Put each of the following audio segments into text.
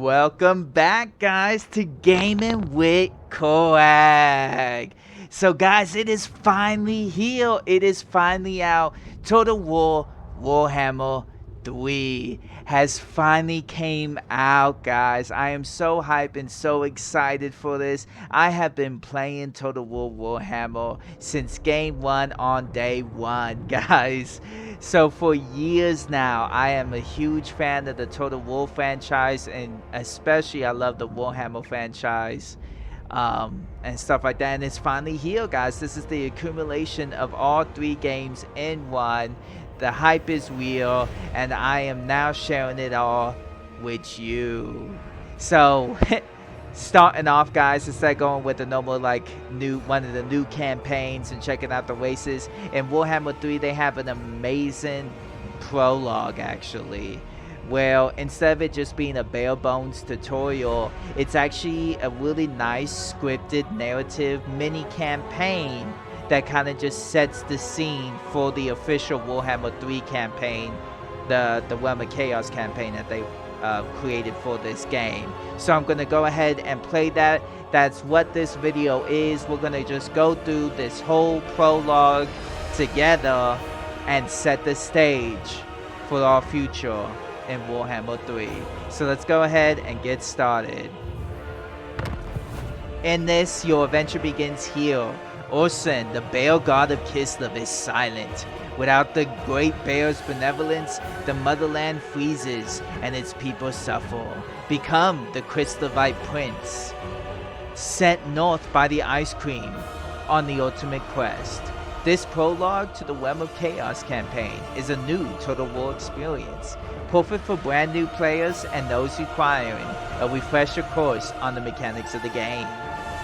Welcome back, guys, to Gaming with Koag. So, guys, it is finally here. It is finally out. Total War Warhammer 3 has finally came out, guys. I am so hyped and so excited for this. I have been playing Total War Warhammer since game 1 on day 1, guys. So for years now, I am a huge fan of the Total War franchise, and especially I love the Warhammer franchise. And stuff like that, and it's finally here, guys. This is the accumulation of all 3 games in one. The hype is real, and I am now sharing it all with you. So starting off, guys, instead of going with the normal one of the new campaigns and checking out the races, in Warhammer 3 they have an amazing prologue, actually. Well, instead of it just being a bare bones tutorial, it's actually a really nice scripted narrative mini campaign that kind of just sets the scene for the official Warhammer 3 campaign, the Realm of Chaos campaign that they created for this game. So I'm going to go ahead and play that. That's what this video is. We're going to just go through this whole prologue together and set the stage for our future in Warhammer 3. So let's go ahead and get started. In this, your adventure begins here. Ursun, the bear god of Kislev, is silent. Without the great bear's benevolence, the motherland freezes and its people suffer. Become the Kislevite prince, sent north by the ice cream on the ultimate quest. This prologue to the Realm of Chaos campaign is a new Total War experience, perfect for brand new players and those requiring a refresher course on the mechanics of the game.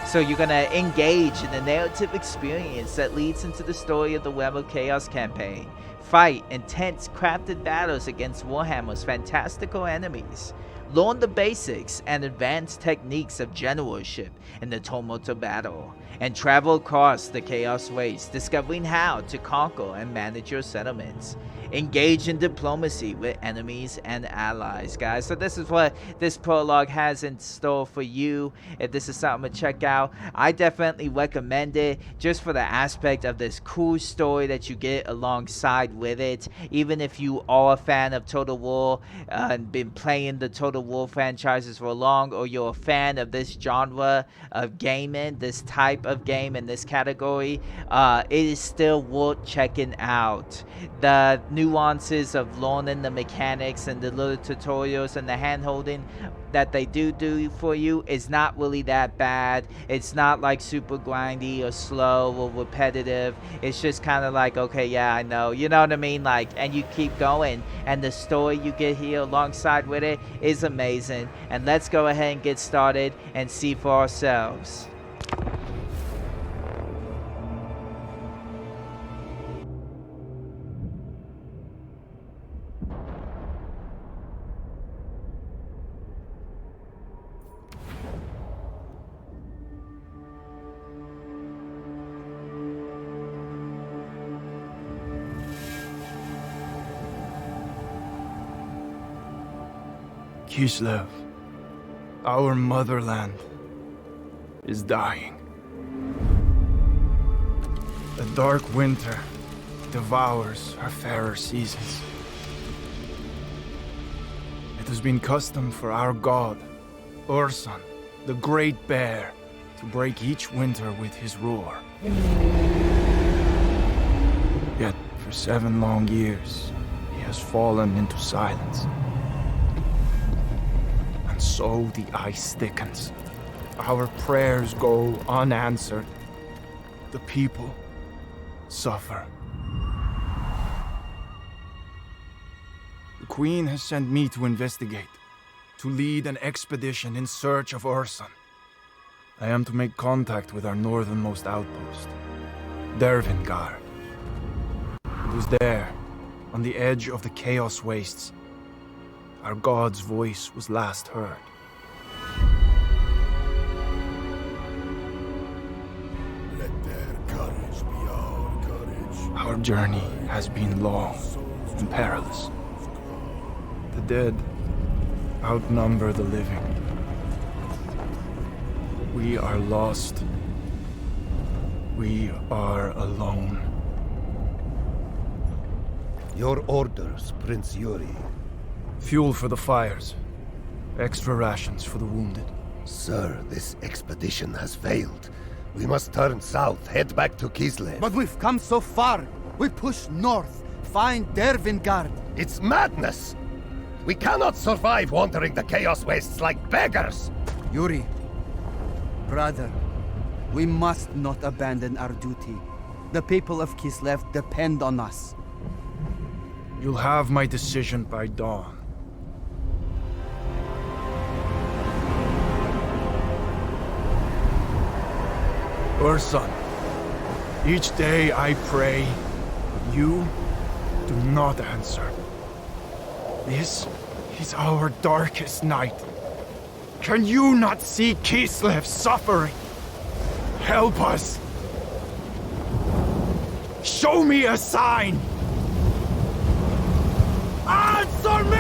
So you're going to engage in the narrative experience that leads into the story of the Realm of Chaos campaign. Fight intense crafted battles against Warhammer's fantastical enemies. Learn the basics and advanced techniques of generalship in the tumult of battle. And travel across the Chaos Waste, discovering how to conquer and manage your settlements. Engage in diplomacy with enemies and allies, guys. So this is what this prologue has in store for you. If this is something to check out, I definitely recommend it, just for the aspect of this cool story that you get alongside with it. Even if you are a fan of Total War and been playing the Total War franchises for long, or you're a fan of this genre of gaming, this type of game in this category, it is still worth checking out. The nuances of learning the mechanics and the little tutorials and the hand-holding that they do for you is not really that bad. It's not like super grindy or slow or repetitive. It's just kind of like, okay, yeah, I know, you know what I mean, like, and you keep going, and the story you get here alongside with it is amazing. And let's go ahead and get started and see for ourselves. Kislev, our motherland, is dying. A dark winter devours our fairer seasons. It has been custom for our god, Ursun, the Great Bear, to break each winter with his roar. Yet, for 7 long years, he has fallen into silence. And so the ice thickens. Our prayers go unanswered. The people suffer. The Queen has sent me to investigate, to lead an expedition in search of Ursun. I am to make contact with our northernmost outpost, Dervingar. It was there, on the edge of the Chaos Wastes, our god's voice was last heard. Let their courage be our courage. Our journey has been long and perilous. The dead outnumber the living. We are lost. We are alone. Your orders, Prince Yuri. Fuel for the fires. Extra rations for the wounded. Sir, this expedition has failed. We must turn south, head back to Kislev. But we've come so far. We push north, find Dervingard. It's madness! We cannot survive wandering the Chaos Wastes like beggars! Yuri, brother, we must not abandon our duty. The people of Kislev depend on us. You'll have my decision by dawn. Urson, each day I pray, but you do not answer. This is our darkest night. Can you not see Kislev suffering? Help us! Show me a sign! Answer me!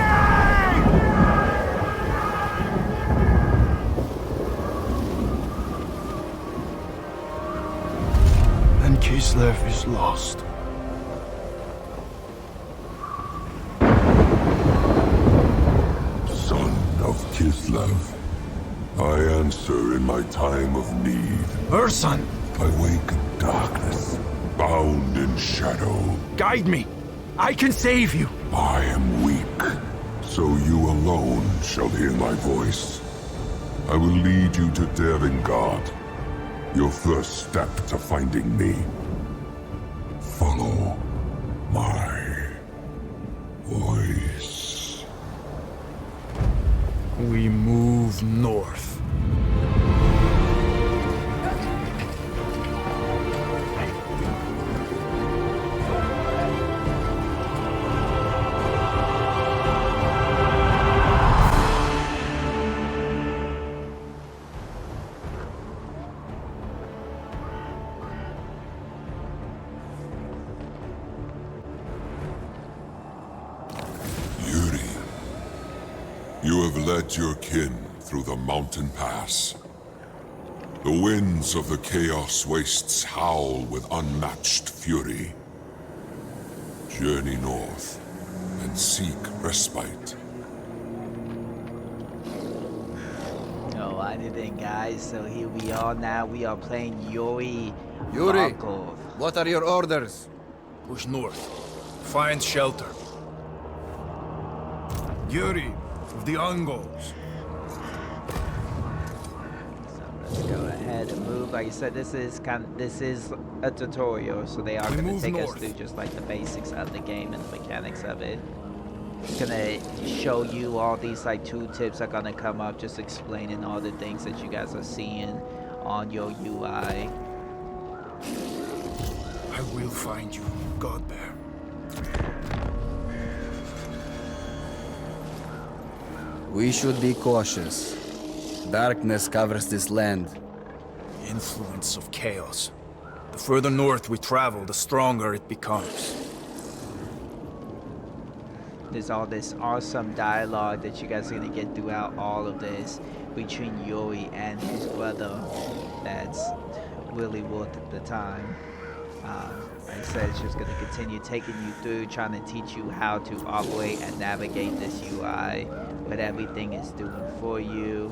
Then Kislev is lost. Son of Kislev, I answer in my time of need. Urson, I wake in darkness, bound in shadow. guide me. I can save you. I am weak, so you alone shall hear my voice. I will lead you to Dervingard, your first step to finding me. Follow my voice. We move north. Yuri, you have led your kin through the mountain pass. The winds of the Chaos Wastes howl with unmatched fury. Journey north and seek respite. Alrighty then, guys. So here we are now. We are playing Yuri. Yuri, Barkov. what are your orders? Push north. Find shelter. Yuri of the Ungols. So let's go ahead and move. Like I said, this is a tutorial, so they are We going to move take us north. through just like the basics of the game and the mechanics of it. It's gonna show you all these like tooltips are gonna come up, just explaining all the things that you guys are seeing on your UI. I will find you, Godbear. We should be cautious. Darkness covers this land. The influence of chaos. The further north we travel, the stronger it becomes. There's all this awesome dialogue that you guys are gonna get throughout all of this between Yuri and his brother. That's really worth the time. Like I said, it's just gonna continue taking you through, trying to teach you how to operate and navigate this UI, what everything is doing for you.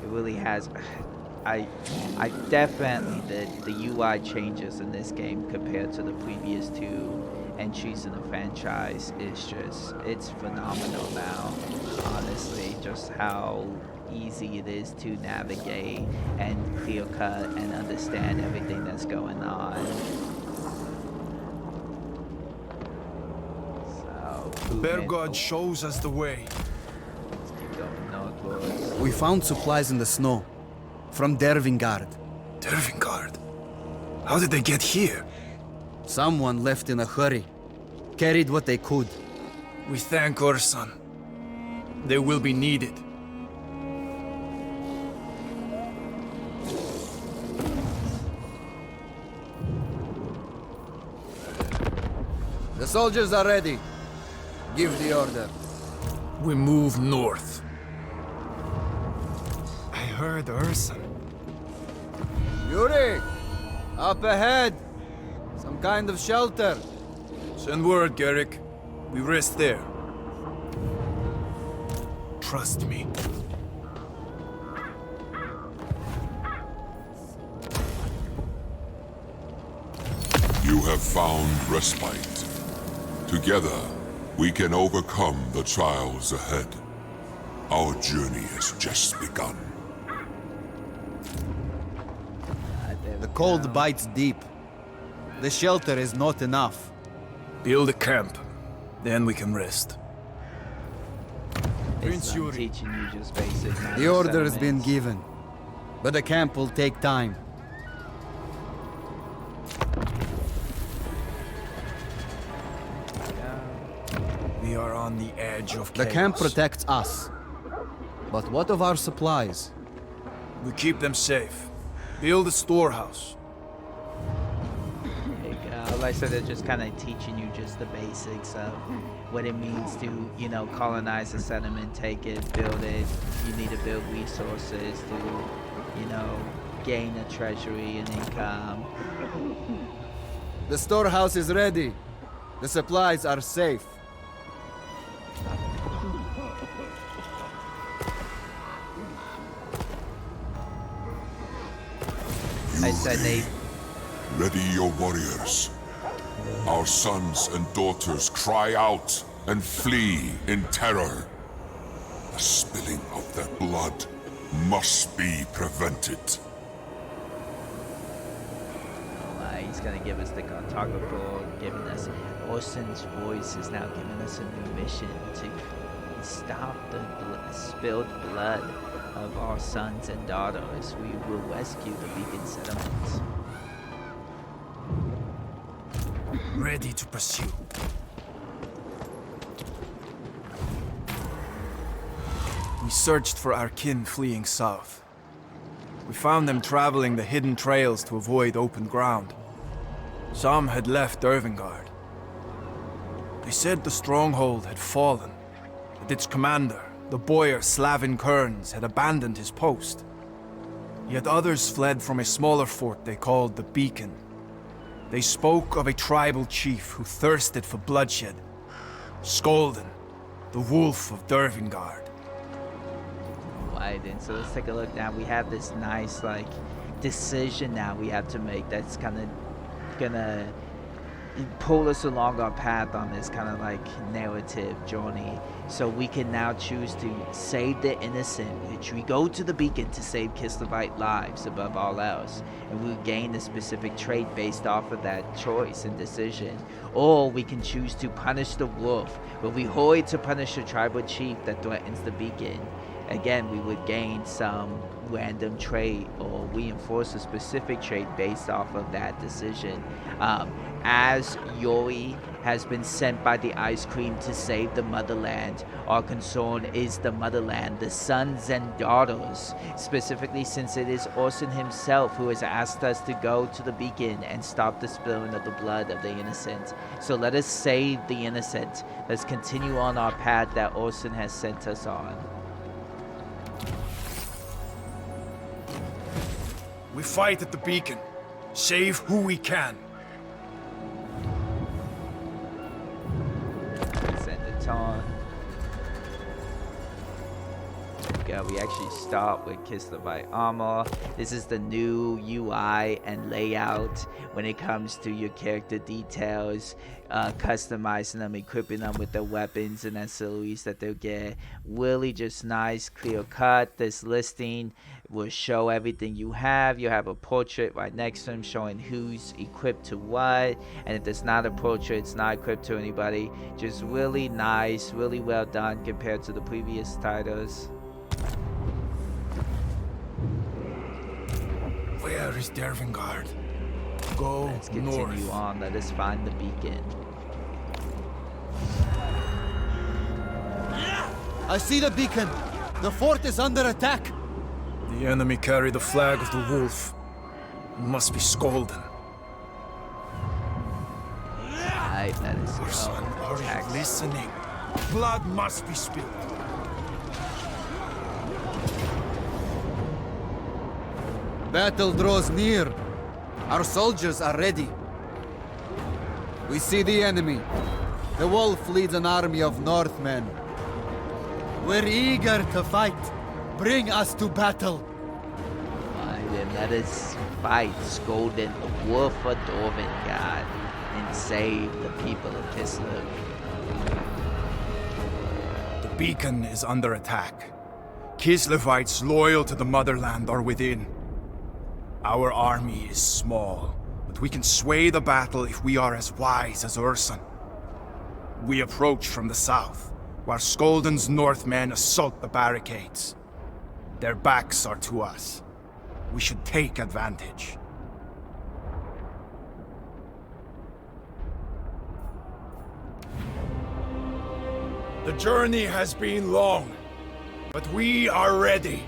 It really has. I definitely the UI changes in this game compared to the previous two entries in the franchise it's phenomenal now, honestly, just how easy it is to navigate and clear cut and understand everything that's going on. So Bear God shows us the way. let's keep going northwards. We found supplies in the snow. From Dervingard. Dervingard? How did they get here? Someone left in a hurry. Carried what they could. We thank Urson. They will be needed. The soldiers are ready. Give the order. We move north. I heard Urson. Yuri! Up ahead! Some kind of shelter. Send word, Garrick. We rest there. Trust me. You have found respite. Together, we can overcome the trials ahead. Our journey has just begun. The cold bites deep. The shelter is not enough. Build a camp. Then we can rest. It's not teaching you just basic. The order has been settlements. given, but the camp will take time. We are on the edge of The chaos. camp protects us. But what of our supplies? We keep them safe. Build a storehouse. There you go. Like I said, they're just kind of teaching you just the basics of what it means to, you know, colonize a settlement, take it, build it. You need to build resources to, you know, gain a treasury and income. The storehouse is ready. The supplies are safe. I said they. Ready your warriors. Our sons and daughters cry out and flee in terror. The spilling of their blood must be prevented. He's gonna give us the cartographer, giving us Orson's voice is now giving us a new mission to stop the spilled blood of our sons and daughters. We will rescue the beacon settlements. Ready to pursue. We searched for our kin fleeing south. We found them traveling the hidden trails to avoid open ground. Some had left Dervingard. They said the stronghold had fallen, that its commander, the boyar Slavin Kearns, had abandoned his post. Yet others fled from a smaller fort they called the Beacon. They spoke of a tribal chief who thirsted for bloodshed, Skolden, the wolf of Dervingard. Right, and so let's take a look now. We have this nice, like, decision now we have to make that's kind of gonna pull us along our path on this kind of like narrative journey. So we can now choose to save the innocent, which we go to the beacon to save Kislevite lives above all else, and we'll gain a specific trait based off of that choice and decision. Or we can choose to punish the wolf, where we hoard to punish a tribal chief that threatens the beacon. Again, we would gain some random trait or reinforce a specific trait based off of that decision. As Yori has been sent by the Ice Cream to save the Motherland, our concern is the Motherland, the sons and daughters, specifically since it is Orson himself who has asked us to go to the beacon and stop the spilling of the blood of the innocent. So let us save the innocent. Let's continue on our path that Orson has sent us on. We fight at the beacon. Save who we can. Send it on. Go. We actually start with Kislevite armor. This is the new UI and layout when it comes to your character details, customizing them, equipping them with the weapons and ancillaries that they'll get. Really just nice, clear cut. This listing will show everything you have. You have a portrait right next to him showing who's equipped to what, and if there's not a portrait, it's not equipped to anybody. Just really nice, really well done compared to the previous titles. Where is Dervingard? Go Let's continue north. on. Let us find the beacon. I see the beacon. The fort is under attack. The enemy carry the flag of the wolf. It must be Skolden. Alright, let us Orson, go. are Attack. you listening? Blood must be spilled. Battle draws near. Our soldiers are ready. We see the enemy. The wolf leads an army of Northmen. We're eager to fight. Bring us to battle. Why then let us fight Skolden, the wolf of Dorvingard, and save the people of Kislev. The beacon is under attack. Kislevites loyal to the Motherland are within. Our army is small, but we can sway the battle if we are as wise as Urson. We approach from the south, while Skolden's Northmen assault the barricades. Their backs are to us. We should take advantage. The journey has been long, but we are ready.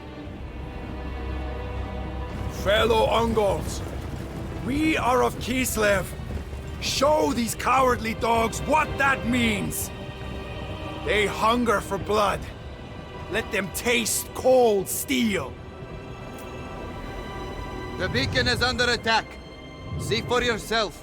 Fellow Ungols, we are of Kislev. Show these cowardly dogs what that means. They hunger for blood. Let them taste cold steel. The beacon is under attack. See for yourself.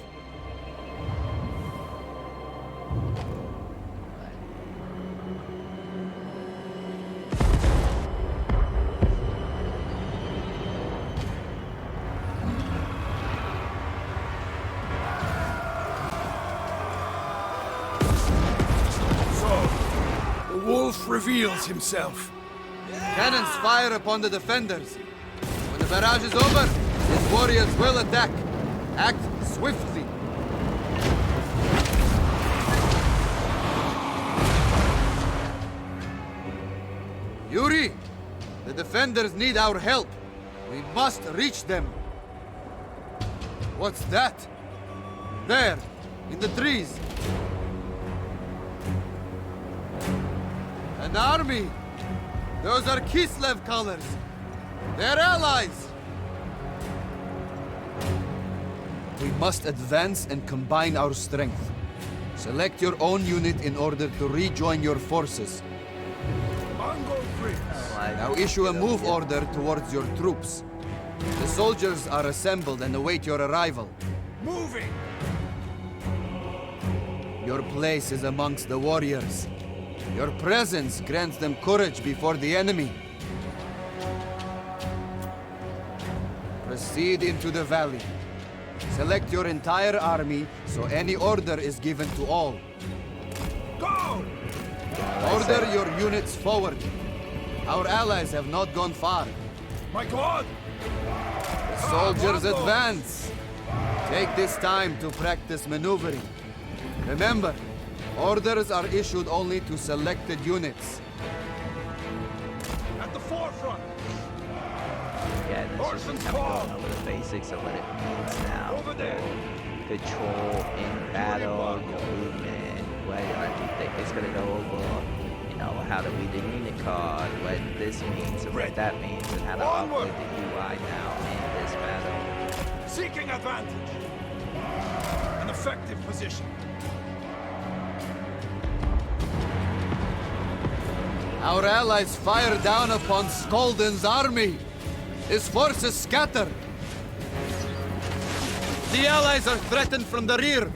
The wolf reveals himself. Cannons fire upon the defenders. When the barrage is over, his warriors will attack. Act swiftly. Yuri, the defenders need our help. We must reach them. What's that? There, in the trees. An army! Those are Kislev colors! They're allies! We must advance and combine our strength. Select your own unit in order to rejoin your forces. Now issue a move order towards your troops. The soldiers are assembled and await your arrival. Moving! Your place is amongst the warriors. Your presence grants them courage before the enemy. Proceed into the valley. Select your entire army so any order is given to all. Go! Order your units forward. Our allies have not gone far. My God! The soldiers advance. Take this time to practice maneuvering. Remember, orders are issued only to selected units. At the forefront! Yeah, this is just kind of going over the basics of what it means now. Over there! Control in battle, your movement, what everything. It's gonna go over, you know, how to read the unit card, what this means and what that means, and how to operate the UI now in this battle. Seeking advantage! An effective position. Our allies fire down upon Skolden's army. His forces scatter. The allies are threatened from the rear.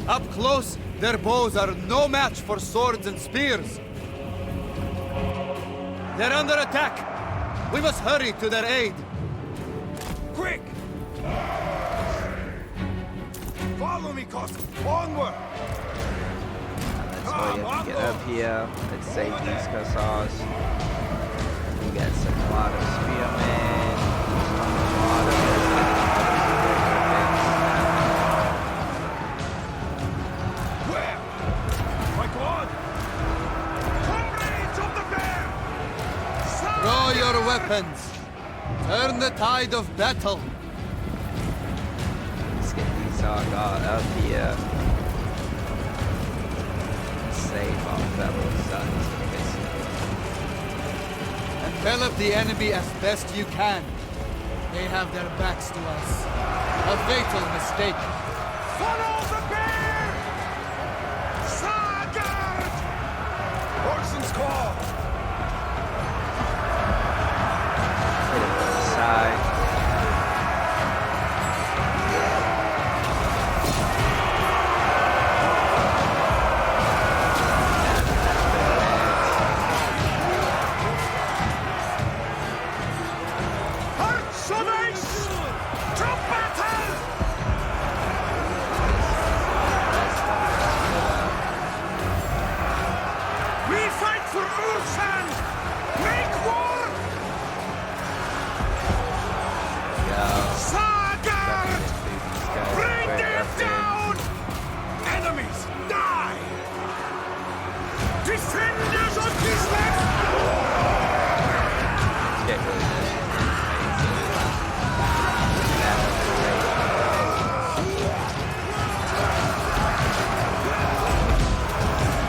Up close, their bows are no match for swords and spears. They're under attack. We must hurry to their aid. Quick! Follow me, Kosk. Onward! Let's hurry up and get up here. Let's save these Cossars. We got some water spearmen. Where? My God! Comrades of the bear! Draw your weapons. Turn the tide of battle. Let's get these Argot up here. Save our fellow sons of Kislev. Envelop the enemy as best you can. They have their backs to us. A fatal mistake. Follow the bear! Sagard! Hit it from the side.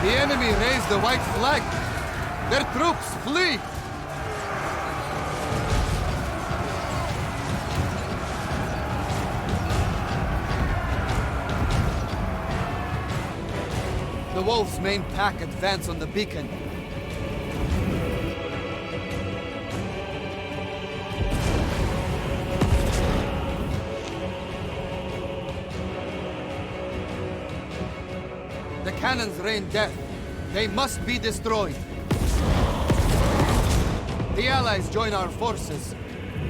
The enemy raised the white flag. Their troops flee. The wolves' main pack advance on the beacon. The cannons rain death. They must be destroyed. The Allies join our forces.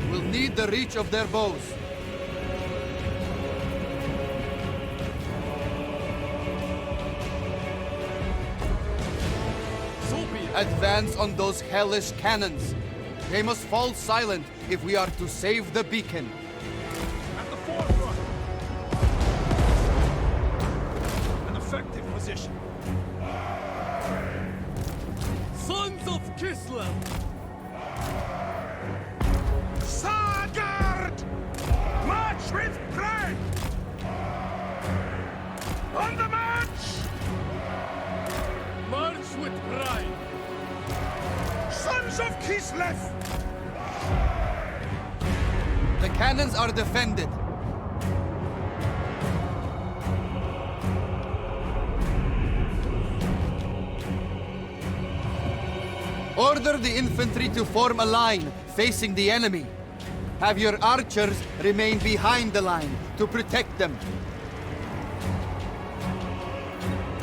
We'll need the reach of their bows. Advance on those hellish cannons. They must fall silent if we are to save the beacon. At the forefront. An effective position. Sons of Kislev! Sagard! March with pride! On the march! March with pride! Sons of Kislev! The cannons are defended. Order the infantry to form a line facing the enemy. Have your archers remain behind the line to protect them.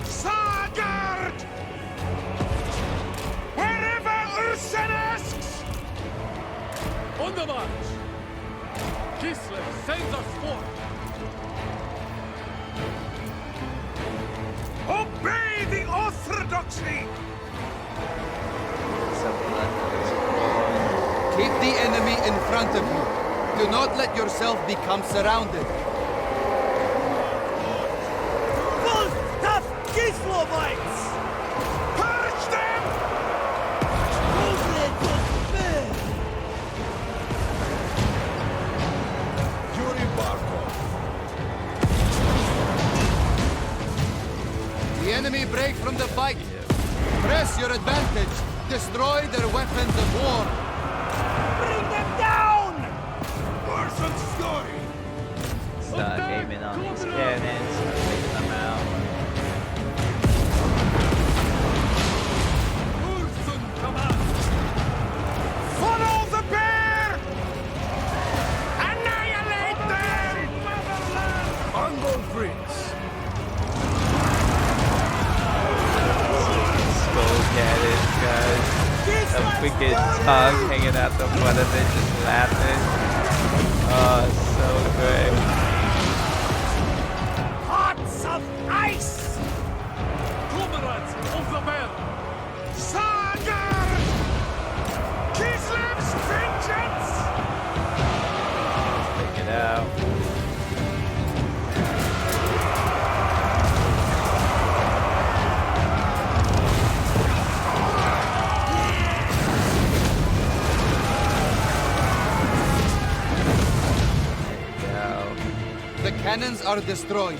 Sagard! Wherever Ursen asks! On the march! Kislev sends us forth! Obey the orthodoxy! Keep the enemy in front of you. Do not let yourself become surrounded. Those tough Kislevites! Purge them! Yuri Barkov. The enemy break from the fight. Press your advantage. Destroy their weapons of war. Bring them down! Ursen's story! Start aiming on these cannons, taking them out. Ursen commands! Follow the bear! Annihilate them! Motherland! Unborn freaks! Skull cannons, guys. A freaking tongue hanging out the front of it, just laughing. Oh, so great. Hearts of ice! Comrades of the bear! Sagar! Kislev's vengeance! Take it out. The cannons are destroyed,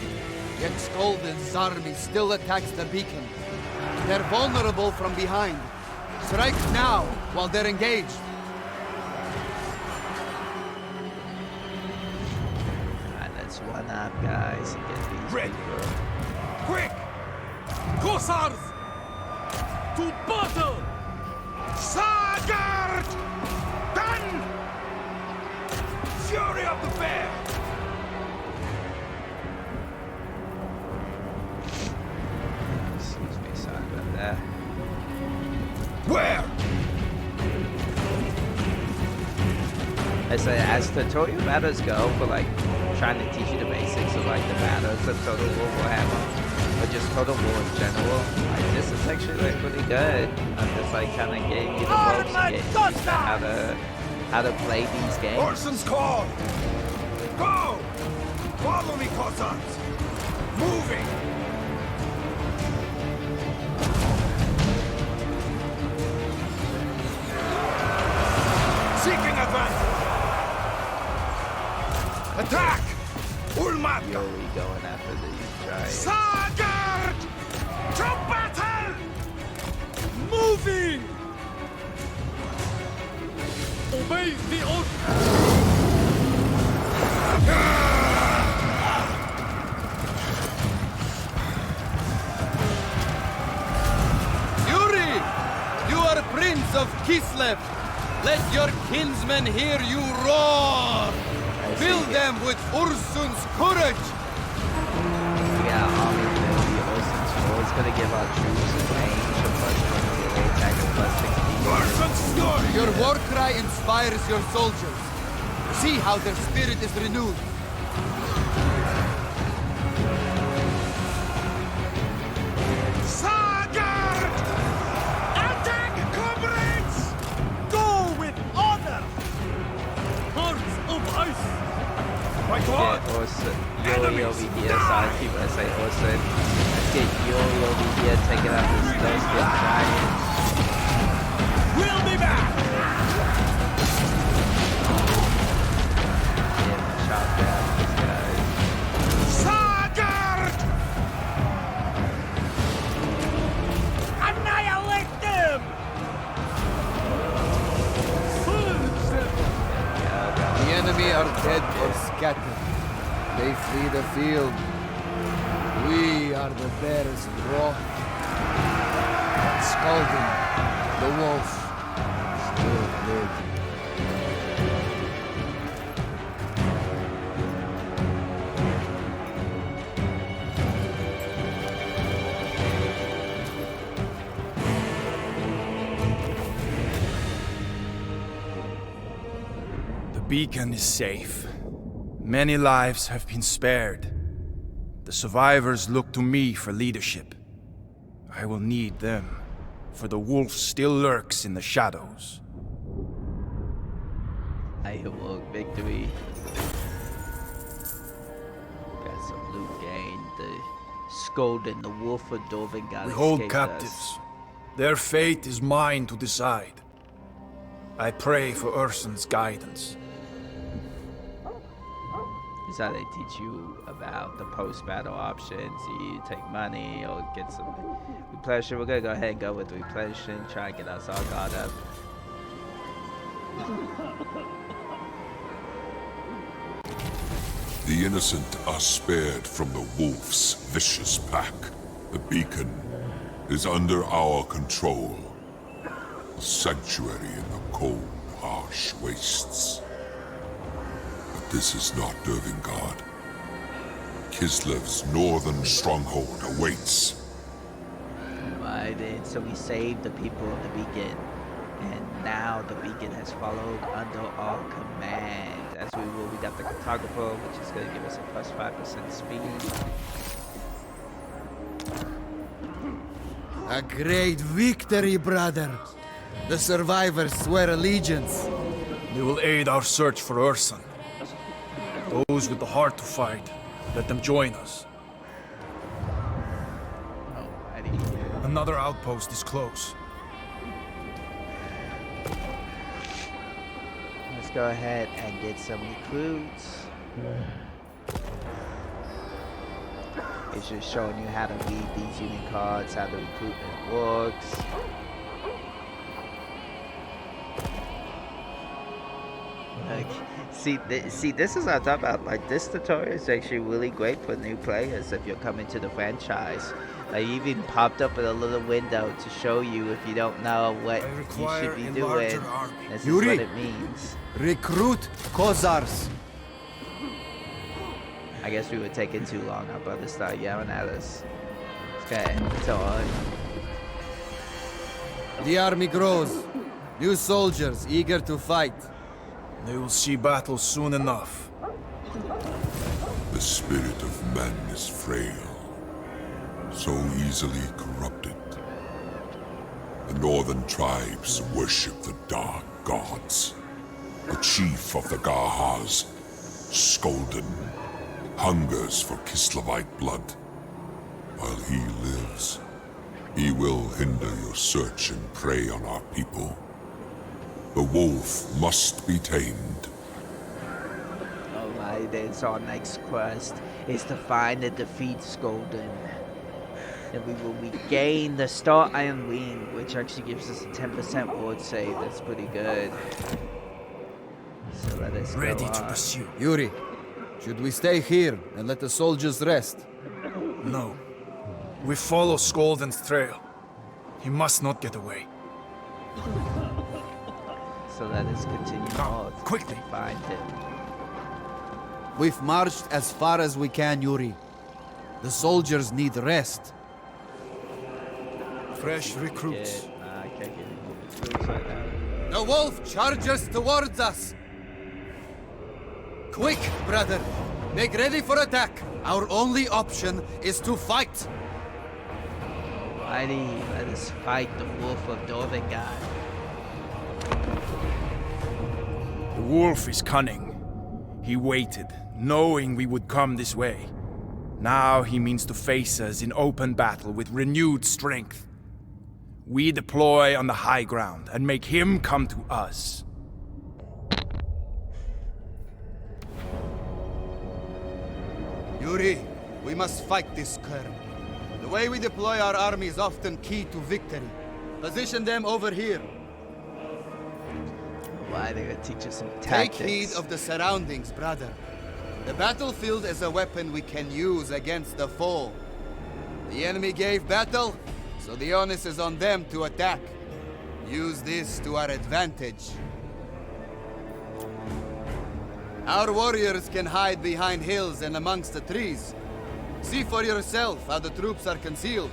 yet Skolden's army still attacks the beacon. They're vulnerable from behind. Strike now, while they're engaged. Alright, let's one up, guys, and get these Ready. people. Quick! Corsairs! To battle! Yeah. Where? I say, as tutorial matters go, for like trying to teach you the basics of like the matters of Total War Warhammer, or just Total War in general, like this is actually like pretty good. I'm just like kind of getting you the ropes and getting used to how to play these games. Orson's call! Go! Follow me, Cossacks! Moving! Seeking advantage! Attack! Ulmatka! Really going after these giants. Sagard! To battle! Moving! Obey the order! Yuri! You are Prince of Kislev! Let your kinsmen hear you roar! Fill them with Ursun's courage! Yeah, obviously, Orson's War is gonna give our troops a range of plus 20 melee attack and plus 16. Your war cry inspires your soldiers. See how their spirit is renewed. Sagard! Attack, comrades! Go with honor! Hearts of ice! My God! Get Orson, Yuri over here, so I keep I say Orson. Let's get Yuri over here taking out this thirsty giant. We'll be back! Yeah, chop down these guys. Sagard! Annihilate them! Silence them! The enemy are dead or scattered. They flee the field. We are the bearers of wrath. Scalding, the wolf still lives. The beacon is safe. Many lives have been spared. The survivors look to me for leadership. I will need them, for the wolf still lurks in the shadows. I awoke victory. Got some loot gained. The Scold and the Wolf of Dovin got We hold escaped captives. us. Their fate is mine to decide. I pray for Urson's guidance. Is how they teach you about the post-battle options. You take money or get some replenishment. We're gonna go ahead and go with replenishment. Try and get us all caught up. The innocent are spared from the wolf's vicious pack. The beacon is under our control. A sanctuary in the cold, harsh wastes. But this is not Dervingard. Kislev's northern stronghold awaits. Right, and so we saved the people of the beacon. And now the beacon has followed under our command. As we will, we got the cartographer, which is going to give us a plus 5% speed. A great victory, brother. The survivors swear allegiance. They will aid our search for Urson. Those with the heart to fight, let them join us. Alrighty. Another outpost is close. Let's go ahead and get some recruits. It's just showing you how to read these unit cards, how the recruitment works. Like, see, this is what I'm talking about. Like, this tutorial is actually really great for new players if you're coming to the franchise. I even popped up in a little window to show you if you don't know what you should be doing. This is Yuri. what it means. Recruit Khazars. I guess we were taking too long. Our brother started yelling at us. Okay, it's on. The army grows. New soldiers eager to fight. They will see battle soon enough. The spirit of man is frail, so easily corrupted. The northern tribes worship the dark gods. The chief of the Garhas, Skolden, hungers for Kislevite blood. While he lives, he will hinder your search and prey on our people. The wolf must be tamed. Alright, it's our next quest is to find and defeat Skolden. Then we will regain the Star Iron Wing, which actually gives us a 10% ward save. That's pretty good. So let us go Ready to on. pursue. Yuri, should we stay here and let the soldiers rest? No. We follow Skolden's trail. He must not get away. So let us continue north. quickly. And find him. We've marched as far as we can, Yuri. The soldiers need rest. Fresh recruits. Yeah, nah, I can't get any recruits right now. The wolf charges towards us! Quick, brother! Make ready for attack! Our only option is to fight! Alrighty, let us fight the Wolf of Dorvigard. The wolf is cunning. He waited, knowing we would come this way. Now he means to face us in open battle with renewed strength. We deploy on the high ground and make him come to us. Yuri, we must fight this cur. The way we deploy our army is often key to victory. Position them over here. Why they gonna teach us some Take tactics? heed of the surroundings, brother. The battlefield is a weapon we can use against the foe. The enemy gave battle, so the onus is on them to attack. Use this to our advantage. Our warriors can hide behind hills and amongst the trees. See for yourself how the troops are concealed.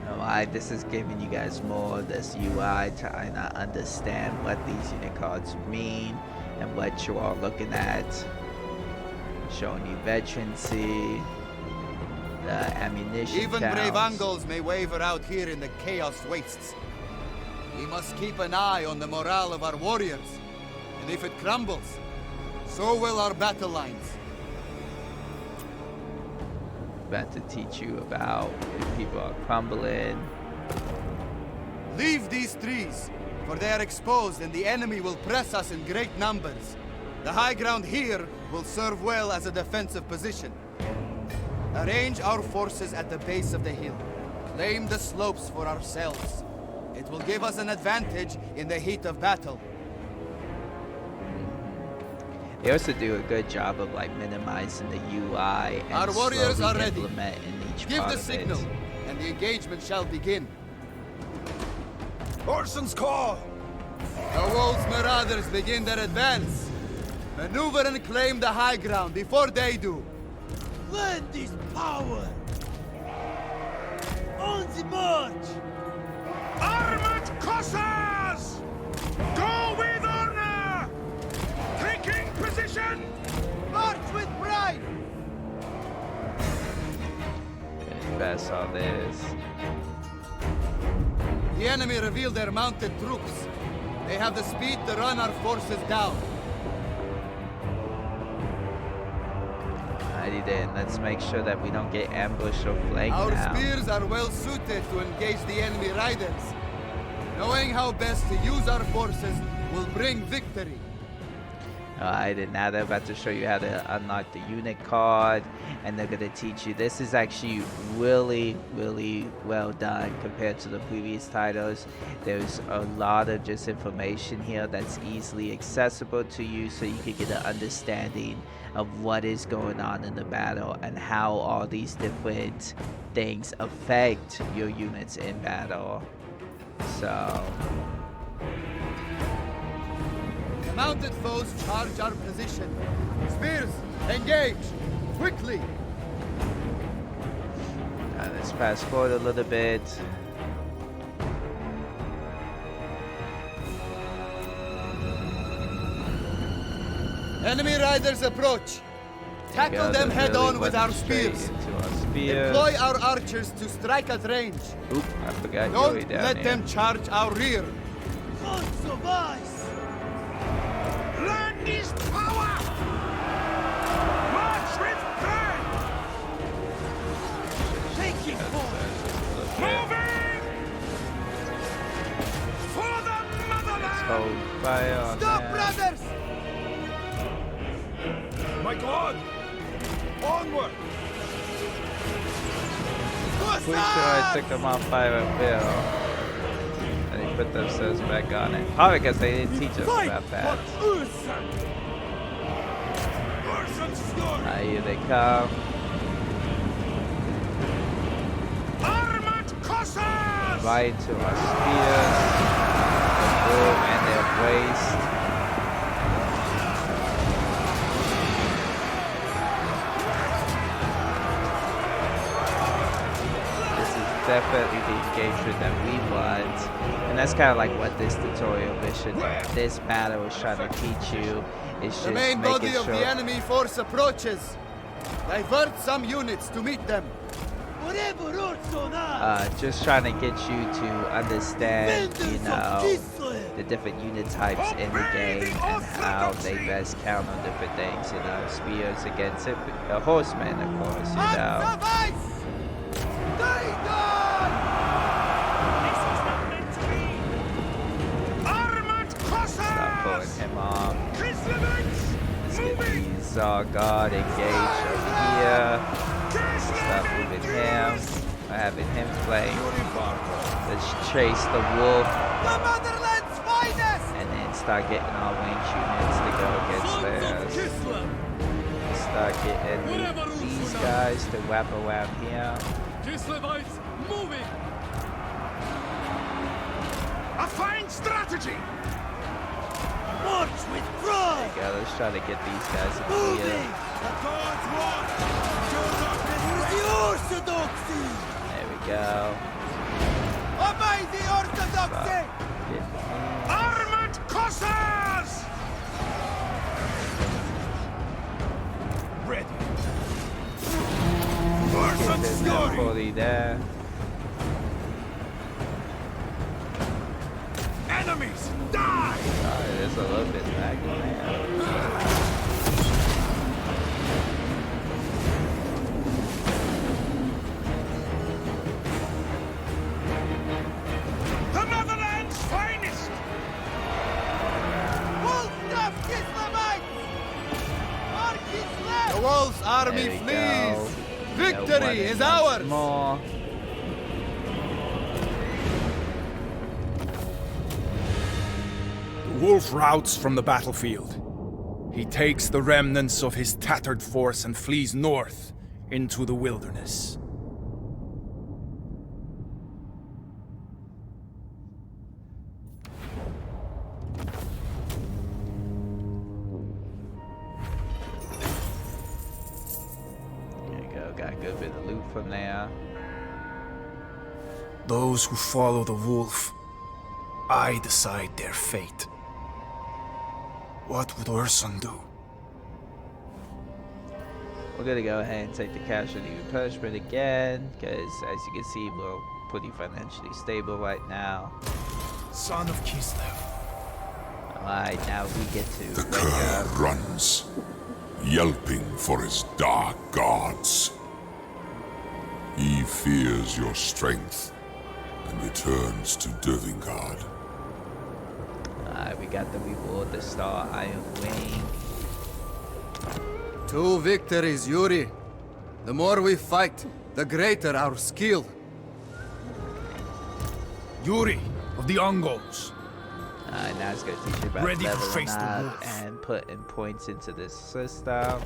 Alright, this is giving you guys more of this UI to understand what these unit cards mean and what you are looking at. Showing you veterancy, the ammunition Even counts. brave Angles may waver out here in the chaos wastes. We must keep an eye on the morale of our warriors. And if it crumbles, so will our battle lines. About to teach you about if people are crumbling. Leave these trees, for they are exposed and the enemy will press us in great numbers. The high ground here will serve well as a defensive position. Arrange our forces at the base of the hill. Claim the slopes for ourselves. It will give us an advantage in the heat of battle. They also do a good job of like minimizing the UI and Our warriors slowly are ready. implementing each Give part the of signal, it. and the engagement shall begin. Orson's call! The wolves' marauders begin their advance. Maneuver and claim the high ground before they do. Land is power! On the march! Armored Cossars! Go with honor! Taking position! March with pride! That's all this. The enemy revealed their mounted troops. They have the speed to run our forces down. Alrighty then, let's make sure that we don't get ambushed or flanked Our now. spears are well suited to engage the enemy riders. Knowing how best to use our forces will bring victory. Alright, and now they're about to show you how to unlock the unit card, and they're going to teach you. This is actually really, really well done compared to the previous titles. There's a lot of just information here that's easily accessible to you, so you can get an understanding of what is going on in the battle and how all these different things affect your units in battle. So The mounted foes charge our position. Spears, engage! Quickly! Let's fast forward a little bit. Enemy riders approach. Tackle them head on with our spears. Employ our archers to strike at range. Oop, I forgot Don't Yuri down let here. them charge our rear. Gods of ice! Land is power! March with pride! Taking forward! Moving! For the motherland! Hold fire on Stop, that. brothers! My God! Onward! Pretty sure I took them off fire and bill. And they put themselves back on it. Probably because they didn't teach us about that. Here they come. Armored Cossacks! Right into our spears. Boom, and their waist. Definitely the engagement that we want, and that's kind of like what this tutorial mission, this battle is trying to teach you. Is just The main body making of the enemy force approaches. Divert some units to meet them. Just trying to get you to understand, you know, the different unit types in the game and how they best count on different things. You know, spears against a horseman, of course. You know. Start pulling him off. Let's get these guard engaged over here. Start moving him. Having him flame. Let's chase the wolf. The Motherland's finest! And then start getting our winged units to go against theirs. Start getting these guys to wrap around here. Moving! A fine strategy! March with pride! There you go, let's try to get these guys in Moving! here. The gods watch! The orthodoxy! There we go. Obey the orthodoxy! Armored Cossacks! Ready! There's that 40 there. Enemies, die! Sorry, there's a little bit lagging there. The Motherland's finest! The Wolf's army There we flees! go. Victory is ours! More. The wolf routs from the battlefield. He takes the remnants of his tattered force and flees north into the wilderness. There you go, got a good bit of loot from there. Those who follow the wolf, I decide their fate. What would Urson do? We're gonna go ahead and take the casualty replenishment again, because as you can see, we're pretty financially stable right now. Son of Kislev. Alright, now we get to The cur runs, yelping for his dark gods. He fears your strength and returns to Dervingard. we got the reward, the Star Iron Wing. 2 victories, Yuri. The more we fight, the greater our skill. Yuri of the Ungos. Now it's gonna teach you about Ready to leveling face the up wolf. and putting points into this system.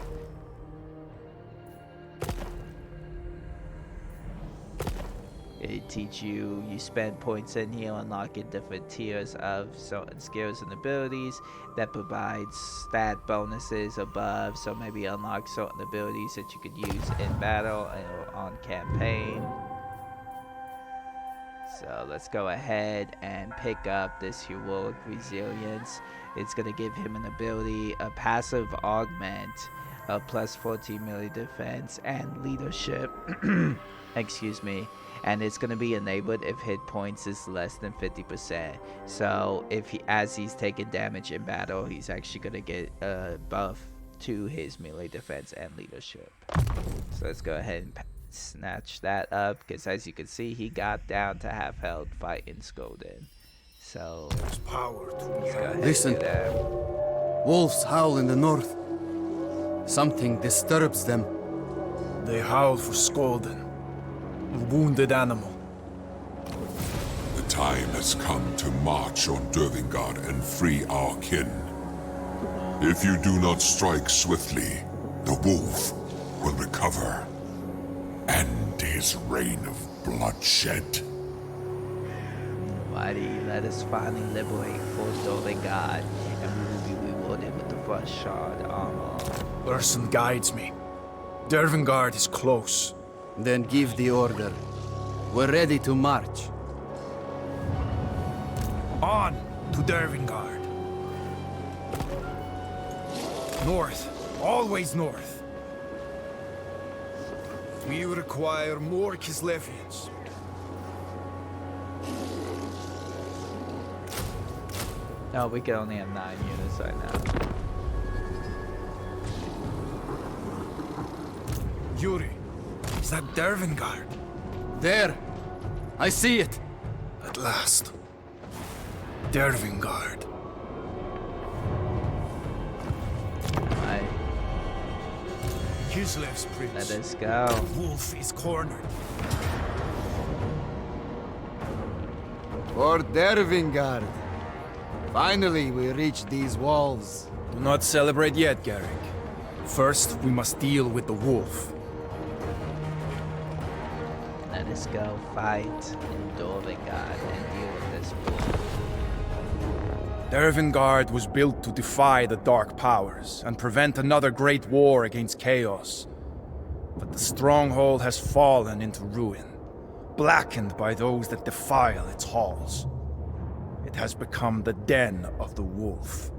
It teach you, you spend points in here unlocking different tiers of certain skills and abilities that provides stat bonuses above, so maybe unlock certain abilities that you could use in battle or on campaign. So let's go ahead and pick up this heroic resilience. It's going to give him an ability, a passive augment of plus 14 melee defense and leadership. Excuse me. And it's going to be enabled if hit points is less than 50%. So if as he's taking damage in battle, he's actually going to get a buff to his melee defense and leadership. So let's go ahead and snatch that up, because as you can see, he got down to half health fighting Skolden. So There's power to let's go ahead Listen. and do that. Wolves howl in the north. Something disturbs them. They howl for Skolden, a wounded animal. The time has come to march on Dervingard and free our kin. If you do not strike swiftly, the wolf will recover. End his reign of bloodshed. Mighty, let us finally liberate Fort God, and we will be rewarded with the first shard armor. Urson guides me. Dervingard is close. Then give the order. We're ready to march. On to Dervingard. North, always north. We require more Kislevians. No, we can only have 9 units right now. Yuri, is that Dervingard? There! I see it! At last. Dervingard. Right, Kislev's prince. let us go. Wolf is cornered. For Dervingard. Finally, we reach these walls. Do not celebrate yet, Garrick. First, we must deal with the wolf. Let us go fight in Dorvingard and deal with this wolf. Dervingard was built to defy the Dark Powers and prevent another great war against Chaos. But the stronghold has fallen into ruin, blackened by those that defile its halls. It has become the den of the wolf.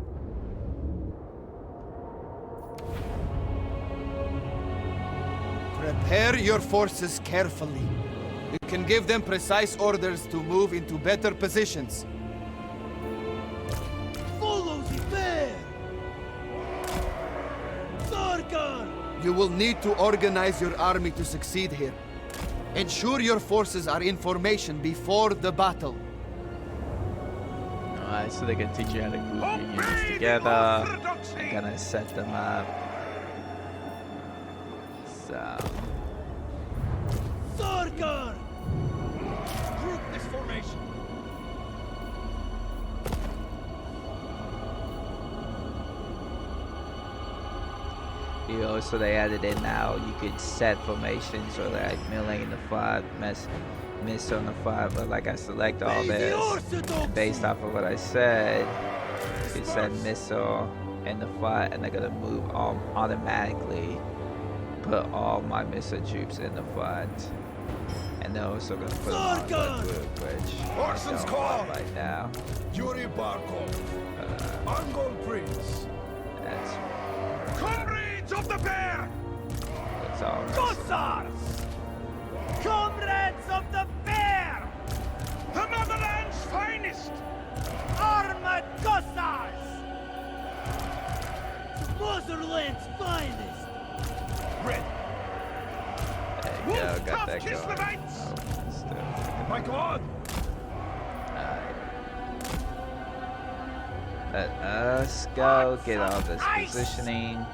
Prepare your forces carefully. You can give them precise orders to move into better positions. Follow the bear! Sarkar! You will need to organize your army to succeed here. Ensure your forces are in formation before the battle. Alright, so they can teach you how to group your units Obey the together. orthodoxy! I'm gonna set them up. So, Sarkar! Group this formation. you know, so they added in now, you could set formations or like milling in the front, miss on the front, but like I select all Obey the this, orthodoxy! based off of what I said, you could set missile in the front and they're gonna move automatically, put all my missile troops in the front. And they're also gonna put them on the Sarkar! group, which I Orson's don't call! want right now. Yuri Barkov! Mongol Prince! That's Comrades of the bear! all. Hussars! Comrades of the bear! The Motherland's finest! Armored Hussars! The Motherland's finest! Red! There you go, got that going. Kislevites! Oh, still. My God! Alright. Let us go get all this Ice! positioning.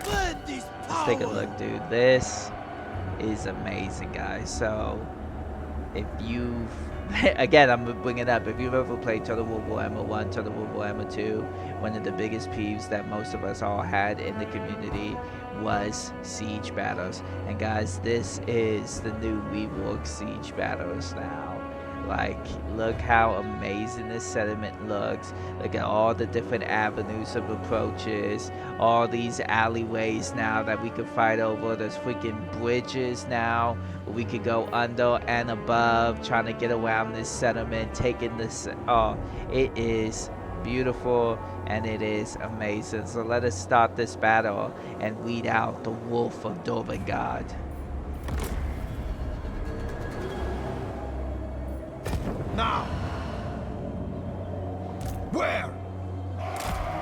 Let's Let's take a look, dude. This is amazing, guys. So, if you've... Again, I'm gonna bring it up. If you've ever played Total War Warhammer 1, Total War Warhammer 2, one of the biggest peeves that most of us all had in the community was siege battles. And guys, this is the new reworked siege battles now. Like, look how amazing this settlement looks. Look at all the different avenues of approaches. All these alleyways now that we could fight over. There's freaking bridges now where we could go under and above, trying to get around this settlement, taking this. Oh, it is beautiful and it is amazing. So let us start this battle and weed out the wolf of Dovengard. Now! Where?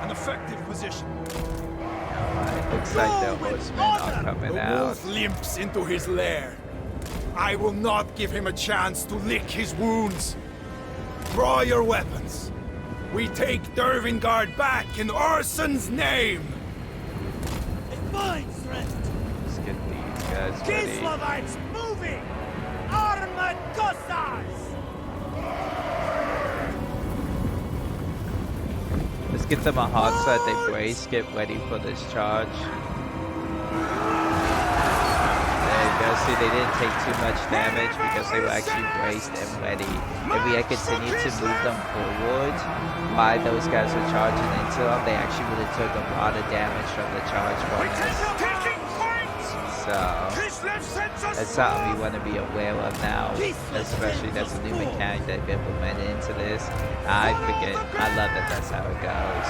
An effective position. Alright, looks like the horsemen are coming The out. wolf limps into his lair. I will not give him a chance to lick his wounds. Draw your weapons. We take Dervingard back in Urson's name! Fine strength! Let's get these guys ready. Kislevites moving! Armored Cossars! Let's get them a hot so that they brace, get ready for this charge. There you go. See, they didn't take too much damage because they were actually braced and ready. If we had continued to move them forward while those guys were charging into them, they actually would have took a lot of damage from the charge bonus. So that's something we want to be aware of now, especially that's a new mechanic they've implemented into this. I love that that's how it goes.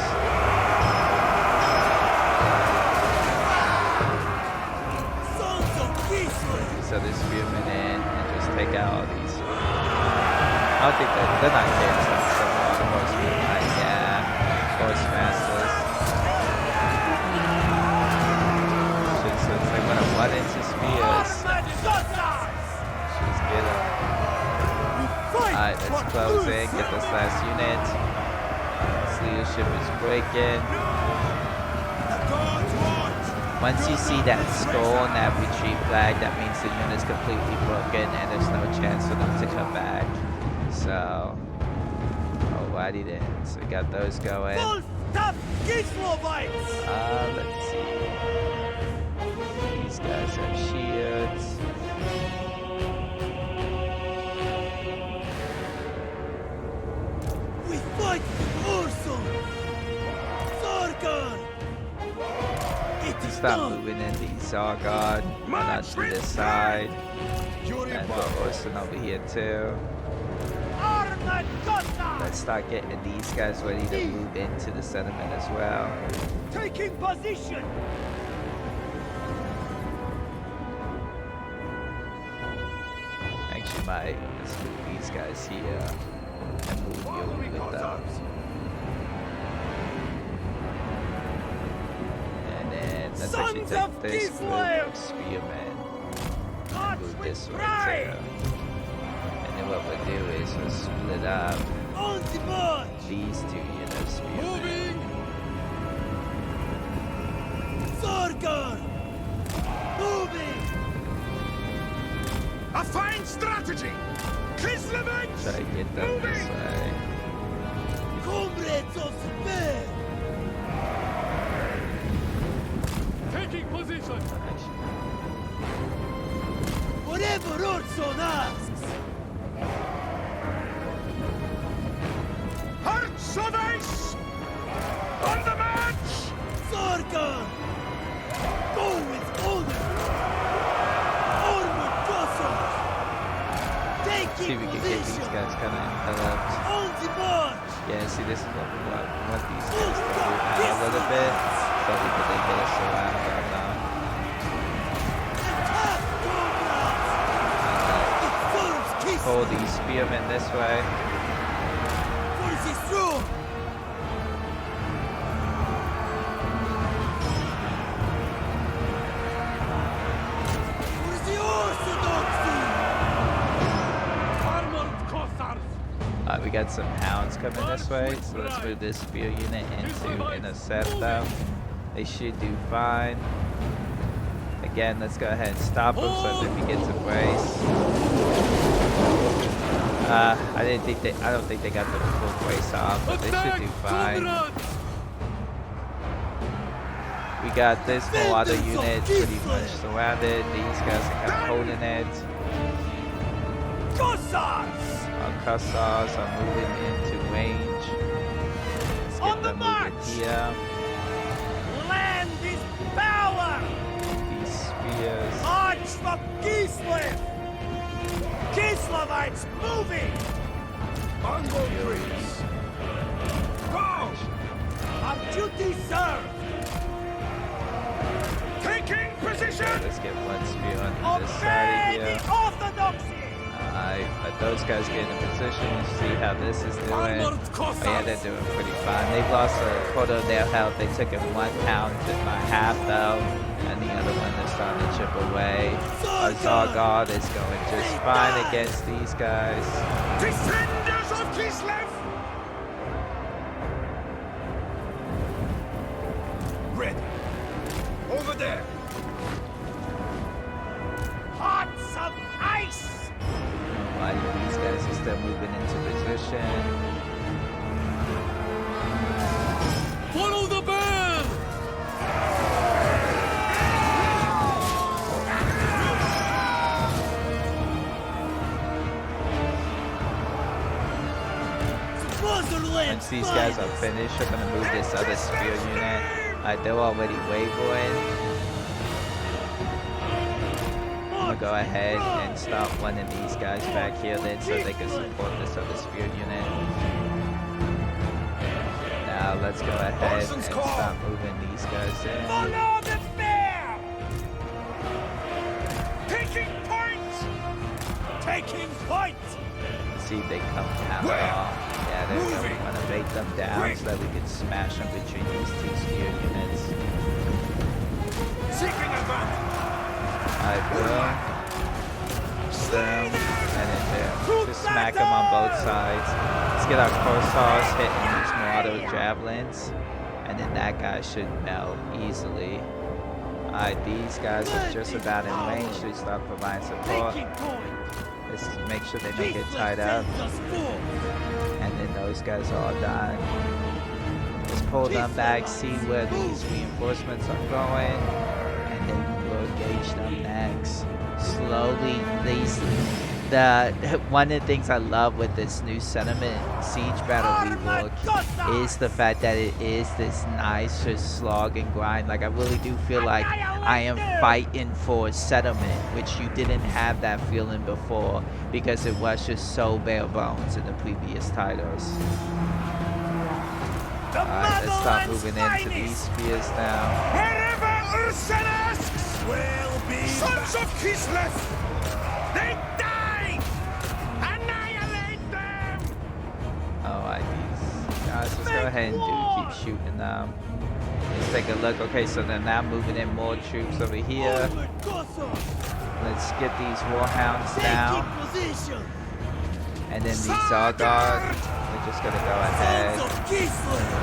So this spearmen in and just take out all these. I don't think they're not getting stuff. Some of the horsemen, like, yeah, horse masters. Since they want to run into spears, just get them. Alright, let's close in, get this last unit. This leadership is breaking. Once you see that skull and that retreat flag, that means the unit's completely broken and there's no chance for them to come back. So, alrighty then. So we got those going. Let's see. These guys have shields. We fight for Ursul! Zargon! Stop moving in the Zargon. Run out to this side. And put Orson over here too. Let's start getting these guys ready to move into the settlement as well. Taking position! Actually, let's move these guys here and move you with them. And then let's actually take this group of spearmen and move this way too. And then what we'll do is we'll split up On the march! these two units spearmen. Zargon! Moving! A fine strategy! Kislevites! Try to get them this way. Comrades of Spain! Taking position! Whatever Orson asks! Hearts of ice! On the march! Zargon! Go with honor! Armored Cossars! See if we Taking can get these position! guys kind of enveloped. On the march! Yeah, see, this is what we want. We want these guys to move out a little bit so we can then get us around right now. Attack, comrades! It serves Kislev Pull these spearmen this way. for the throne! For the Orthodoxy! Armored Cossars! We got some hounds coming this way, so let's move this spear unit into intercept them. They should do fine. Again, let's go ahead and stop them so that we get to brace. I don't think they got the full brace off, but they should do fine. We got this whole other unit pretty much surrounded. These guys are kind of holding it. Cossacks! Our Cossacks are moving into range. Let's On get the them moving march! here. Land is power! These spears. March for Kislev! Kislevites moving! Mongol Furies. Go! Our duty served! Taking position! Let's get one spear on this side Obey of the here. orthodoxy! Alright, let those guys get in position and see how this is doing. Oh yeah, they're doing pretty fine. They've lost a quarter of their health. They took it 1 pound by half though. And the other one is starting to chip away. Our Zargard is going just fine against these guys. Defenders of Kislev! Ready. Over there. Hearts of ice! Alright, these guys are still moving into position. Follow the bell! Motherland! Once these guys are finished, we're gonna move this other spear unit. Alright, they're already wavering. I'm gonna go ahead and stop one of these guys back here then so they can support this other spear unit. Now let's go ahead and start moving these guys in. Follow the bear! Taking point! Taking point! See if they come down at all. Yeah, there we go. We're gonna bait them down so that we can smash them between these 2 spear units. Seeking advantage! Alright, boom. Boom. And then there. Just smack them on both sides. Let's get our Corsairs hitting these auto javelins. And then that guy should melt easily. Alright, these guys are just about in range to start providing support. Taking point! Let's make sure they don't get tied up. And then those guys are all done. Let's pull them back, see where these reinforcements are going. And then we'll engage them next. Slowly, one of the things I love with this new settlement siege battle rework is the fact that it is this nice just slog and grind. Like I really do feel like I am fighting for a settlement, which you didn't have that feeling before because it was just so bare bones in the previous titles. Alright, let's start moving into these spears now. Wherever Ursen asks, will be sons of Kislev! They die! Annihilate them! Alright, these guys, let's go ahead and keep shooting them. Let's take a look. Okay, so they're now moving in more troops over here. Let's get these warhounds down. And then these Zargard, we're just gonna go ahead,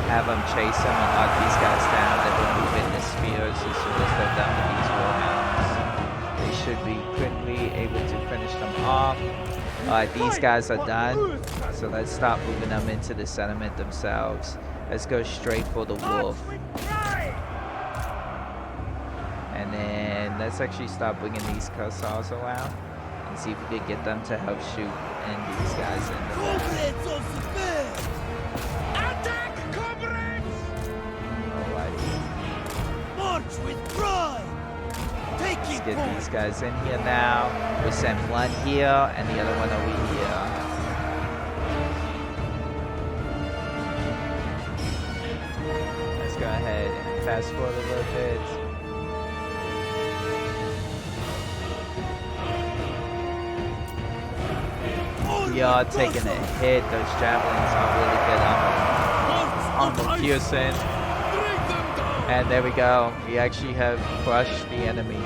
have them chase them and knock these guys down. Then we'll move in the spears as soon as they're done with these warhounds. They should be quickly able to finish them off. Alright, these guys are done. So let's start moving them into the settlement themselves. Let's go straight for the wolf. And then let's actually start bringing these Cossacks around and see if we can get them to help shoot and these guys in the back. Attack, comrades! Alrighty. March with pride! Let's Taking get point! these guys in here now. We'll send one here and the other one over here. Let's go ahead and fast forward a little bit. We are taking a hit. Those javelins are really good on the Pearson. And there we go. We actually have crushed the enemy.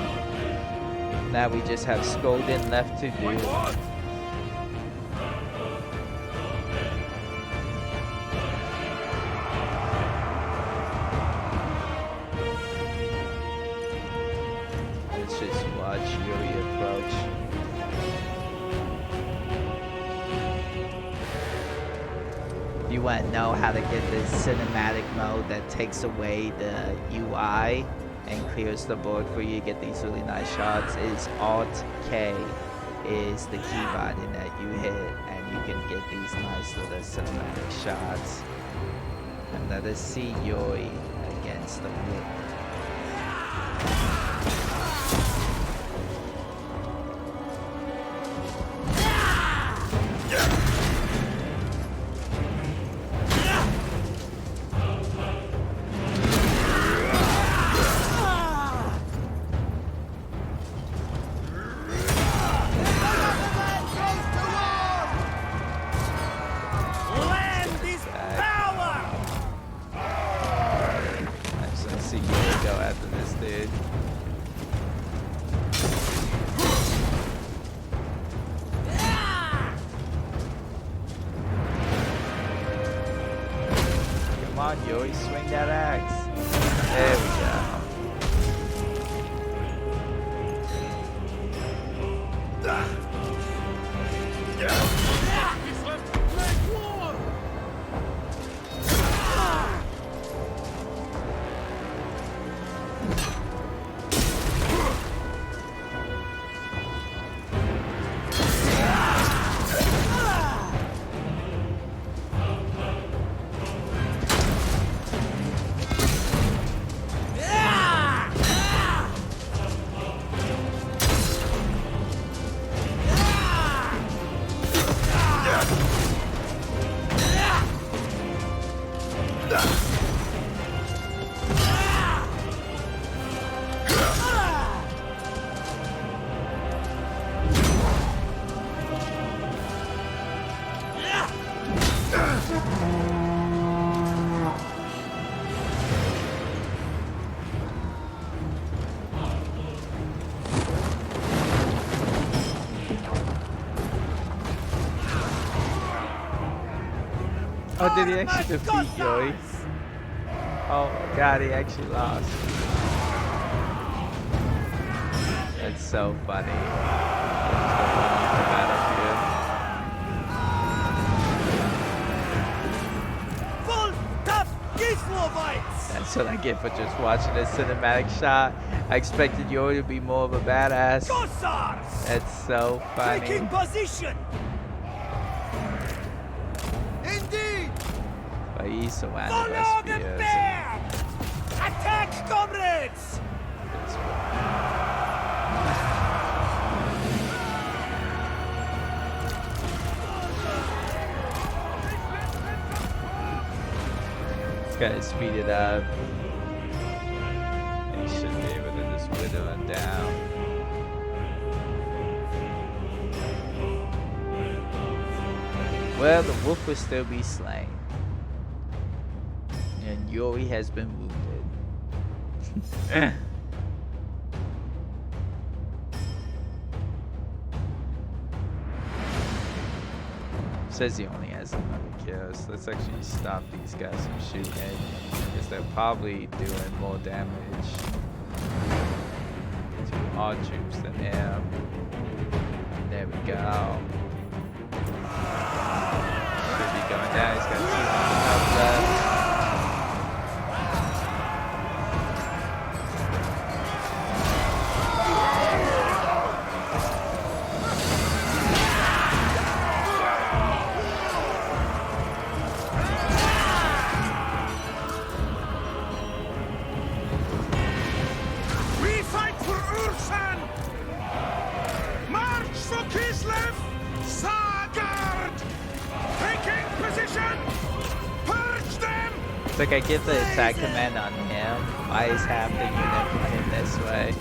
Now we just have Scoldin left to do. Let's just watch Yuri approach. If you want to know how to get this cinematic mode that takes away the UI and clears the board for you, get these really nice shots, is Alt K. is the key button that you hit, and you can get these nice little cinematic shots. And let us see Yuri against the whip. Yuri, swing that axe. There we go. Oh, did he actually defeat Yuri? Oh my god, he actually lost. That's so funny. That's what I get for just watching a cinematic shot. I expected Yuri to be more of a badass. That's so funny. Taking position. But he's surrounded Follow by the spears. bear! Attack, comrades! This guy speed it up. And he should be able to just wither him down. Well, the wolf will still be slain. And Yuri has been wounded. Says he only has 11 kills. Let's actually stop these guys from shooting, because they're probably doing more damage to our troops than him. There we go. Should be going down. He's got 2 health left. It's like I give the attack command on him. Why is half the unit running this way?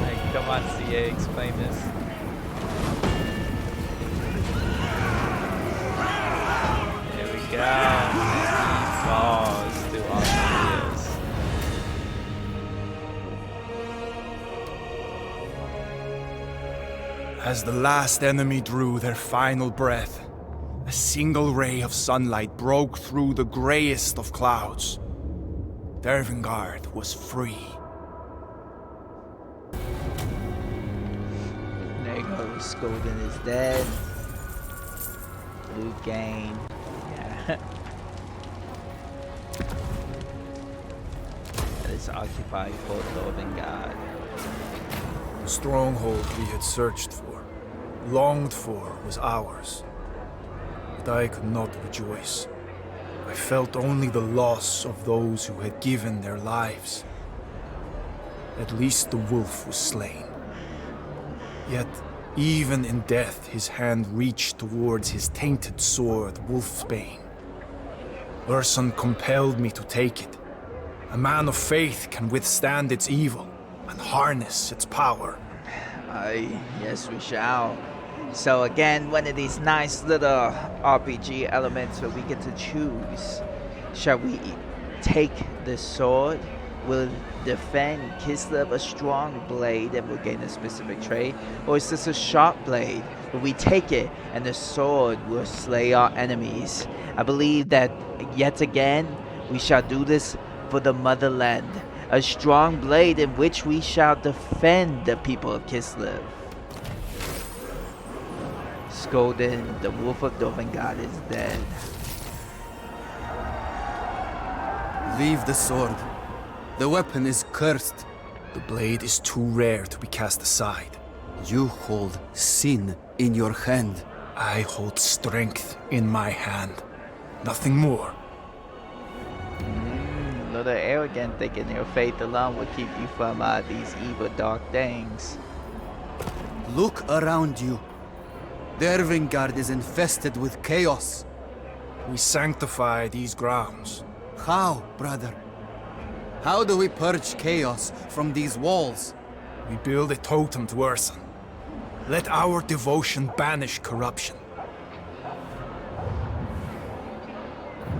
Like, come on, CA, explain this. There we go. He falls to all the As the last enemy drew their final breath, a single ray of sunlight broke through the grayest of clouds. Dervingard was free. There you go, Scoldin is dead. Loot gain. Yeah. That is occupied for Dervingard. stronghold we had searched for, longed for, was ours. But I could not rejoice. I felt only the loss of those who had given their lives. At least the wolf was slain. Yet, even in death, his hand reached towards his tainted sword, Wolfsbane. Urson compelled me to take it. A man of faith can withstand its evil and harness its power. Yes, we shall. So again, one of these nice little RPG elements where we get to choose. Shall we take the sword? Will defend Kislev a strong blade and will gain a specific trait? Or is this a sharp blade? Will we take it and the sword will slay our enemies? I believe that yet again we shall do this for the Motherland. A strong blade in which we shall defend the people of Kislev. Skolden, the wolf of Dovengard, is dead. Leave the sword. The weapon is cursed. The blade is too rare to be cast aside. You hold sin in your hand. I hold strength in my hand. Nothing more. Little arrogant, thinking your faith alone will keep you from these evil dark things. Look around you. Dervingard is infested with chaos. We sanctify these grounds. How, brother? How do we purge chaos from these walls? We build a totem to Urson. Let our devotion banish corruption.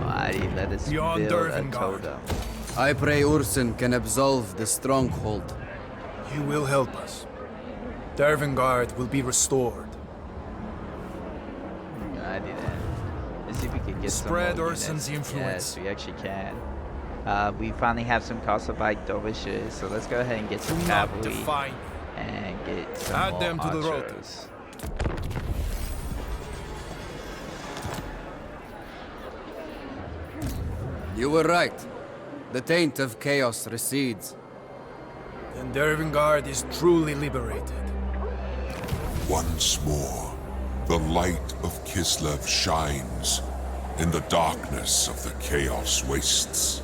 Alrighty, let us Beyond build a Dervingard. totem. I pray Urson can absolve the stronghold. You will help us. Dervingard will be restored. Alrighty then. Let's see if we can get Spread some more Urson's units. influence. Yes, we actually can. We finally have some Kosovo dervishes, so let's go ahead and get some Do not cavalry define. and get some Add more them to the archers. You were right. The taint of chaos recedes. Then Dervingard is truly liberated. Once more, the light of Kislev shines in the darkness of the Chaos Wastes.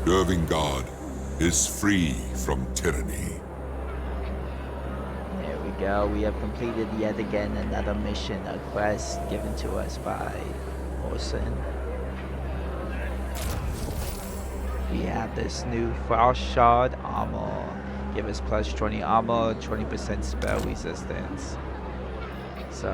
Dervingard is free from tyranny. There we go. We have completed yet again another mission, a quest given to us by Orson. We have this new Frost Shard armor. Give us plus 20 armor, 20% spell resistance. So,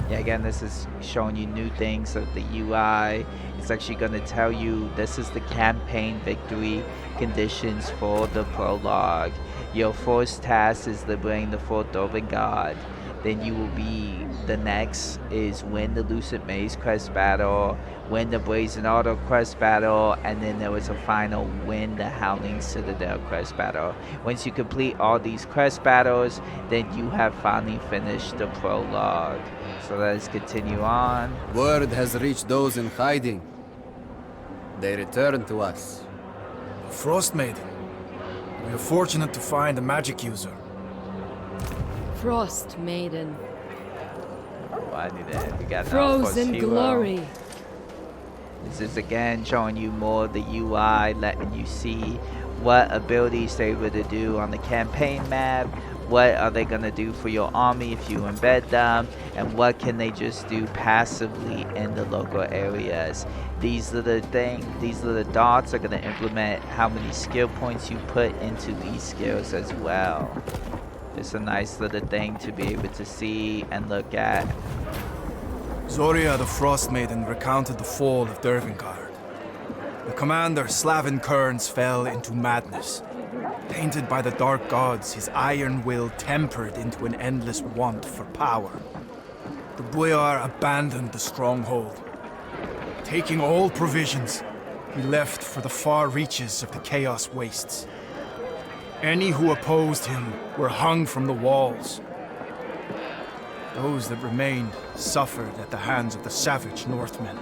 yeah, again, this is showing you new things of the UI. It's actually going to tell you this is the campaign victory conditions for the prologue. Your first task is liberating the fourth Dovengard. Then you will be, the next is win the Lucid Maze quest battle, win the Brazen Auto quest battle, and then there was a final win the Howling Citadel quest battle. Once you complete all these quest battles, then you have finally finished the prologue. So let's continue on. Word has reached those in hiding. They return to us. Frost Maiden. We are fortunate to find a magic user. Frost Maiden. I need that. We got an Frozen outpost hero. glory. This is again showing you more of the UI, letting you see what abilities they were to do on the campaign map, what are they going to do for your army if you embed them, and what can they just do passively in the local areas. These little dots are going to implement how many skill points you put into these skills as well. It's a nice little thing to be able to see and look at. Zoria the Frost Maiden recounted the fall of Dervingard. The commander, Slavin Kearns, fell into madness. Tainted by the dark gods, his iron will tempered into an endless want for power. The boyar abandoned the stronghold. Taking all provisions, he left for the far reaches of the Chaos Wastes. Any who opposed him were hung from the walls. Those that remained suffered at the hands of the savage Northmen.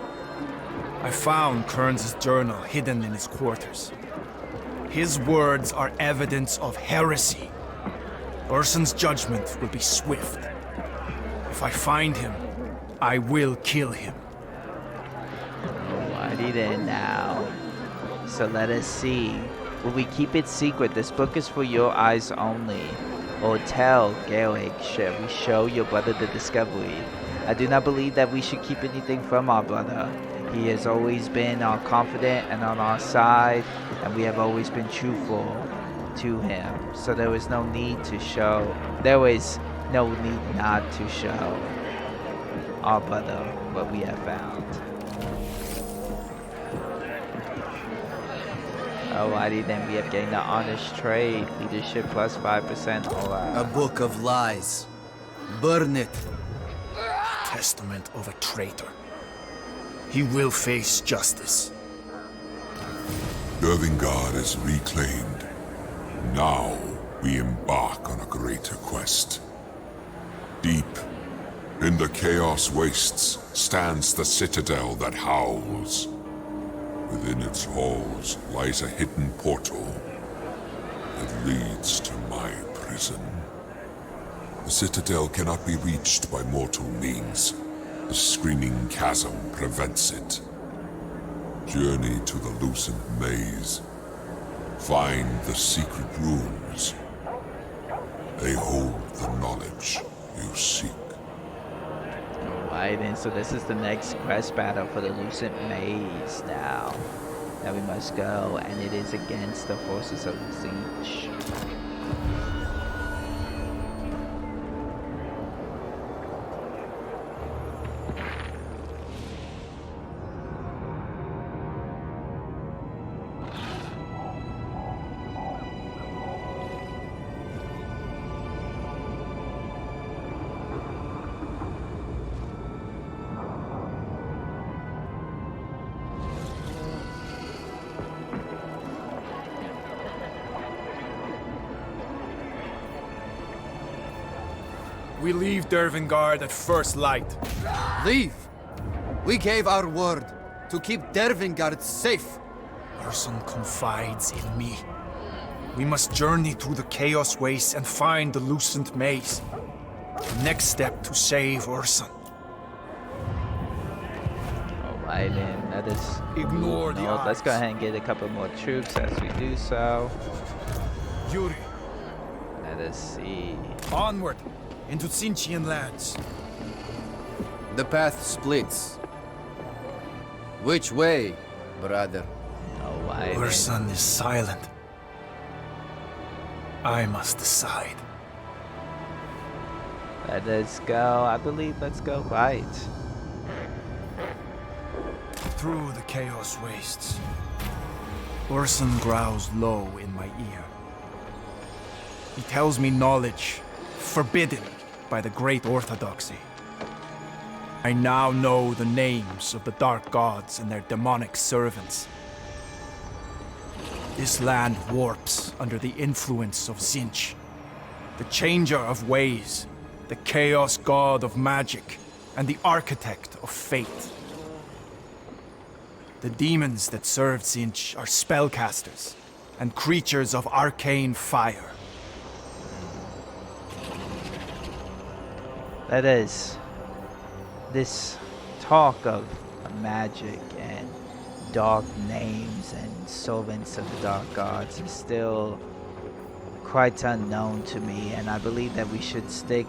I found Kearns' journal hidden in his quarters. His words are evidence of heresy. Urson's judgment will be swift. If I find him, I will kill him. Alrighty then now. So let us see. Will we keep it secret? This book is for your eyes only. Or tell Gaelic, shall we show your brother the discovery? I do not believe that we should keep anything from our brother. He has always been our confidant and on our side, and we have always been truthful to him. So there was no need to show. There was no need not to show our brother what we have found. Alrighty then, we have gained the honest trade, leadership plus 5%. Alright. A book of lies. Burn it. Testament of a traitor. He will face justice. Dervingard is reclaimed. Now we embark on a greater quest. Deep in the Chaos Wastes stands the citadel that howls. Within its halls lies a hidden portal that leads to my prison. The citadel cannot be reached by mortal means. The screaming chasm prevents it. Journey to the Lucid maze. Find the secret rooms. They hold the knowledge you seek. Alright, and so this is the next quest battle for the Lucid Maze now that we must go, and it is against the forces of Tzeentch. We leave Dervingard at first light. Leave! We gave our word to keep Dervingard safe. Urson confides in me. We must journey through the Chaos Waste and find the Lucent Maze. The next step to save Urson. Alright then, let us Ignore the north. Let's go eyes. ahead and get a couple more troops as we do so. Yuri, Let us see. onward into Tzeentchian lands. The path splits. Which way, brother? Alright then. Urson is silent. I must decide. Let us go. I believe let's go right. Through the Chaos Wastes. Urson growls low in my ear. He tells me knowledge forbidden by the Great Orthodoxy. I now know the names of the Dark Gods and their demonic servants. This land warps under the influence of Tzeentch, the Changer of Ways, the Chaos God of Magic, and the Architect of Fate. The demons that serve Tzeentch are spellcasters and creatures of arcane fire. That is, this talk of magic and dark names and servants of the dark gods is still quite unknown to me, and I believe that we should stick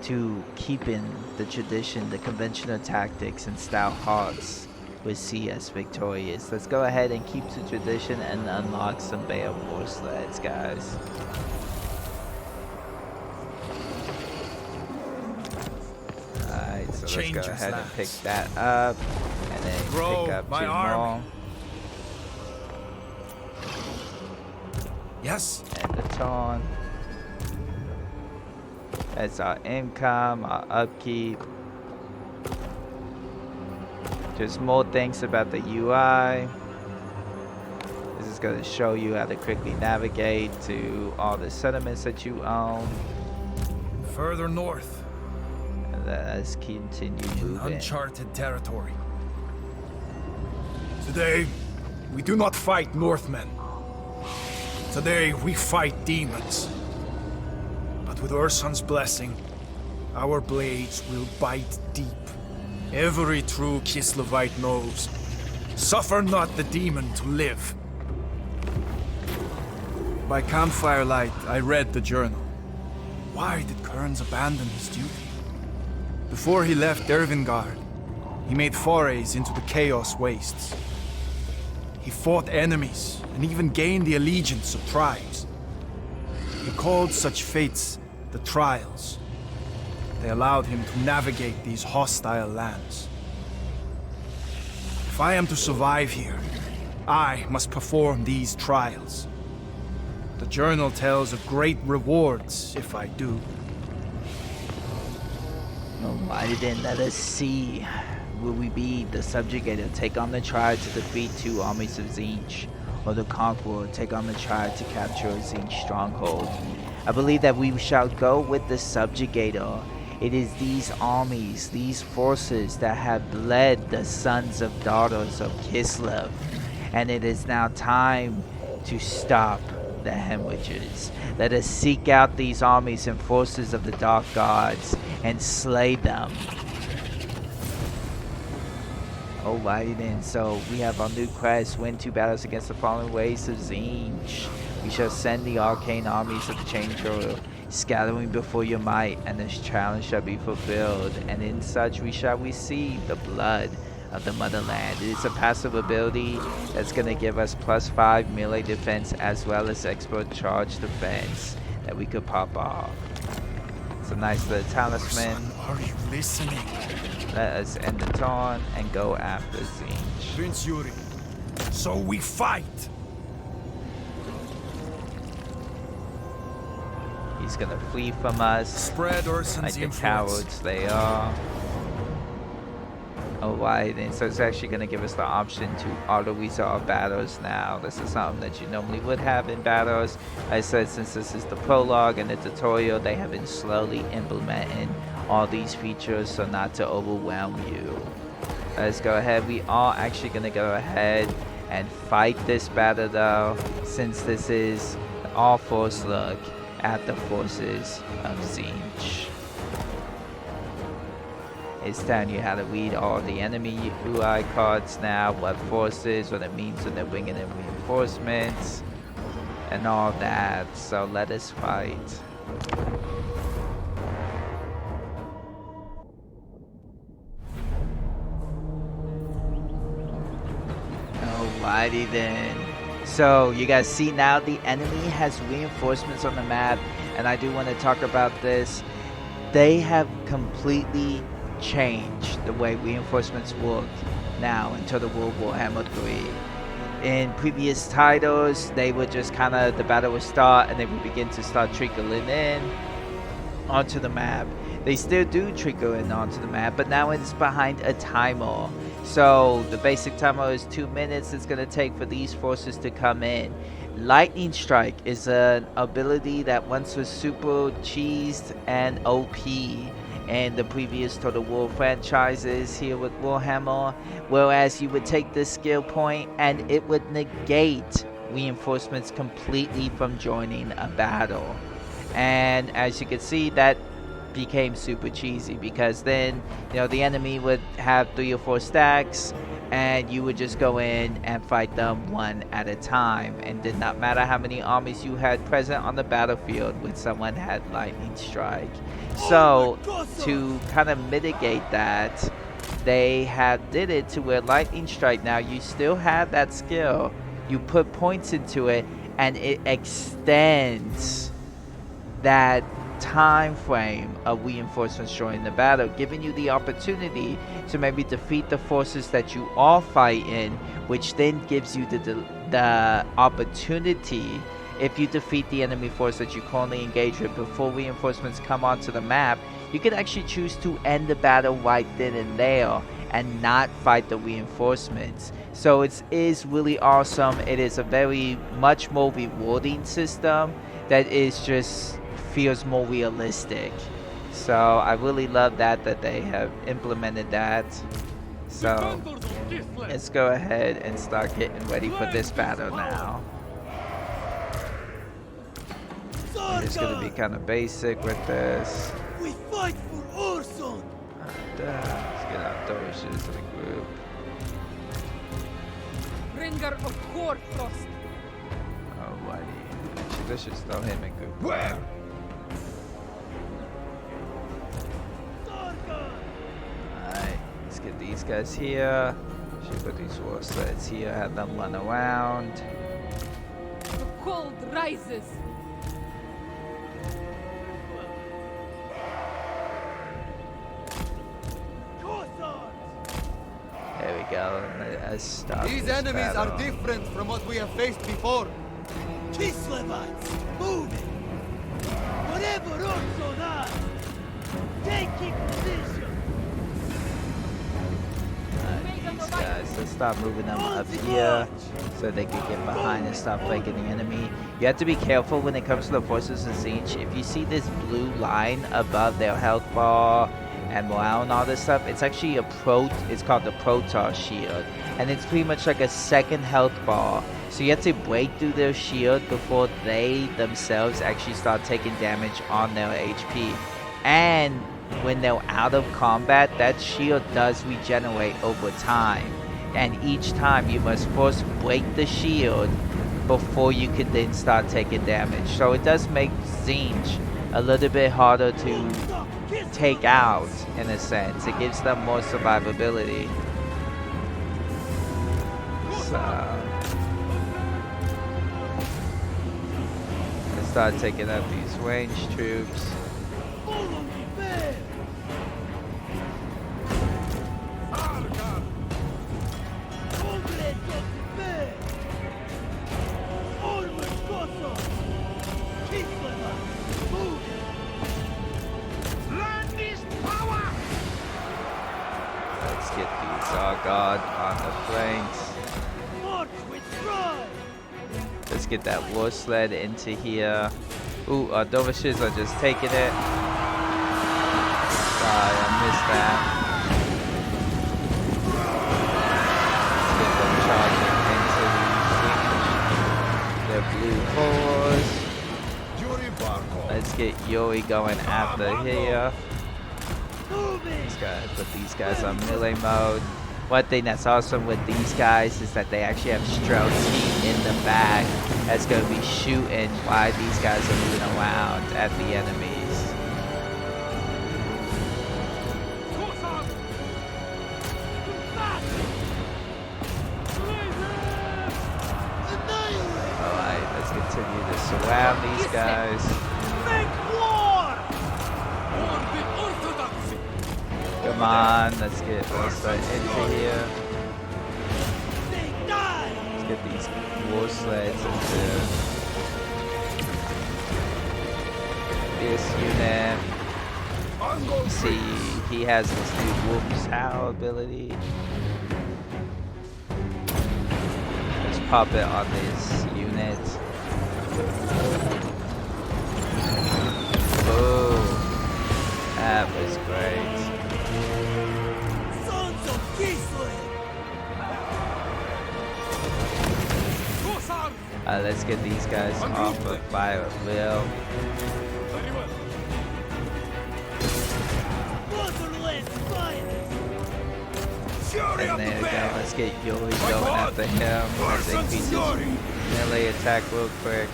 to keeping the tradition, the conventional tactics, and stout hearts would see us victorious. Let's go ahead and keep the tradition and unlock some Bear War sleds, guys. Alright, so let's go Changer's ahead and lance. pick that up, and then Grow pick up my 2 army. more. Yes? And the taunt. That's our income, our upkeep. Just more things about the UI. This is going to show you how to quickly navigate to all the settlements that you own. Further north, And let's continue in moving. uncharted territory. Today, we do not fight Northmen. Today, we fight demons. But But with Ursun's blessing, our blades will bite deep. Every true Kislevite knows, suffer not the demon to live. By campfire light, I read the journal. Why did Kearns abandon his duty? Before he left Dervingard, he made forays into the Chaos Wastes. He fought enemies and even gained the allegiance of tribes. He called such fates the Trials. They allowed him to navigate these hostile lands. If I am to survive here, I must perform these trials. The journal tells of great rewards if I do. Alrighty then, let us see. Will we be the subjugator, take on the tribe to defeat 2 armies of Tzeentch, or the conqueror, take on the tribe to capture a Tzeentch stronghold? I believe that we shall go with the subjugator. It is these armies, these forces that have bled the sons of daughters of Kislev, and it is now time to stop the hemorrhages. Let us seek out these armies and forces of the Dark Gods and slay them. Alrighty then, so we have our new quest, win 2 battles against the fallen waves of Tzeentch. We shall send the arcane armies of the Chaintroll, scattering before your might, and this challenge shall be fulfilled, and in such we shall receive the blood of the Motherland. It is a passive ability that's going to give us +5 melee defense as well as expert charge defense that we could pop off. It's a nice little talisman. Are you listening? Let us end the taunt and go after Tzeentch. Prince Yuri, so we fight! He's gonna flee from us Spread Ursun's like the influence. cowards they are. Alright, and so it's actually gonna give us the option to auto-resolve battles now. This is something that you normally would have in battles. Like I said, since this is the prologue and the tutorial, they have been slowly implementing all these features so not to overwhelm you. Let's go ahead. We are actually gonna go ahead and fight this battle though, since this is the all-force look at the forces of Tzeentch. It's telling you how to read all the enemy UI cards now, what forces, what it means when they're bringing in reinforcements, and all that. So let us fight. Alrighty then. So you guys see now the enemy has reinforcements on the map, and I do want to talk about this. They have completely changed the way reinforcements work now in Total War Warhammer 3. In previous titles, they would just kind of, the battle would start and they would begin to start trickling in onto the map. They still do trickle in onto the map, but now it's behind a timer. So the basic timer is 2 minutes it's going to take for these forces to come in. Lightning Strike is an ability that once was super cheesed and OP in the previous Total War franchises here with Warhammer, whereas you would take this skill point and it would negate reinforcements completely from joining a battle. And as you can see, that became super cheesy, because then, you know, the enemy would have 3 or 4 stacks and you would just go in and fight them one at a time, and did not matter how many armies you had present on the battlefield when someone had Lightning Strike. So to kind of mitigate that, they did it to where Lightning Strike, now you still have that skill, you put points into it and it extends that time frame of reinforcements joining the battle, giving you the opportunity to maybe defeat the forces that you are fighting, which then gives you the opportunity, if you defeat the enemy force that you currently engage with before reinforcements come onto the map, you can actually choose to end the battle right then and there and not fight the reinforcements. So it is really awesome. It is a very much more rewarding system that is just feels more realistic. So I really love that they have implemented that. So let's go ahead and start getting ready for this battle now. It just gonna be kind of basic with this. We fight for Orson! And, let's get our Dorishes to the group. Bringer of Hoarfrost. Alrighty. Actually, let's just throw him in group. Where? Alright, let's get these guys here. Should put these war sleds here, have them run around. The cold rises. There we go. Let's stop These this enemies battle. are different from what we have faced before. Kislevites, move it! Whatever Orson has, take position! These guys, let's start moving them up here so they can get behind and stop flanking the enemy. You have to be careful when it comes to the forces of siege. If you see this blue line above their health bar and morale and all this stuff, it's actually it's called the Protoss shield, and it's pretty much like a second health bar. So you have to break through their shield before they themselves actually start taking damage on their HP. And when they're out of combat, that shield does regenerate over time, and each time you must first break the shield before you can then start taking damage. So it does make siege a little bit harder to take out, in a sense. It gives them more survivability. So let's start taking out these ranged troops. Follow me, bear! Comrades of the bear! Onward, Koso! Kislevites, move it! Land is power! Let's get these Argod on the flanks. March with pride! Let's get that war sled into here. Ooh, our Dovishes are just taking it. Sorry, I missed that. Let's get them charging into the siege. Their blue cores. Let's get Yuri going after here. Move it! Put these guys on melee mode. One thing that's awesome with these guys is that they actually have Stroud team in the back that's going to be shooting while these guys are moving around at the enemies. Alright, let's continue to surround these guys. Make war! Come on, let's get into here. They die! Let's get these war sleds into this unit. See, he has this new Wolf's Howl ability. Let's pop it on this unit. Oh, that was great. Sons of Kislev! Let's get these guys off of fire at will. Motherland's finest! And there we go. Let's get Yuri going after him. Let's increase his melee attack real quick.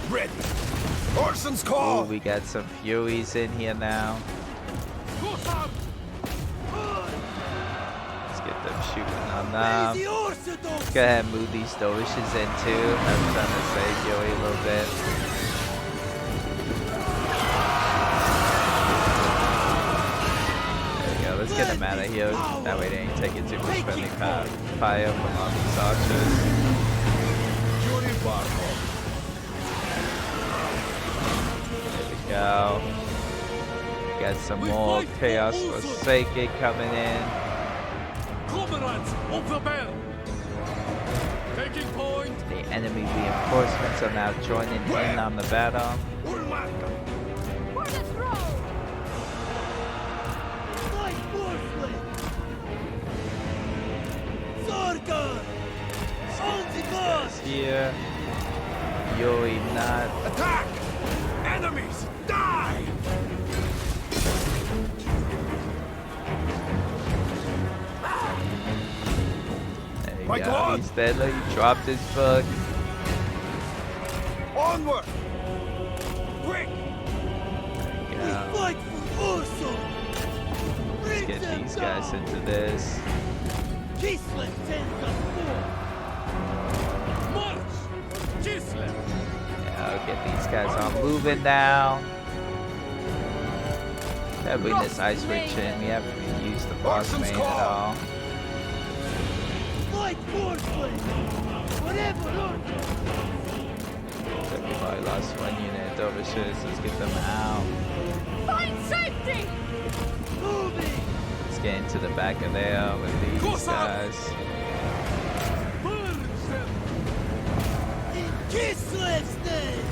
Ready. Orson's Ooh, call. we got some Furies in here now. Let's get them shooting on them. The Orthodox! Go ahead and move these Dorishes in too. I'm trying to save Yuri a little bit. There we go. Let's get them out of here. That way they ain't taking too much friendly fire from all these archers. There we go. Got some more Chaos Forsaken coming in. Comrades of the bell! Taking point! The enemy reinforcements are now joining in on the battle. For the throne! Fight forcefully! Sargon! On the march! Here. Yuri not. Attack! Enemies, die! There you My go. God! He's dead. Look, he dropped his book. Onward! Quick! Yeah. Fight for Ursul! Let's get these guys into this. Kislev sends us forth! March! Kislev! Yeah, I'll get these guys all moving now. Gotta bring this ice witch in. We haven't really used the boss main at all. Fight forcefully! Whatever Ursul! So we probably lost one unit. Overshirs, let's get them out. Find safety! Moving! Let's get into the back of there with these guys. Burn them! In Kislev's name!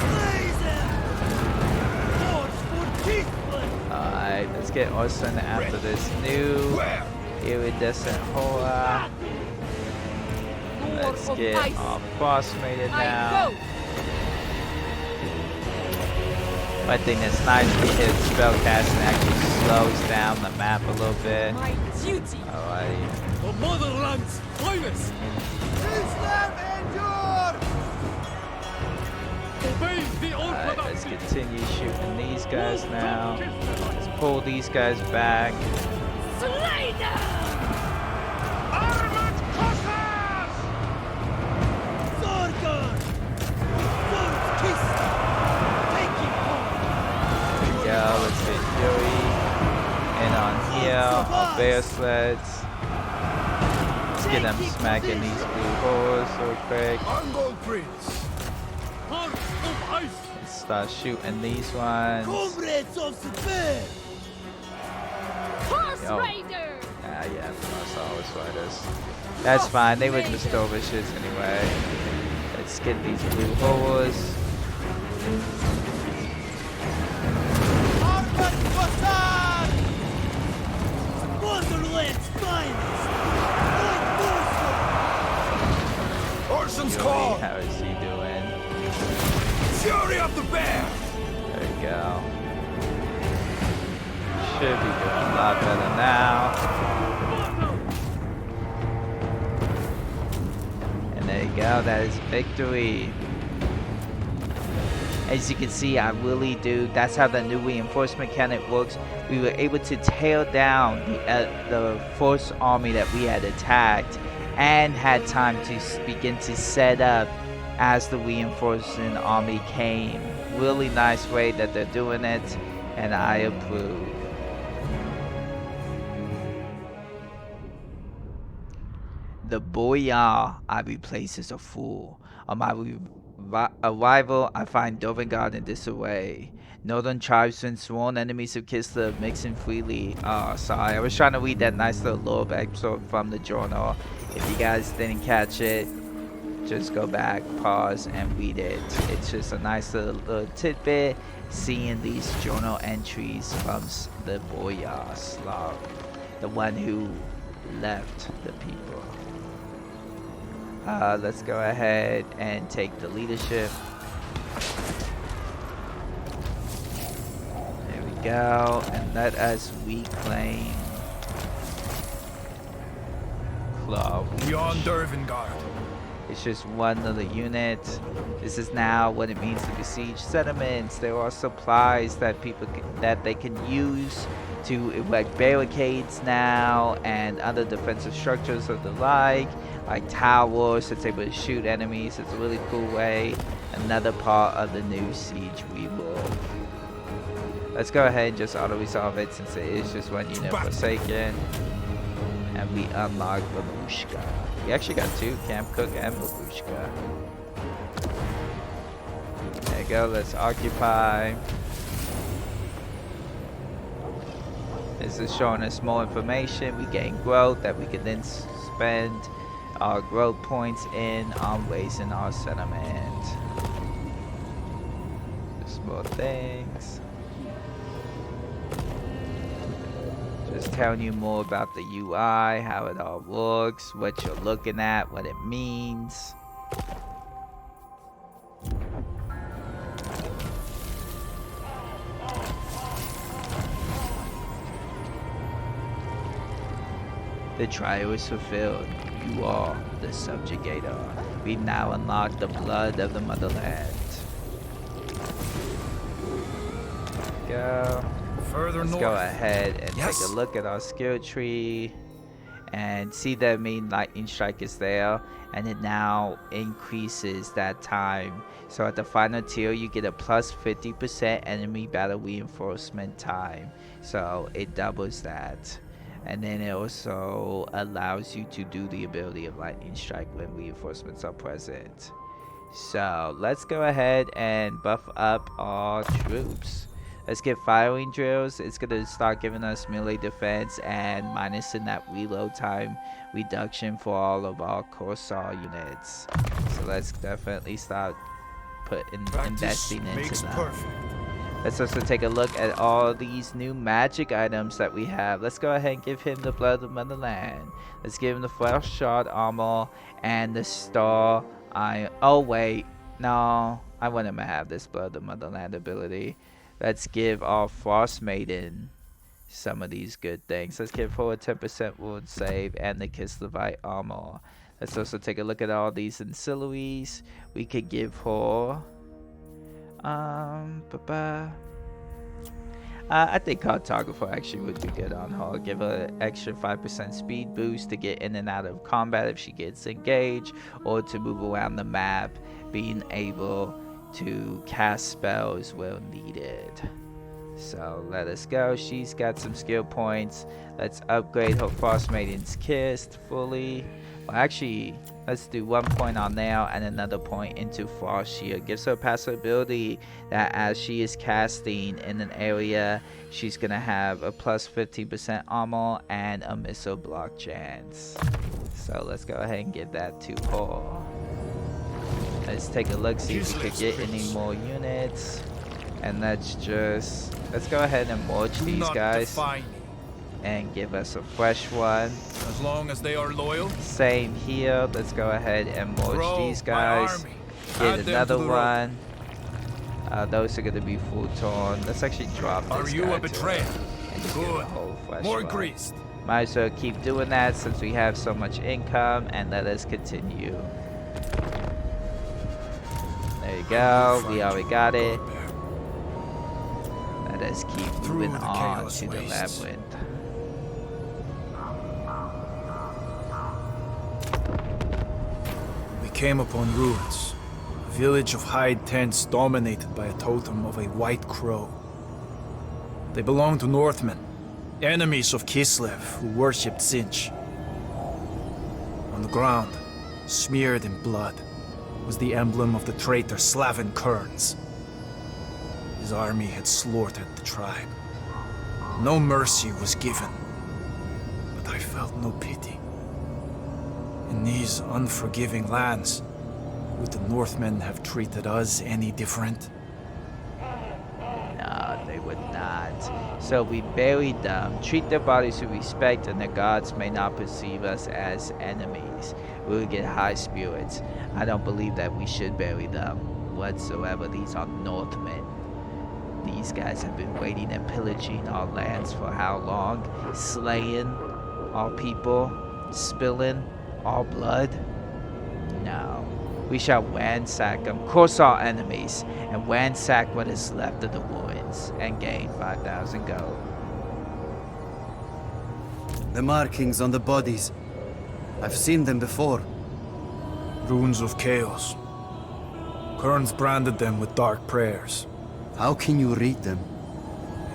Slay them! Forge for Kislev! Alright, let's get Orson after this new iridescent horror. Let's get our boss mated now. One thing that's nice is his spellcasting actually slows down the map a little bit. My duty. Alrighty. The Motherland's finest! Kislev endure! Obey the Alright, order! let's continue shooting these guys now. Let's pull these guys back. Slay them! Armored Cossacks! Zorgon! Zorg's kiss! Taking point! There we go, let's get Yuri in on here, on bear sleds. Let's get them smacking these blue holes real quick. Mongol Prince! Heart of ice! Let's start shooting these ones. Comrades of the fair! Horse Yo. Raider! Ah, yeah, that's always fighters. That's fine, they were just overshits anyway. Let's get these blue holes. Armored Cossacks! Motherland's finest! Point forceful! Orson's Yuri, how is he doing? Fury of the bear! There we go. Should be doing a lot better now. And there you go, that is victory. As you can see, I really do. That's how the new reinforcement mechanic works. We were able to tear down the force army that we had attacked and had time to begin to set up as the reinforcing army came. Really nice way that they're doing it, and I approve. The boyar I replace as a fool. On my arrival, I find Dovengard in disarray. Northern tribesmen, sworn enemies of Kislev, mixing freely. Oh, sorry. I was trying to read that nice little lore excerpt from the journal. If you guys didn't catch it, just go back, pause, and read it. It's just a nice little tidbit, seeing these journal entries from the boyar Slav, the one who left the people. Let's go ahead and take the leadership. There we go, and let us reclaim Claw. Beyond Dervengard. It's just one other unit. This is now what it means to besiege settlements. There are supplies that they can use to erect barricades now and other defensive structures of the like towers that's able to shoot enemies. It's a really cool way. Another part of the new siege rework. Let's go ahead and just auto resolve it since it is just one unit Forsaken. And we unlock Babushka. We actually got two, Camp Cook and Babushka. There you go, let's occupy. This is showing us more information. We gain growth that we can then spend our growth points on raising our settlement. Just more things. Just telling you more about the UI, how it all works, what you're looking at, what it means. The trial is fulfilled. You are the subjugator. We've now unlocked the blood of the Motherland. Go. Further Let's north. go ahead and Yes. take a look at our skill tree and see that main lightning strike is there, and it now increases that time. So at the final tier you get a plus 50% enemy battle reinforcement time, so it doubles that. And then it also allows you to do the ability of lightning strike when reinforcements are present. So let's go ahead and buff up our troops. Let's get firing drills. It's gonna start giving us melee defense and minusing that reload time reduction for all of our Corsair units. So let's definitely start investing into that. Perfect. Let's also take a look at all these new magic items that we have. Let's go ahead and give him the Blood of Motherland. Let's give him the Flesh Shard armor and the Star Iron. Oh wait, no, I want him to have this Blood of Motherland ability. Let's give our Frost Maiden some of these good things. Let's give her a 10% wound save and the Kislevite armor. Let's also take a look at all these ancillaries. We could give her I think Cartographer actually would be good on her. Give her an extra 5% speed boost to get in and out of combat if she gets engaged, or to move around the map, being able to cast spells when needed. So let us go. She's got some skill points. Let's upgrade her Frost Maiden's Kiss fully. Well, actually, let's do 1 point on there and another point into Frost Shield. Gives her a passive ability that as she is casting in an area, she's going to have a plus 15% armor and a missile block chance. So let's go ahead and give that to her. Let's take a look, see if we could get any more units. And let's go ahead and merge these guys and give us a fresh one. As long as they are loyal. Same here. Let's go ahead and merge these guys. Get another one. Those are going to be full turn. Let's actually drop this. Are you a betrayer? Good. More greased. Might as well keep doing that since we have so much income, and let us continue. There you go. We already got it. Let us keep moving on to the labyrinth. We came upon ruins. A village of hide tents dominated by a totem of a white crow. They belonged to Northmen, enemies of Kislev who worshipped Sinch. On the ground, smeared in blood, was the emblem of the traitor Slavin Kerns. His army had slaughtered the tribe. No mercy was given, but I felt no pity. In these unforgiving lands, would the Northmen have treated us any different? No, they would not. So we buried them. Treat their bodies with respect, and the gods may not perceive us as enemies. We will get high spirits. I don't believe that we should bury them whatsoever. These are Northmen. These guys have been raiding and pillaging our lands for how long? Slaying our people, spilling our blood? No. We shall ransack them, curse our enemies, and ransack what is left of the ruins, and gain 5,000 gold. The markings on the bodies. I've seen them before. Runes of chaos. Kerns branded them with dark prayers. How can you read them?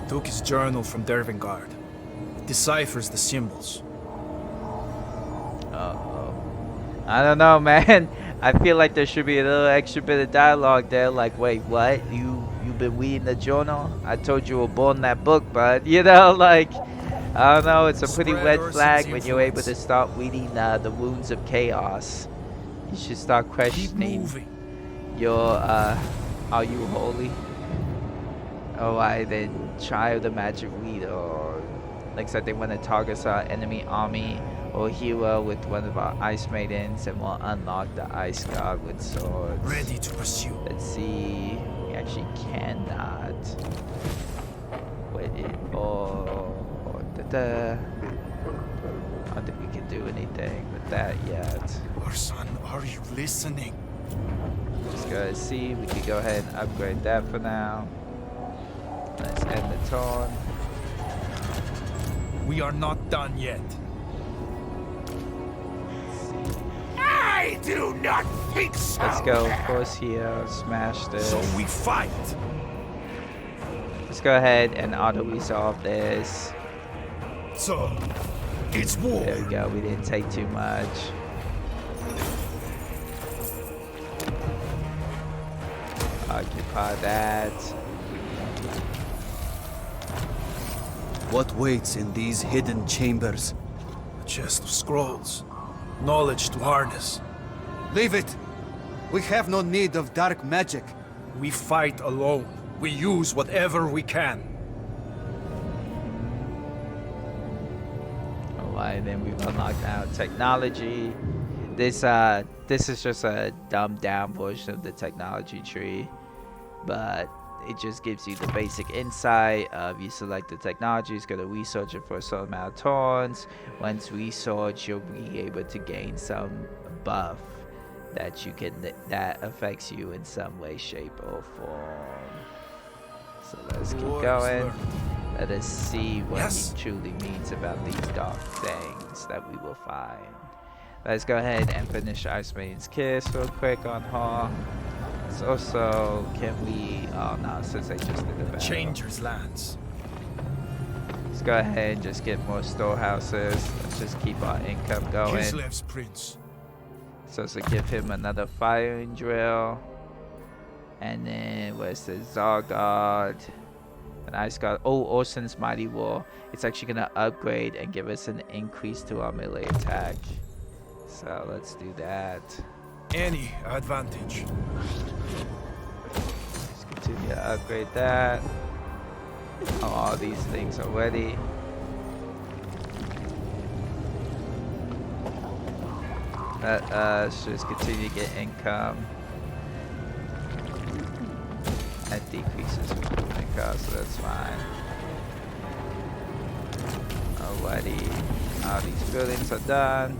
He took his journal from Dervingard. It deciphers the symbols. Uh-oh. I don't know, man. I feel like there should be a little extra bit of dialogue there. Like, wait, what? You've been reading the journal? I told you were born in that book, bud. You know, like, I don't know. It's a pretty red flag when you're able to start reading the Wounds of Chaos. You should start questioning your, are you holy? Oh, I then try the magic reader, or looks like they want to target our enemy army or hero with one of our ice maidens, and we'll unlock the ice god with swords. Ready to pursue. Let's see. We actually cannot. Wait, I don't think we can do anything with that yet. Orson, are you listening? Just go and see. We can go ahead and upgrade that for now. Let's end the taunt. We are not done yet. I do not think so. Let's go. Force here. Smash this. So we fight. Let's go ahead and auto resolve this. So, it's war. There we go. We didn't take too much. Occupy that. What waits in these hidden chambers? A chest of scrolls. Knowledge to harness. Leave it! We have no need of dark magic. We fight alone. We use whatever we can. Alright, then we've unlocked now technology. This is just a dumbed down version of the technology tree, but it just gives you the basic insight of you select the technology, it's going to research it for a certain amount of turns. Once researched, you'll be able to gain some buff that that affects you in some way, shape, or form. So let's keep going. Let us see what he truly means about these dark things that we will find. Let's go ahead and finish Ice Maiden's Kiss real quick on her. So also, can we... Oh no, since I just did the battle. Changers lands. Let's go ahead and just get more storehouses. Let's just keep our income going. Kislev's prince. So give him another firing drill. And then where's the Zargard? An Ice God. Oh, Orson's Mighty War. It's actually going to upgrade and give us an increase to our melee attack. So let's do that. Any advantage. Let's continue to upgrade that. Oh, all these things are ready. Let us just continue to get income. That decreases recruitment cost, so that's fine. Alrighty, all these buildings are done.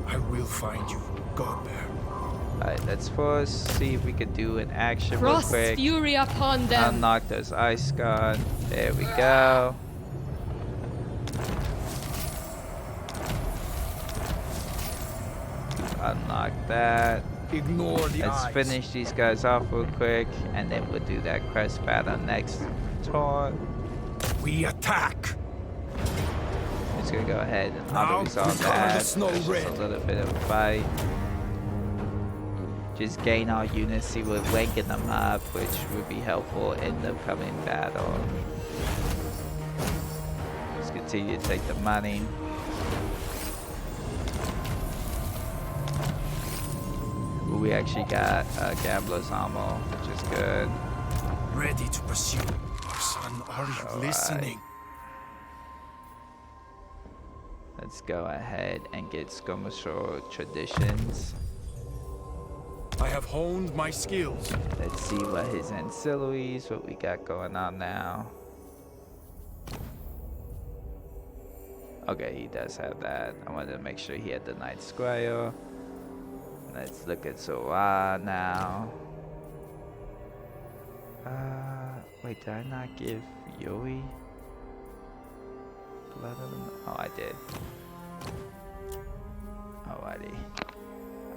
I will find you, Godbear. Alright, let's first see if we could do an action real Frost's quick. fury upon them. Unlock those ice guard. There we go. Unlock that. Ignore the Let's eyes. finish these guys off real quick, and then we'll do that crest battle next turn. We attack. I'm just gonna go ahead and Now, auto resolve we cover the that. snow There's just red. a little bit of a fight. Just gain our units, see we're ranking them up, which would be helpful in the coming battle. Just continue to take the money. Ooh, we actually got Gambler's Armor, which is good. Ready to pursue. Son, are you listening? Let's go ahead and get Scomaso Traditions. I have honed my skills. Let's see what his ancillaries, what we got going on now. Okay, he does have that. I wanted to make sure he had the Night Squire. Let's look at Zora now. Wait, did I not give Yuri blood of them? Oh, I did. Alrighty.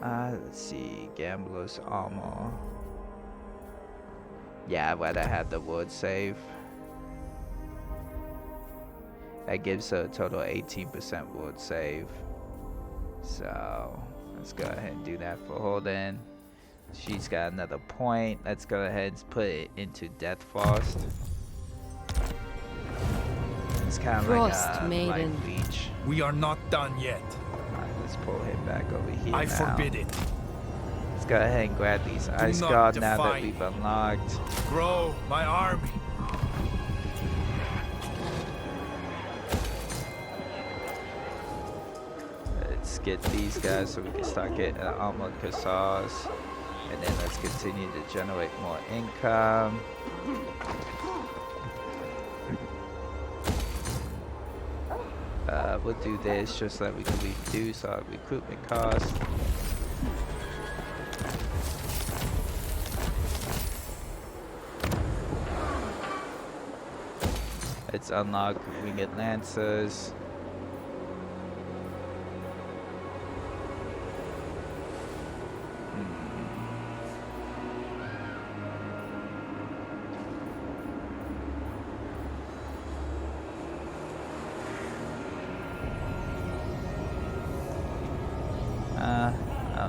Let's see. Gambler's Armor. Yeah, I'd rather have the word save. That gives a total 18% word save. So, let's go ahead and do that for Holden. She's got another point. Let's go ahead and put it into Death Frost. It's kind of like Frost a Maiden. light leech. We are not done yet. Alright, let's pull him back over here I now. forbid it. Let's go ahead and grab these Ice not Guard now defy that we've unlocked. Grow my army. Let's get these guys so we can start getting armored Cassars. And then let's continue to generate more income. We'll do this just so that we can reduce our recruitment costs. Let's unlock Winged Lancers.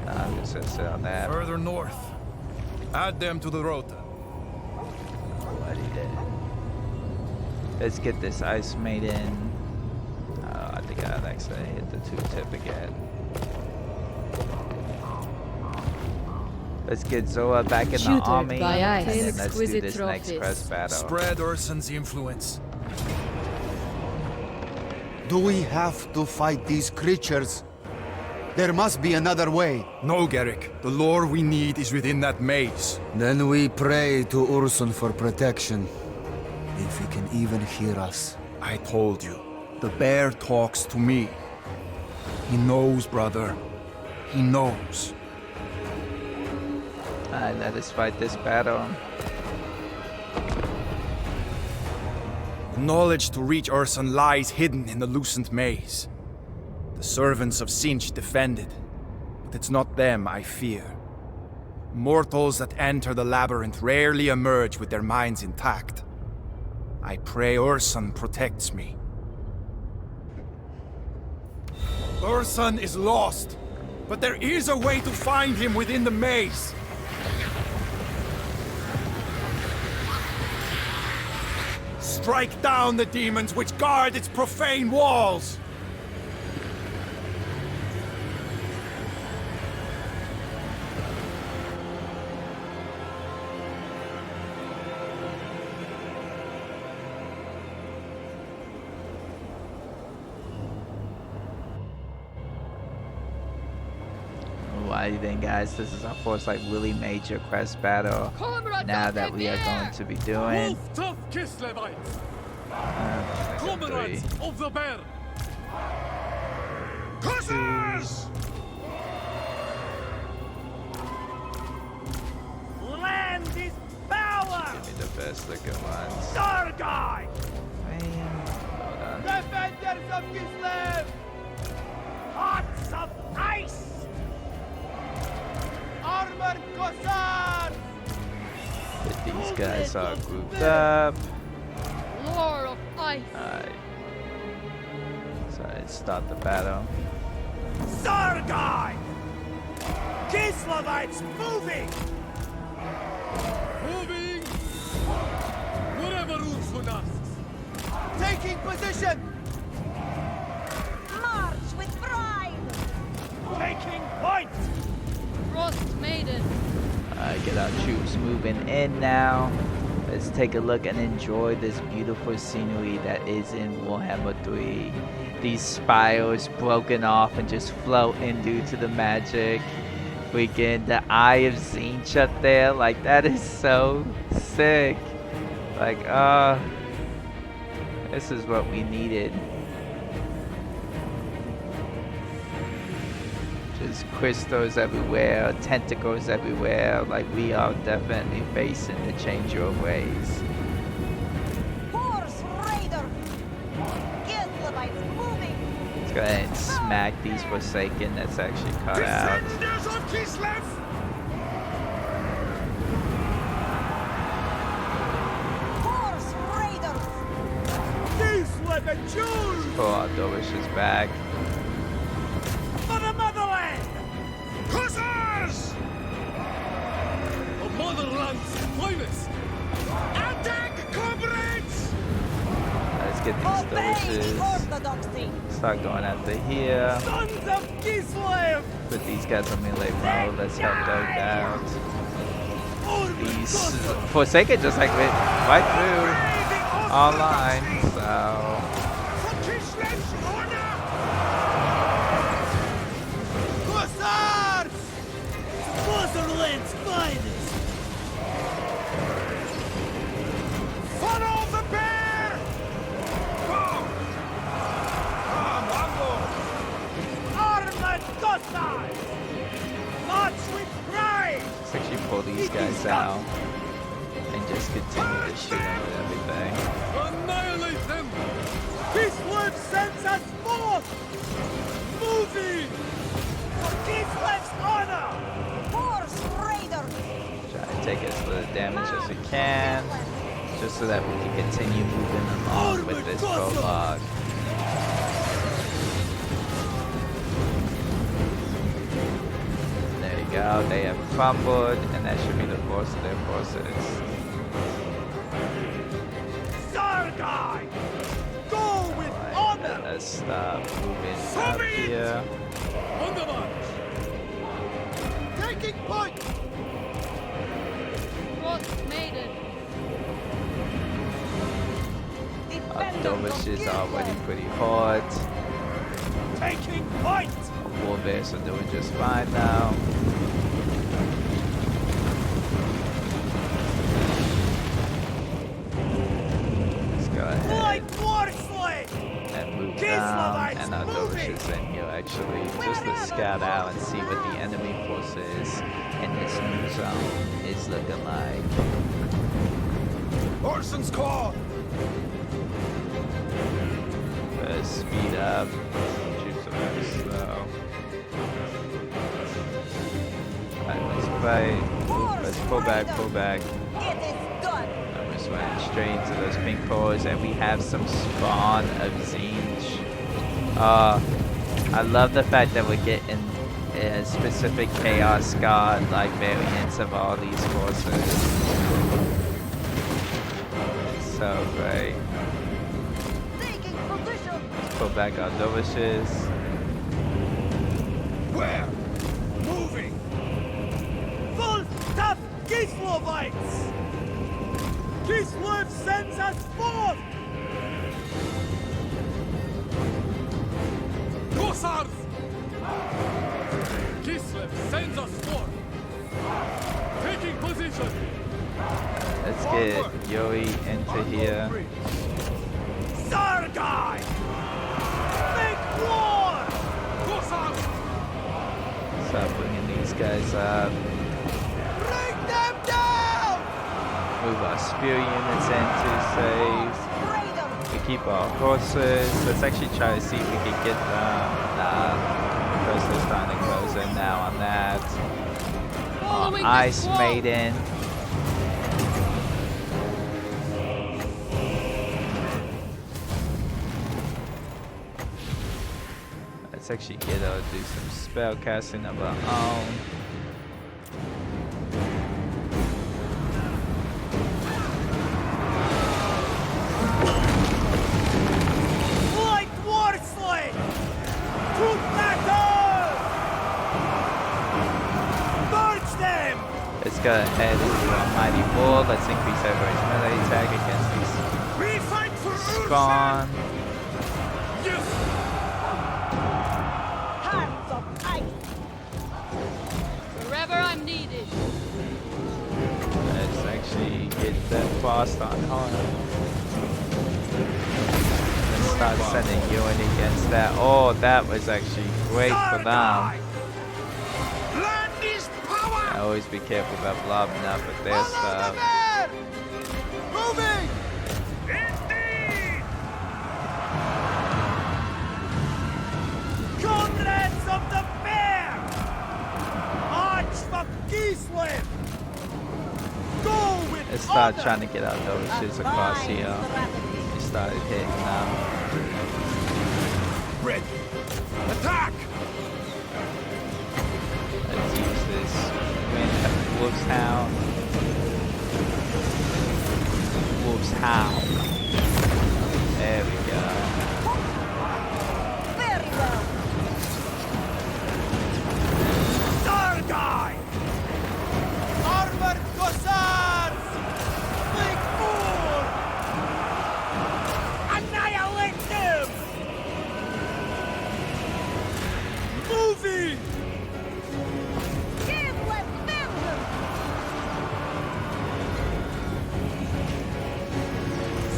I'm just gonna sit on that. Further north. Add them to the rota. What he did. Let's get this Ice Maiden. I think I'd actually hit the 2-tip again. Let's get Zoa back in the Tutored army, by and ice. then let's do Exquisite this next trophies. quest battle. Spread Ursun's influence. Do we have to fight these creatures? There must be another way. No, Garrick. The lore we need is within that maze. Then we pray to Ursun for protection. If he can even hear us. I told you. The bear talks to me. He knows, brother. He knows. Alright, let us fight this battle. The knowledge to reach Ursun lies hidden in the Lucent maze. The servants of Sinch defend it, but it's not them I fear. Mortals that enter the labyrinth rarely emerge with their minds intact. I pray Ursun protects me. Ursun is lost, but there is a way to find him within the maze. Strike down the demons which guard its profane walls! Why do you think, guys? This is our first like really major quest battle. Now that we are going to be doing. Wolf tough Kislevites! Like Comrades of the bear! Hussars! Land is power! give me the best looking ones. Sargai! Man, hold on. Defenders of Kislev! Hearts of ice! Armored Cossars! But these guys are grouped up. Lord of ice. Alright. So let's start the battle. Sargai! Kislevites moving! Moving! Wherever Ursun asks! Taking position! March with pride. Taking point! Frost Maiden. Alright, get our troops moving in now. Let's take a look and enjoy this beautiful scenery that is in Warhammer 3. These spires broken off and just floating due to the magic. Freaking the Eye of Zinch up there, like that is so sick. Like, this is what we needed. Just crystals everywhere, tentacles everywhere. Like, we are definitely facing the change of ways. Horse Raider. Kislevites moving. Let's go ahead and smack these Forsaken that's actually cut out. Defenders of Kislev! Horse Raiders. Kislev and Jews! Pull our Dorishes back. For the Motherland! Hussars! The Motherland's finest! Attack, comrades! Let's get Obey these the Dorishes. orthodoxy. Start going after here. Sons of Kislev! Put these guys on melee mode. Let's help those out. These Forsaken just like went right through our line. So For Kislev's honor! Hussars! Motherland's finest! Follow the bear! Go! and just continue to shoot them with everything. Annihilate them! Kislev sends us forth! Moving! For Kislev's honor! Horse Raider! Try to take as little damage as we can, just so that we can continue moving along with this prologue. There you go, they have crumbled, and that should be the force of their forces. Sargai! Go with honor! Let's stop moving up here. On the march! Taking point! Frost Maiden! Dovish is already pretty hard. Taking point! War Bears are doing just fine now. Let's go ahead Light Warsley! and move Kiss down. Levites, And our Dovish moving! is in here actually, just to scout out and see what the enemy forces in this new zone is looking like. Orson's call! Speed up. Troops are very slow. Alright, let's fight. Let's pull back, pull back. It is done! I'm just running straight into those pink cores, and we have some spawn of Zinj. I love the fact that we're getting specific Chaos God like variants of all these forces. So great. Taking position! Pull back our Dovishes. Where? Moving! Full tough Kislevites! Kislev sends us forth! Cossars! Kislev sends us forth! Taking position! Let's get Yoi into here. Sargai! Make war! Cossars! Start bringing these guys up. Bring them down! Move our spear units in to save. Raider! We keep our horses. Let's actually try to see if we can get them. Because they're starting to close in now on that. Following Ice this wall. Maiden. Let's actually get her to do some spell casting of our own. Light Warsley! To battle! March them! Let's go ahead and do a mighty war. Let's increase our range melee attack against these We fight for spawn. Yes! Hands of ice! Wherever I'm needed! Let's actually get that frost on hard. Let's start sending you in against that. Oh, that was actually great for them. Land is power! Always be careful about blobbing up with their stuff. Moving! Indeed! Comrades of the bear! March for Kislev! Go with Let's start honor! trying to get out those shits across here. We started hitting them. Ready! Attack! Let's use this Wolf's Hound. Wolf's Hound. There we go. Very well! Sargai! Armored Cossars! Make war! Annihilate them! Moving! Give left vengeance!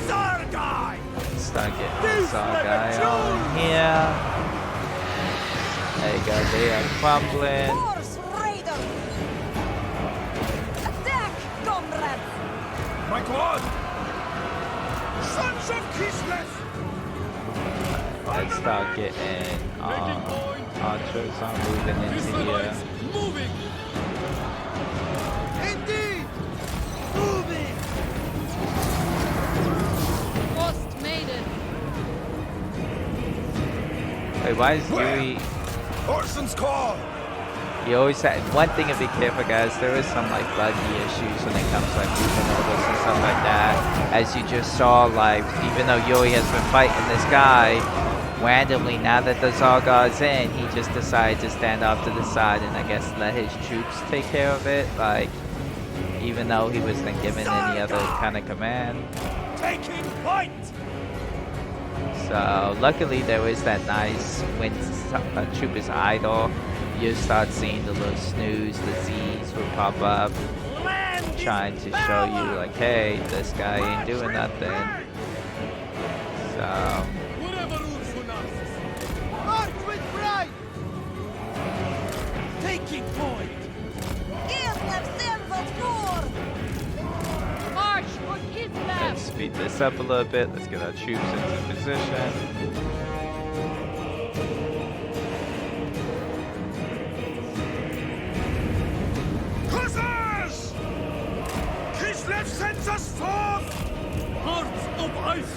Sargai! Start getting this guy on here. There you go, they are crumbling. Horse Raider! Attack, comrades! My god! Sons of Kislev! Let's start getting archers on moving into here. Islamites moving! Indeed! Moving! Lost maiden. Wait, why is Yui? Orson's call! You always had one thing to be careful, guys. There is some like buggy issues when it comes to like moving overs and stuff like that. As you just saw, like even though Yui has been fighting this guy, randomly now that the Zargar's in, he just decided to stand off to the side and I guess let his troops take care of it. Like even though he wasn't given any other kind of command. Taking point! So luckily there is that nice when a troop is idle. You start seeing the little snooze, the Z's will pop up, trying to show you like, hey, this guy ain't doing nothing. So, Whatever Ursun asks. March with pride! Taking point! Kislev sends us forth. March for Kislev. let's speed this up a little bit. Let's get our troops into position. Hussars! Kislev sends us forth! Hearts of ice!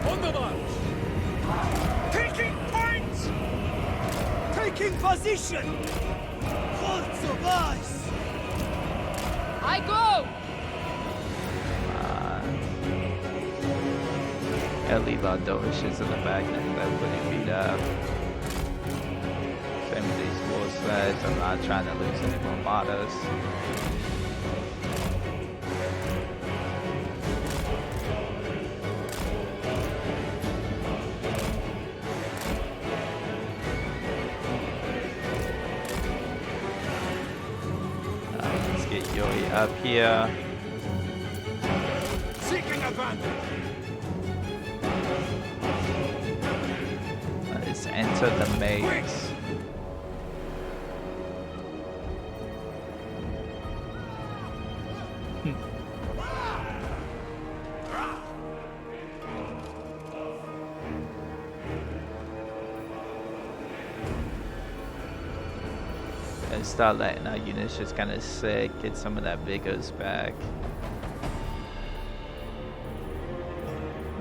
On the march! Taking point! Taking position! Hearts of ice! I go. I'll leave our Dorishes in the back and that wouldn't beat up. Same with these war sleds. I'm not trying to lose any more models. Let's get Yuri up here. Seeking advantage! Let's enter the maze. And start letting our units just kind of sit, get some of that vigors back.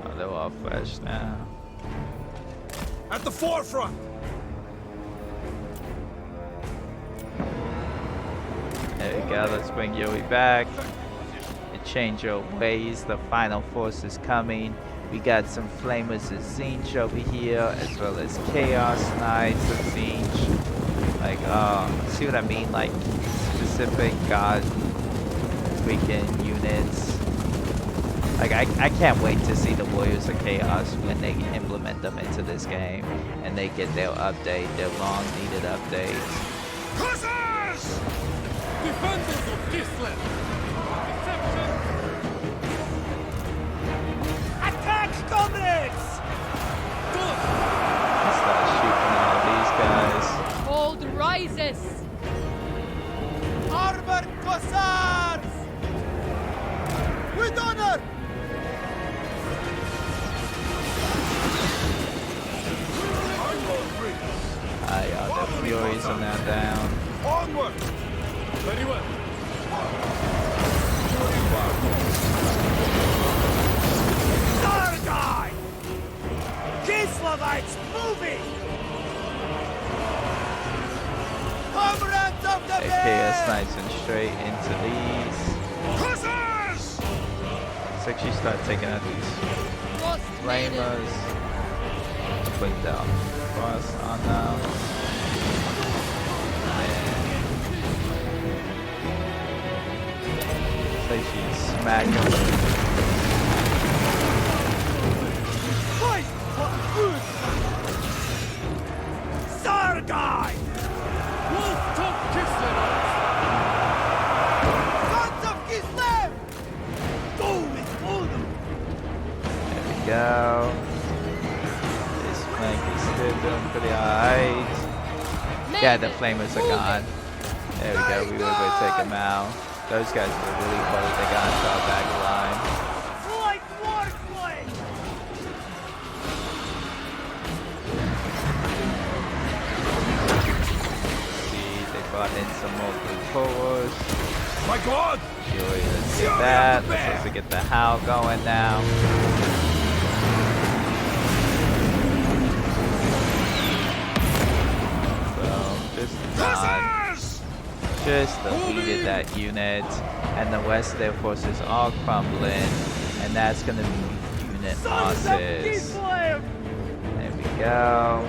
Oh, they're all fresh now. At the forefront! There we go, let's bring Yui back and change your ways. The final force is coming. We got some Flamers of Zinj over here, as well as Chaos Knights of Zinj. Like, see what I mean? Like, specific god freaking units. Like, I can't wait to see the Warriors of Chaos when they implement them into this game and they get their update, their long needed update. Hussars! Defenders of Kislev! Deception! Attack, comrades! Good! Start shooting all these guys. Cold rises. Armored Cossars! With honor! The Furies are now down. Onward! Very well. Starguy! Kislevites moving! Comrades of the Chaos Knights and straight into these. Hussars! Let's actually start taking out these Lost maiden. flamers. Put down cross on them. So she's smacking. Fight for good! Starguy! Wolf top Kislevites! Sons of Kislev! Go with honor! There we go. This flank is still doing pretty alright. Yeah, the flamers are gone. There we go. We were going to take them out. Those guys are really close. They got into our back line. Like warplane! See, they brought in some more blue forwards. My God! Fury, let's get that. Let's also get the howl going now. So, just deleted that unit, and the west their forces are crumbling, and that's gonna be unit losses. There we go.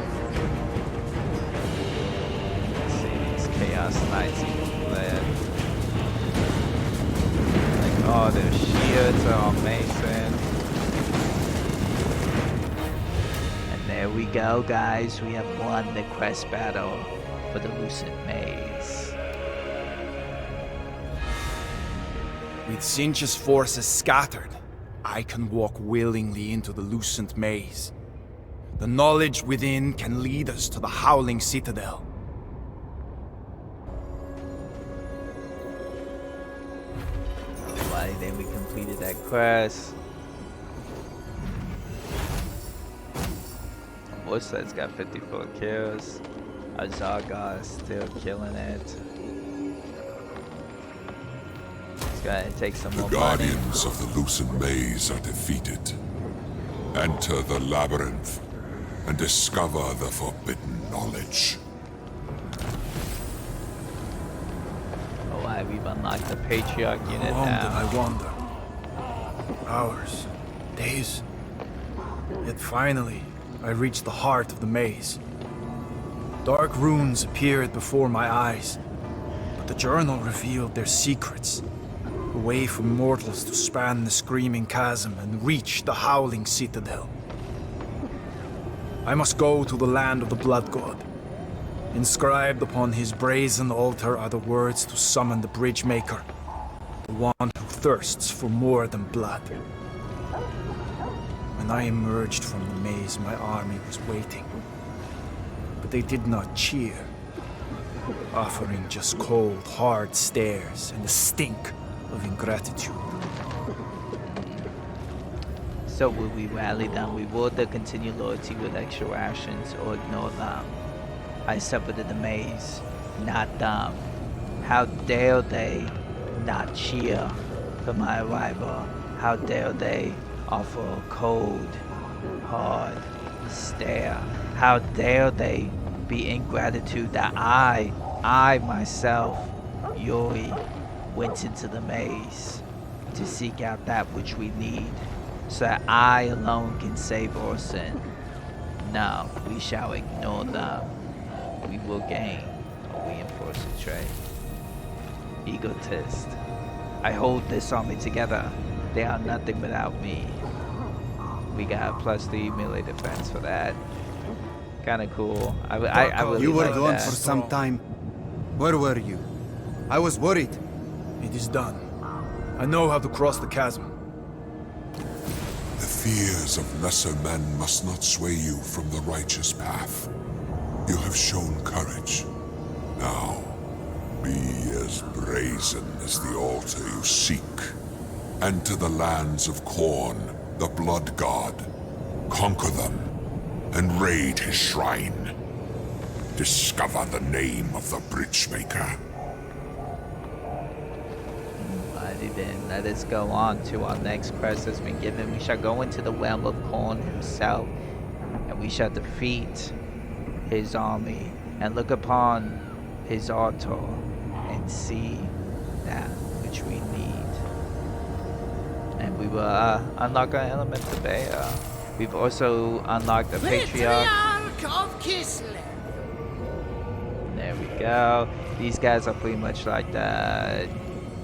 Let's see these Chaos Knights fled. Like, oh, their shields are amazing. And there we go, guys. We have won the quest battle for the Lucid Maze. With Sinch's forces scattered, I can walk willingly into the Lucent Maze. The knowledge within can lead us to the Howling Citadel. Why then we completed that quest. Warsad's got 54 kills. Azaga is still killing it. It's gonna take some more The money. guardians of the Lucid Maze are defeated. Enter the labyrinth and discover the forbidden knowledge. Oh, why we've unlocked the Patriarch unit How long did now. I wander? Hours, days. Yet finally, I reached the heart of the maze. Dark runes appeared before my eyes, but the journal revealed their secrets. A way for mortals to span the screaming chasm and reach the Howling Citadel. I must go to the land of the Blood God. Inscribed upon his brazen altar are the words to summon the Bridgemaker, the one who thirsts for more than blood. When I emerged from the maze, my army was waiting. But they did not cheer, offering just cold, hard stares and the stink of ingratitude. So will we rally them, reward their continued loyalty with extra rations, or ignore them? I suffered in the maze, not them. How dare they not cheer for my arrival? How dare they offer a cold, hard stare? How dare they be in gratitude that I myself, Yuri, went into the maze to seek out that which we need, so that I alone can save Orson. No, we shall ignore them. We will gain a reinforced trade. Egotist. I hold this army together. They are nothing without me. We got a +3 melee defense for that. Kinda cool. I really You were like gone that. for some time. Where were you? I was worried. It is done. I know how to cross the chasm. The fears of lesser men must not sway you from the righteous path. You have shown courage. Now, be as brazen as the altar you seek. Enter the lands of Khorne, the Blood God. Conquer them, and raid his shrine. Discover the name of the Bridgemaker. Alrighty then, let us go on to our next quest that's been given. We shall go into the realm of Khorne himself, and we shall defeat his army, and look upon his altar, and see that which we need. And we will unlock our element of Bayer. We've also unlocked the Patriarch. of Kislev. There we go. These guys are pretty much like the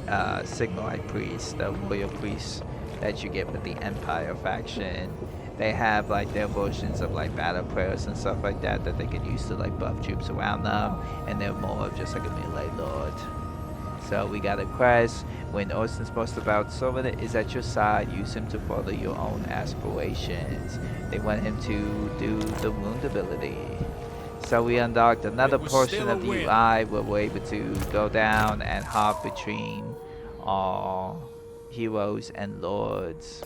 Sigmarite priests, the warrior priests that you get with the Empire faction. They have like their versions of like battle prayers and stuff like that that they can use to like buff troops around them, and they're more of just like a melee lord. So we got a quest. When Orson's most about Silver is at your side, use him to further your own aspirations. They want him to do the wound ability. So we unlocked another It was portion still a of the win. UI where we're able to go down and hop between our heroes and lords.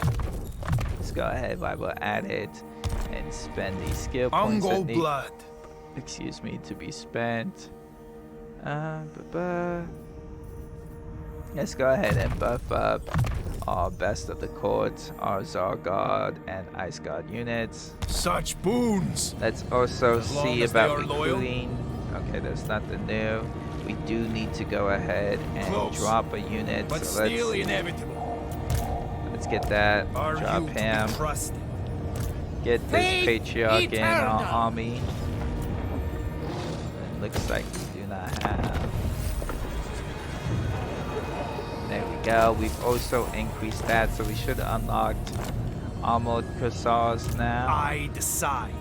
Let's go ahead while we're at it and spend these skill points that Ungo need, blood. excuse me, to be spent. Let's go ahead and buff up our best of the court, our Zargard and Ice Guard units. Such boons. Let's also As long see as they about are loyal. recruiting. Okay, that's nothing new. We do need to go ahead and Close, drop a unit. But So still inevitable. let's get that. Are Drop you to him. be trusted? Get this Faith patriarch in our eternal. army. It looks like we do not have. There we go. We've also increased that, so we should have unlocked armored corsairs now. I decide.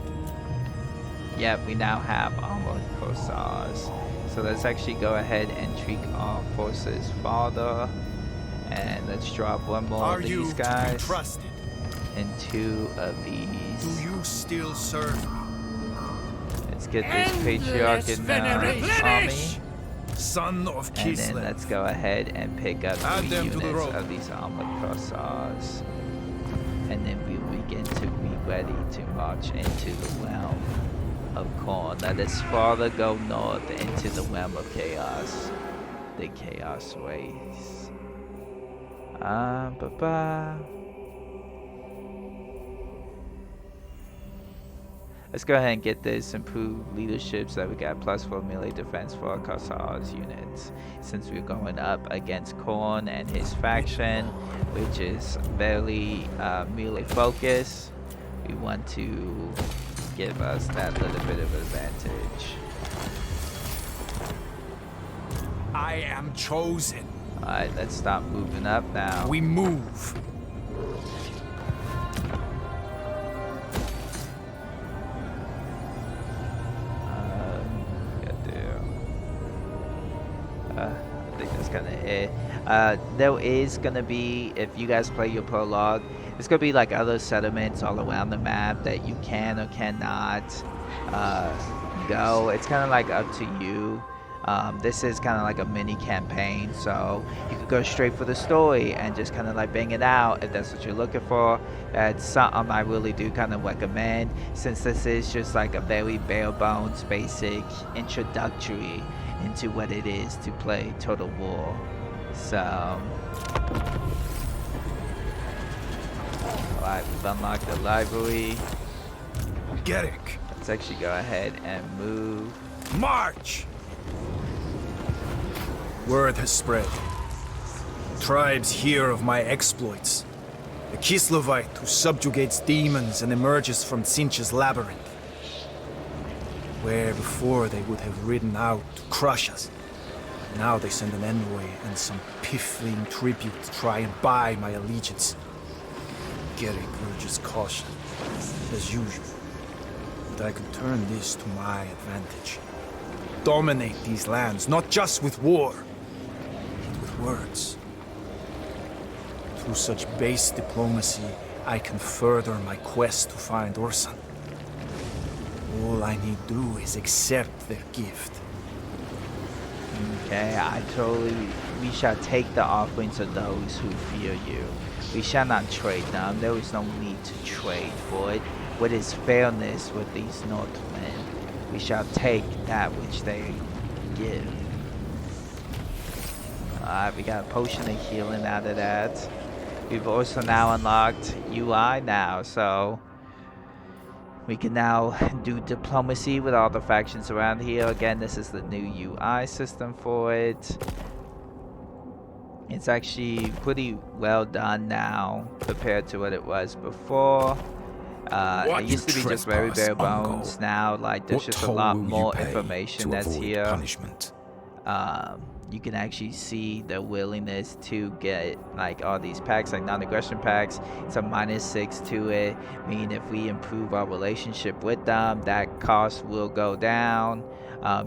Yep, we now have armored corsairs. So let's actually go ahead and tweak our forces farther. And let's drop one more Are of you these to be guys trusted? and 2 of Do these. you still serve me? Let's get this patriarch Endless in veneration. our army. Son of And then Kislev. let's go ahead and pick up Add 3 them to the units road. of these armored corsairs. And then we will begin to be ready to march into the realm of Khorne. Let us farther go north into the realm of chaos. The chaos ways. Let's go ahead and get this improved leadership so that we got +4 melee defense for our Corsairs units. Since we're going up against Khorne and his faction, which is very melee focused, we want to give us that little bit of advantage. I am chosen. Alright, let's stop moving up now. We move. I think that's kind of it. There is gonna be, if you guys play your prologue, there's gonna be like other settlements all around the map that you can or cannot go. It's kind of like up to you. This is kind of like a mini campaign, so you could go straight for the story and just kind of like bang it out if that's what you're looking for. That's something I really do kind of recommend, since this is just like a very bare bones basic introductory into what it is to play Total War. So alright, we've unlocked the library. Gerrick. Let's actually go ahead and move. March! Word has spread. Tribes hear of my exploits. A Kislevite who subjugates demons and emerges from Tzeentch's labyrinth. Where before they would have ridden out to crush us, now they send an envoy and some piffling tribute to try and buy my allegiance. Gerrick urges caution, as usual. But I could turn this to my advantage. Dominate these lands, not just with war, but with words. Through such base diplomacy, I can further my quest to find Orson. All I need do is accept their gift. Okay, we shall take the offerings of those who fear you. We shall not trade them. There is no need to trade for it. What is fairness with these Northmen? We shall take that which they give. Alright, we got a potion of healing out of that. We've also now unlocked UI now, so we can now do diplomacy with all the factions around here. Again, this is the new UI system for it. It's actually pretty well done now compared to what it was before. It used to be just very bare bones. Now, like, there's just a lot more information that's here. Punishment? You can actually see the willingness to get like all these packs, like non-aggression packs. It's a -6 to it, meaning if we improve our relationship with them, that cost will go down.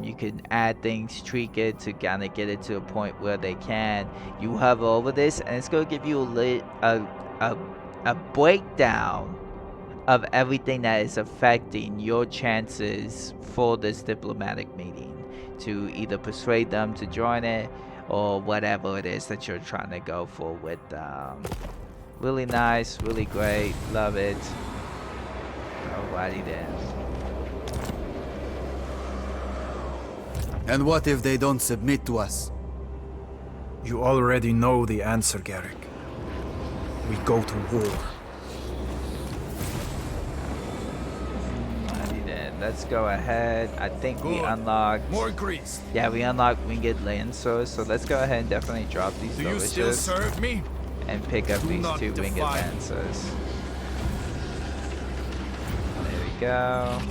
You can add things, tweak it to kind of get it to a point where they can. You hover over this, and it's going to give you a breakdown of everything that is affecting your chances for this diplomatic meeting, to either persuade them to join it or whatever it is that you're trying to go for with really nice, really great, love it. Alrighty then. And what if they don't submit to us? You already know the answer, Garrick. We go to war. Alrighty then, let's go ahead. I think we Good. unlocked... More grease. Yeah, we unlocked Winged Lancers, so let's go ahead and definitely drop these Do you still villages serve me? and pick up Do these not 2 Winged defy me. Lancers. There we go.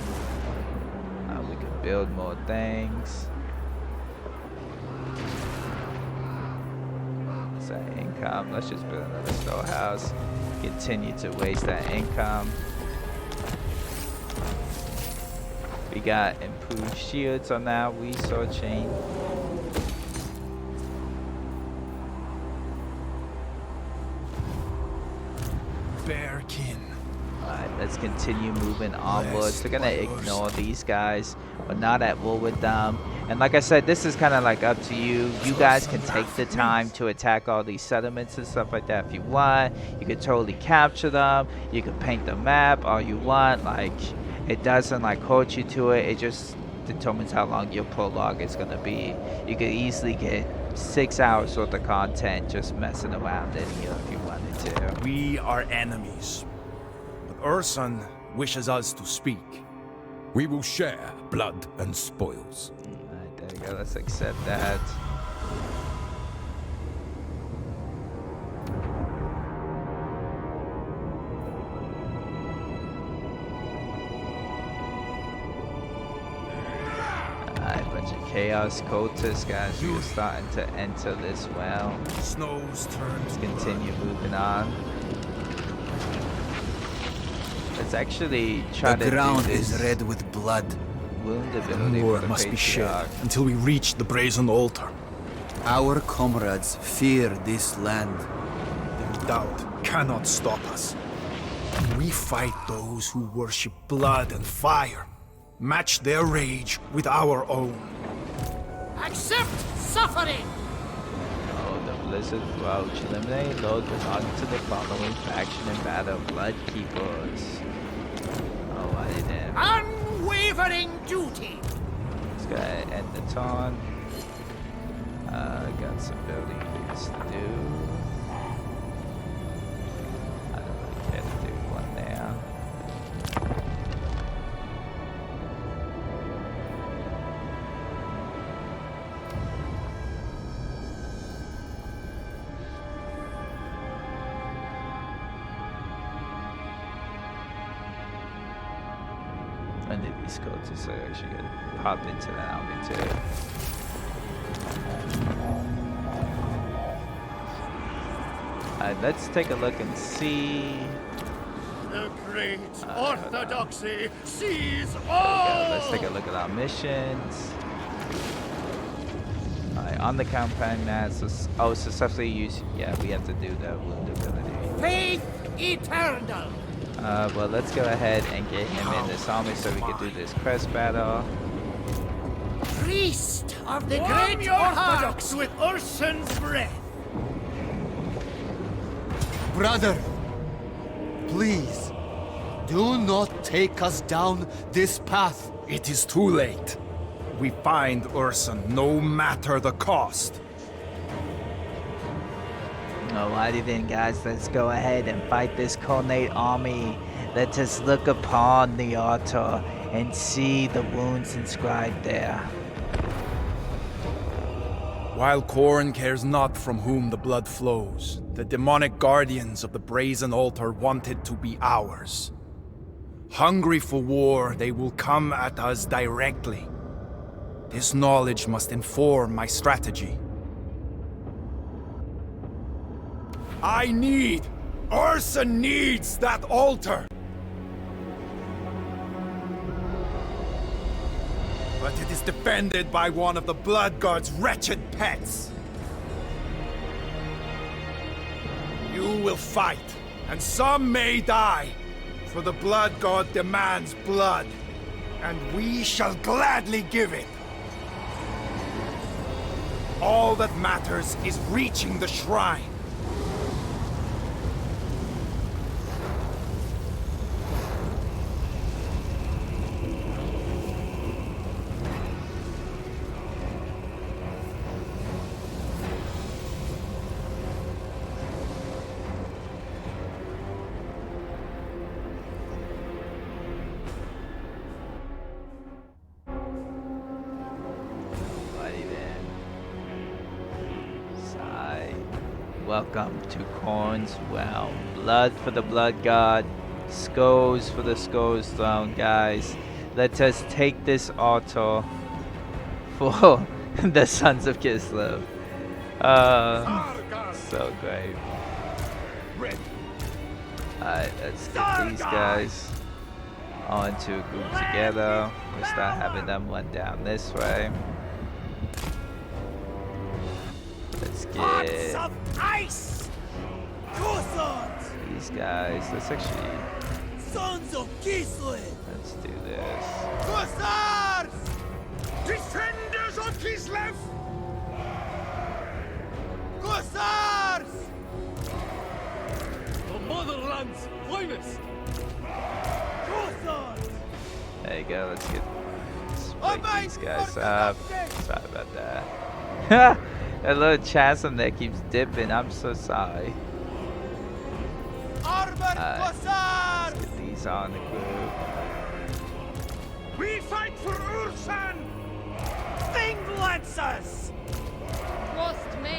We can build more things. What's that income? Let's just build another storehouse. Continue to waste that income. We got improved shields on our resource chain. Bearkin. Alright, let's continue moving onwards. We're gonna ignore these guys. We're not at war with them. And like I said, this is kind of like up to you. You guys can take the time to attack all these settlements and stuff like that if you want. You could totally capture them. You could paint the map all you want. Like, it doesn't like hold you to it. It just determines how long your prologue is gonna be. You could easily get 6 hours worth of content just messing around in here if you wanted to. We are enemies. But Urson wishes us to speak. We will share blood and spoils. Alright, there we go. Let's accept that. Alright, bunch of chaos cultists, guys. We're starting to enter this well. Snows turn Let's to continue moving on. Let's actually try The to ground do this is red with blood. wound ability More for the must be shed patriarch. until we reach the brazen altar. Our comrades fear this land. Their doubt cannot stop us. We fight those who worship blood and fire. Match their rage with our own. Accept suffering! Oh, the Blizzard Roach. Eliminate those belonging to the following faction in battle. Bloodkeepers. Oh, I didn't. Unwavering duty! Let's go ahead and end the taunt. Got some building things to do. I don't really care to do one there. When did these go to so I actually get popped into that army too? Alright, let's take a look and see. The great orthodoxy sees Let's all! take a look at our missions. Alright, on the campaign map, successfully use. Yeah, we have to do the wound ability. Faith eternal! Well, let's go ahead and get him in this army so we can do this quest battle. Priest of the Warm great your orthodox! hearts with Urson's breath! Brother, please, do not take us down this path. It is too late. We find Urson no matter the cost. Alrighty then, guys, let's go ahead and fight this Kholnate army. Let us look upon the altar and see the wounds inscribed there. While Khorne cares not from whom the blood flows, the demonic guardians of the brazen altar want it to be ours. Hungry for war, they will come at us directly. This knowledge must inform my strategy. Urson needs that altar! But it is defended by one of the Blood God's wretched pets. You will fight, and some may die, for the Blood God demands blood, and we shall gladly give it. All that matters is reaching the shrine. Welcome to Korn's realm. Blood for the blood god, skulls for the skulls throne, guys. Let us take this altar for the sons of Kislev. So great. Alright, let's get these guys onto a group together. We'll start having them run down this way. Let's get ice! these guys. Let's actually. Sons of Kislev! Let's do this. Hussars! Defenders of Kislev! Hussars! The Motherland's finest! Hussars! There you go. Let's get these guys up. Sorry about that. That little chasm that keeps dipping. I'm so sorry. Let's get these on the group. We fight for Ursan! Thing Lancers!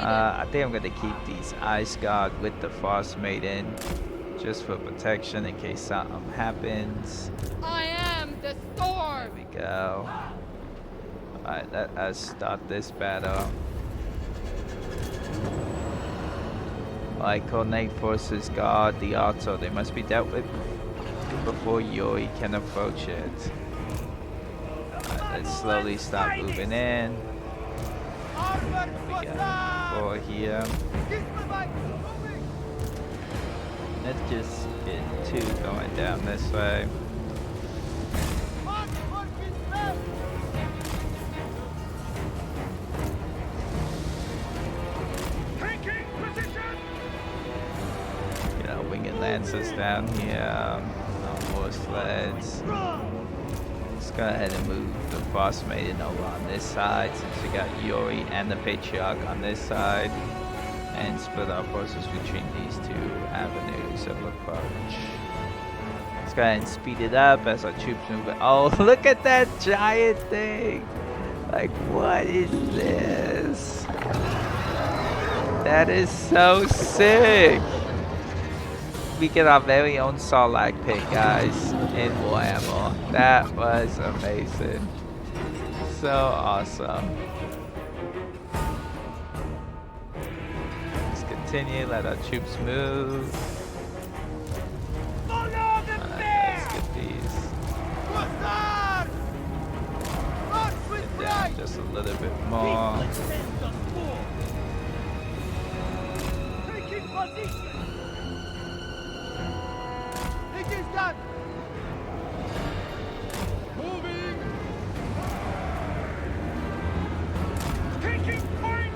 I think I'm gonna keep these Ice Guard with the Frost Maiden, just for protection in case something happens. I am the storm. There we go. Alright, let us start this battle. Alright, coordinate forces guard the altar. They must be dealt with before Yuri can approach it. Alright, let's slowly start moving in. We got 4 here. Let's just get 2 going down this way. Winged Lancers down here on war sleds. Let's go ahead and move the Frost Maiden over on this side since we got Yuri and the Patriarch on this side, and split our forces between these 2 avenues of approach. Let's go ahead and speed it up as our troops move it. Oh, look at that giant thing! Like, what is this? That is so sick! We get our very own Sarlacc pit, guys, in Warhammer. That was amazing. So awesome. Let's continue, let our troops move. Let's get these. Get down just a little bit more. Taking position! It is done! Moving! Taking point!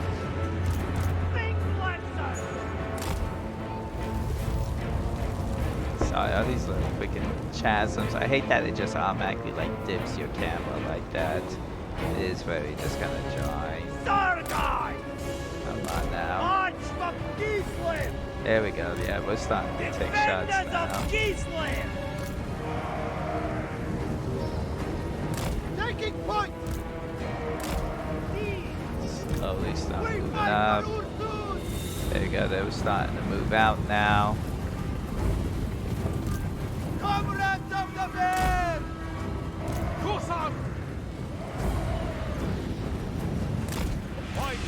Think Lancer! Sorry, all these little freaking chasms. I hate that it just automatically like dips your camera like that. It is very just kind of dry. Sargai! Come on now. March of Kislev! There we go. Yeah, we're starting to take shots Defenders now. of Kislev! Taking point! Slowly start moving up. There you go. They were starting to move out now. Comrades of the bear! Kossar! Fight!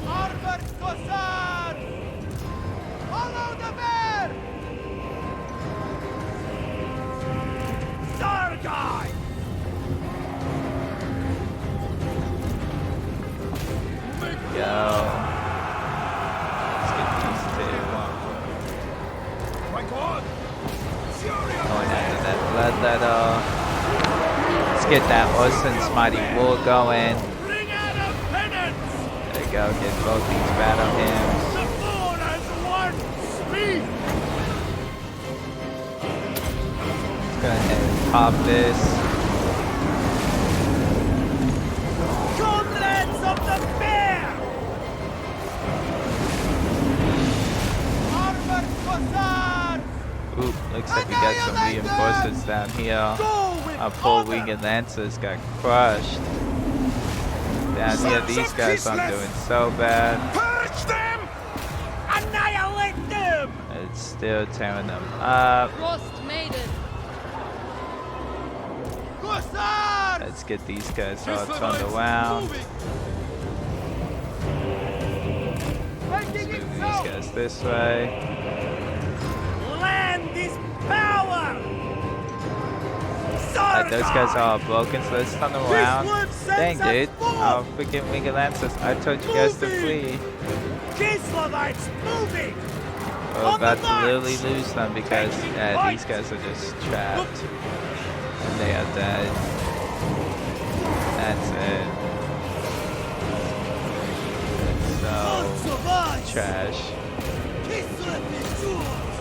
Armored Kossar! Follow the bear! Sargai! Go. Let's get these 2. My God! Going after that bloodletter. Let's get that Orson's Mighty War going. Bring out a penance! There you go, get both these battle hymns. The fool has one speak! Go ahead and pop this. Comrades of the bear! Armored Hussars! Ooh, looks like we got some reinforcements down here. Our poor winged lancers got crushed. Down here, these guys aren't doing so bad. Purge them! Annihilate them! It's still tearing them up. Lost maiden. Hussars! Let's get these guys all turned around. Making Move it these so! guys this way. Land is power! Those guys are all broken, so let's turn them around. Dang, dude. Our freaking winged lancers. I told you guys to flee. Kislevites moving! We're about to literally lose them because these guys are just trapped. And they are dead. That's it. It's so trash. Kislev is yours!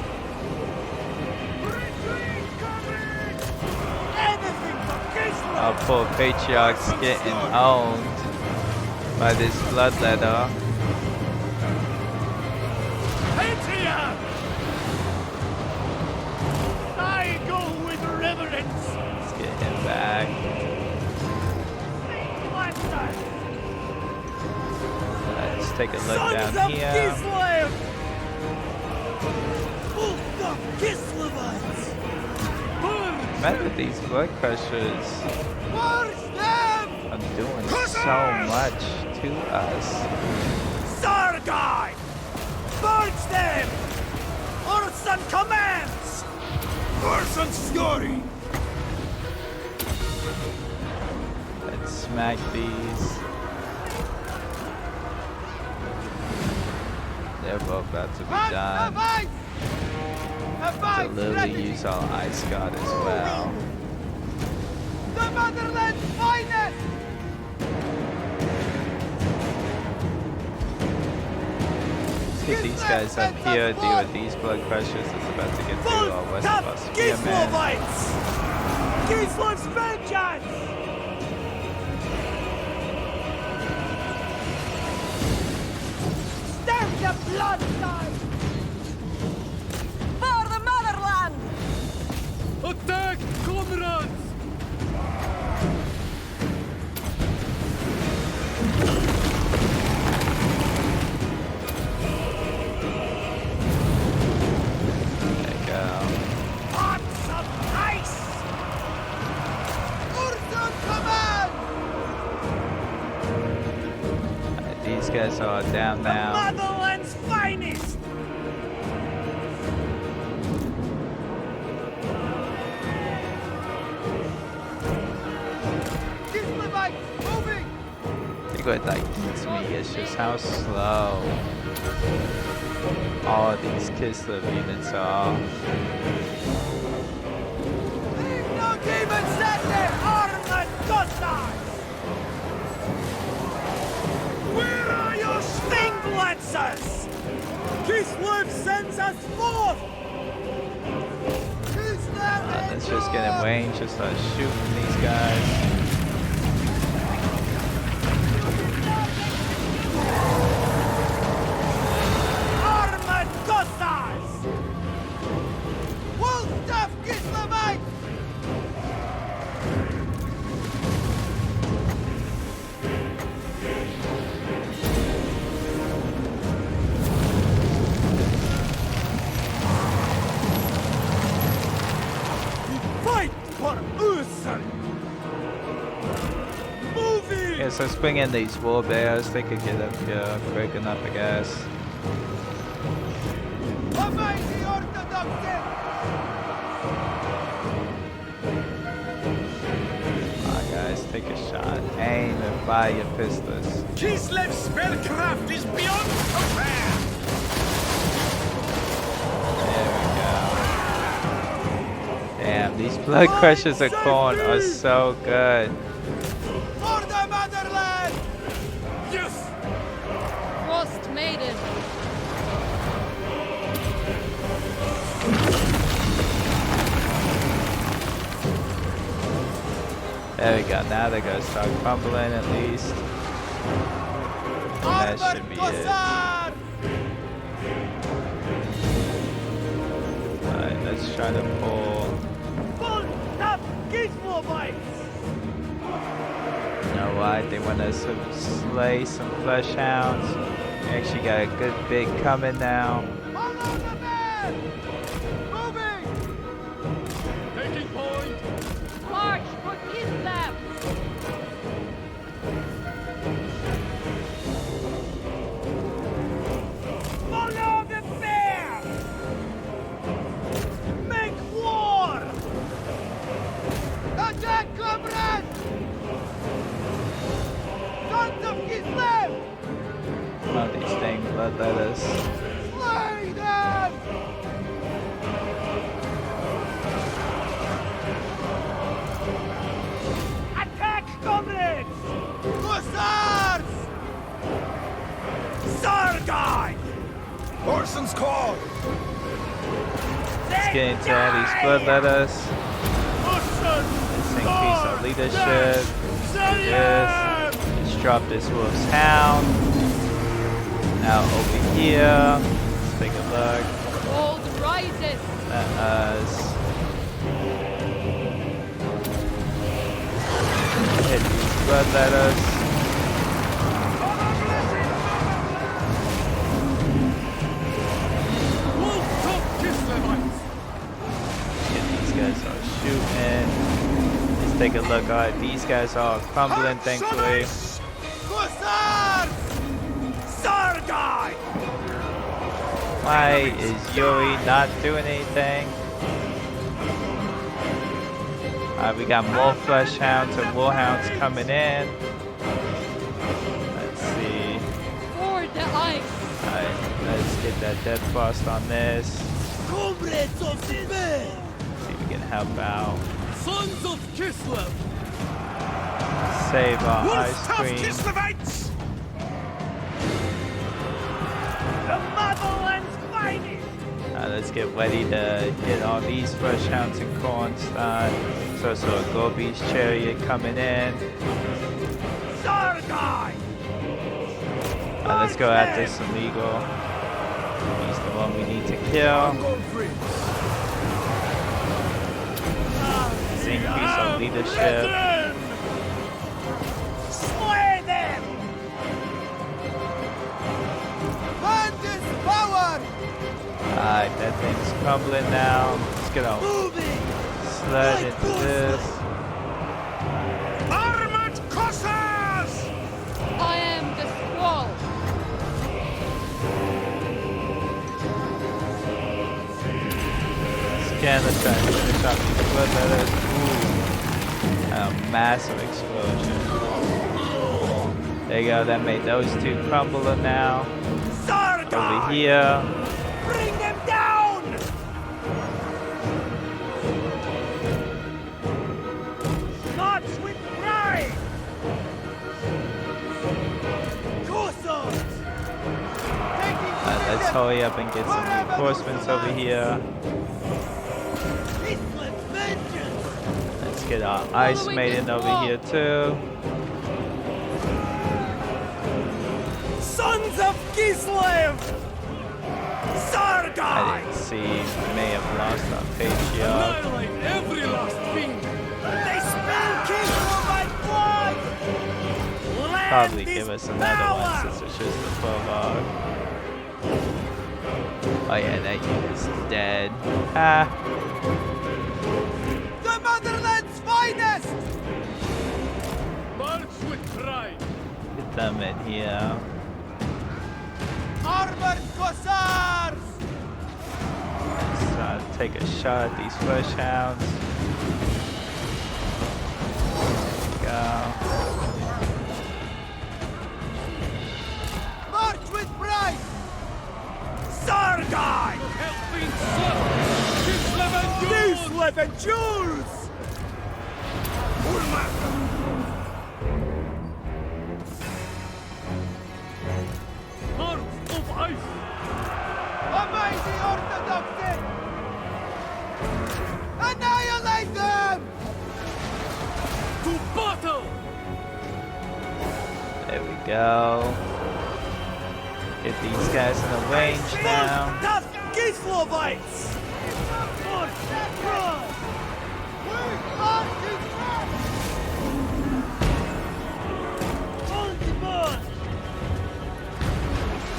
Retreat, comrades! Anything for Kislev! Our poor patriarch's getting owned by this bloodletter. Patriarch! I go with reverence! Let's get him back. Let's take a look Sons down of here. Kislev! Bolt of Kislevites! Remember these blood crushers Purge them! are doing so much to us. Sargai! Purge them! Orson commands! Orson Scotty! Let's smack these. They're both about to be done. So literally use our Ice God as well. The Motherland's finest! Let's get these guys up here, deal with these blood crushers. It's about to get through our west of us spearmen. Kislevites! Kislev's vengeance! Stamp the blood tide! For the Motherland! Attack, comrades! There you go. Pots of ice! Urson command! Alright, these guys are down now. Motherland's finest! Kislevites moving! You go like this me, it's just how slow all of these Kislev units are. Leave no demon Saturday, armored Cossacks! Where are your sting lancers? Kislev sends us forth! Let's just get in range, just start shooting these guys. Armored Cossacks! Wolfstaff Kislevite! Fight for Urson! Moving! Yeah, so let's bring in these war bears. They could get up here quick enough, I guess. Obey the Orthodoxy! Come on, guys, take a shot. Aim and fire your pistols. Kislev's spellcraft is beyond compare! There we go. Damn, These blood crushers of corn are so good. For the Motherland! Yes! Frost Maiden. There we go. Now they're gonna start crumbling at least. And that should be it. Alright, let's try to pull. Full top gizmo bites! You know what? They want us to slay some flesh hounds. We actually got a good big coming now. Follow the man! Moving! Taking point! March for Kislev. Follow the bear! Make war! Attack, comrades! Sons of Kislev! Oh, these dang bloodletters. Slay them! Attack, comrades! Hussars! Sargai! Orson's call! Let's get into all these bloodletters. Let's increase our leadership. Yes. Let's drop this wolf's hound. Now over here. Let's take a look. Gold rises. At us. Hit these bloodletters. Wolf top Kislevites! Get these guys all shooting. Let's take a look. Alright, these guys are crumbling, thankfully. Hussars! Sargai! Why is Yuri not doing anything? Alright, we got more flesh hounds and warhounds coming in. Let's see. For the ice. Alright, let's get that dead frost on this. Comrades of the bear! See if we can help out. Sons of Kislev! Save our ice queen. Kislevites! The Motherland's fighting! Let's get ready to hit all these fresh hounds and cornstarch. So a Gobi's chariot coming in. Sargai! Let's go after some eagle. He's the one we need to kill. Let's increase our leadership. Slay them! Land is power! Alright, that thing's crumbling now. Let's get our Moving! sled into this. Armored Cossars! I am the squall. Again, let's try and finish off these bloodletters. Ooh. A massive explosion. There you go, that made those two crumble now. Sargai! Over here. Bring them down! March with pride! Cossars! Let's hurry up and get some reinforcements over here. Island's vengeance! Let's get our ice maiden over here too. Sons of Kislev! Sargai! I didn't see. We may have lost our patriarch. Annihilate every last king! They spell Kislev by blood! Land Probably is give us another power! one since it's just the prologue. Oh yeah, that unit's dead. Ah, The Motherland's finest! March with pride! get them in here. Armored Cossars! Let's take a shot at these flesh hounds. Go. March with pride! Sargai! Helping son! Kislev and yours! Kislev and Jules! Hearts of ice! Amazing Orthodoxy! Annihilate them! To battle! There we go. Get these guys in the range now. Das Kislevites!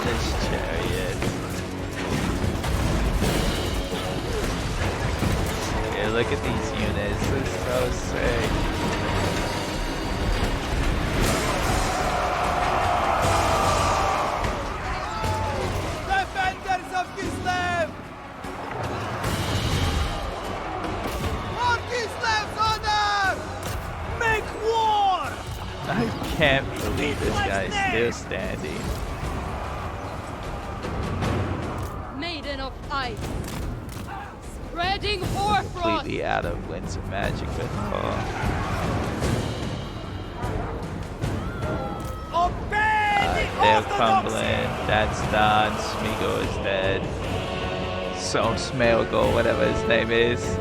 This chariot. Yeah, look at these units. This is so sick. Defenders of Kislev! For Kislev's honor! Make war! I can't believe this guy's still standing. Maiden of ice. Spreading hoarfrost. Completely out of winds of magic before. Obey the They're Orthodoxy! crumbling. That's done. Smeagol is dead. So Smeagol, whatever his name is.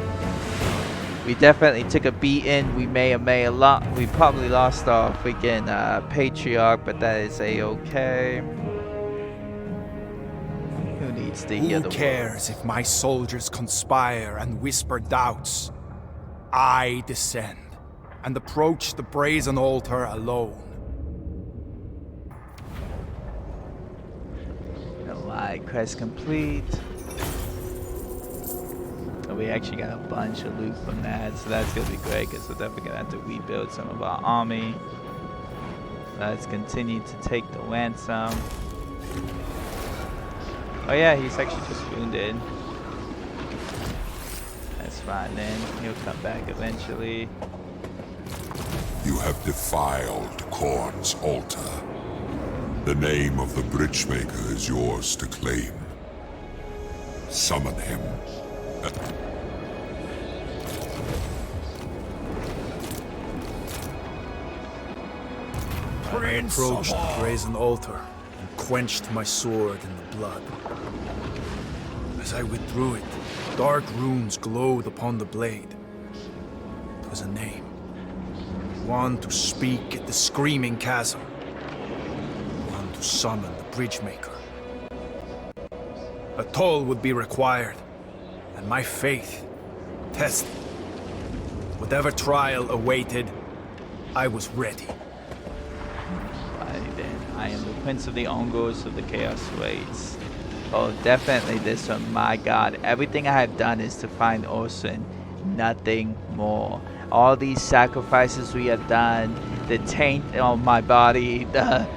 We definitely took a beating. We we probably lost our freaking patriarch, but that is a-okay. Who needs to hear Who the cares if my soldiers conspire and whisper doubts? I descend and approach the brazen altar alone. Alright, quest complete. We actually got a bunch of loot from that, so that's gonna be great because we're definitely gonna have to rebuild some of our army. Let's continue to take the ransom. Oh yeah, he's actually just wounded. That's fine then. He'll come back eventually. You have defiled Khorne's altar. The name of the Bridgemaker is yours to claim. Summon him. I approached the brazen altar and quenched my sword in the blood. As I withdrew it, dark runes glowed upon the blade. It was a name. One to speak at the screaming chasm. One to summon the Bridgemaker. A toll would be required, and my faith tested. Whatever trial awaited, I was ready. I am the Prince of the Ongos of the Chaos Waits. Oh, definitely this one. My God, everything I have done is to find Orson. Nothing more. All these sacrifices we have done, the taint on my body, the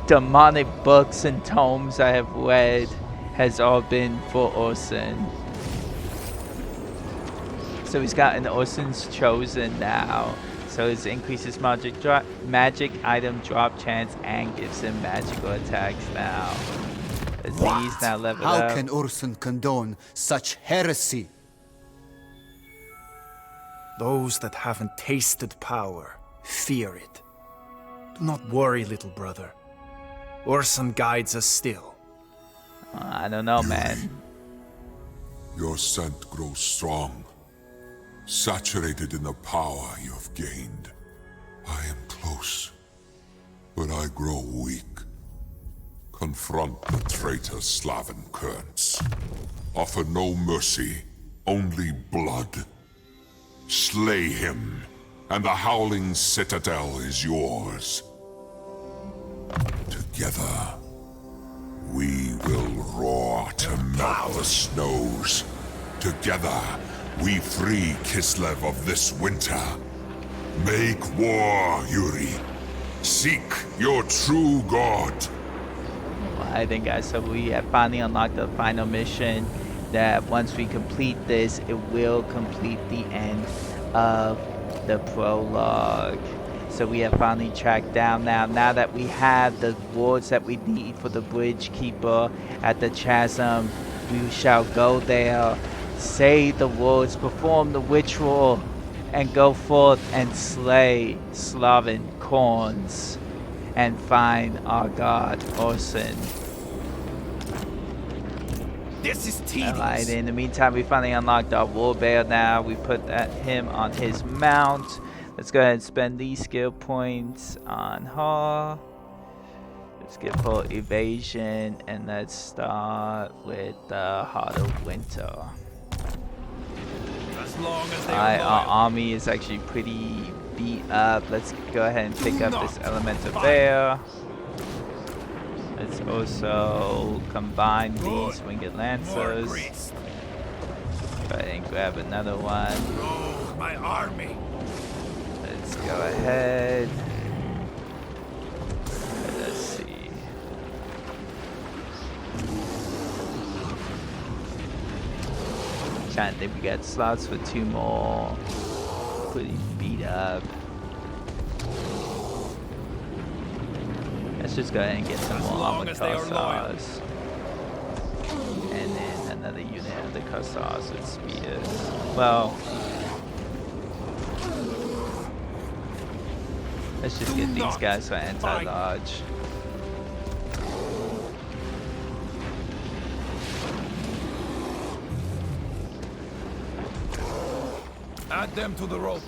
demonic books and tomes I have read, has all been for Orson. So he's gotten Orson's Chosen now. So it increases magic item drop chance and gives him magical attacks now. Aziz now leveled up. How can Orson condone such heresy? Those that haven't tasted power fear it. Do not worry, little brother. Orson guides us still. I don't know, man. Your scent grows strong, saturated in the power you have gained. I am close, but I grow weak. Confront the traitor Slaven Kurtz. Offer no mercy, only blood. Slay him, and the Howling Citadel is yours. Together, we will roar to melt the snows. Together, we free Kislev of this winter. Make war, Yuri. Seek your true god. I think, guys, so we have finally unlocked the final mission that once we complete this, it will complete the end of the prologue. So we have finally tracked down now that we have the rewards that we need for the Bridge Keeper at the chasm, we shall go there, Say the words, perform the ritual, and go forth and slay Slaven corns and find our god Orson. This is tedious. Alright, in the meantime, we finally unlocked our war bear now. We put him on his mount. Let's go ahead and spend these skill points on her. Let's get full evasion, and let's start with the Heart of Winter. As long as they Alright, are our loyal. army is actually pretty beat up. Let's go ahead and pick up this Elemental Bear. Let's also combine these Winged Lancers. Go ahead and grab another one. Oh, my army. Let's go ahead. Let's see. Trying to think, we got slots for 2 more. Pretty beat up. Let's just go ahead and get some more armor Cossars. And then another unit of the Cossars with spears. Well, let's just get these guys for anti-large. Add them to the rota.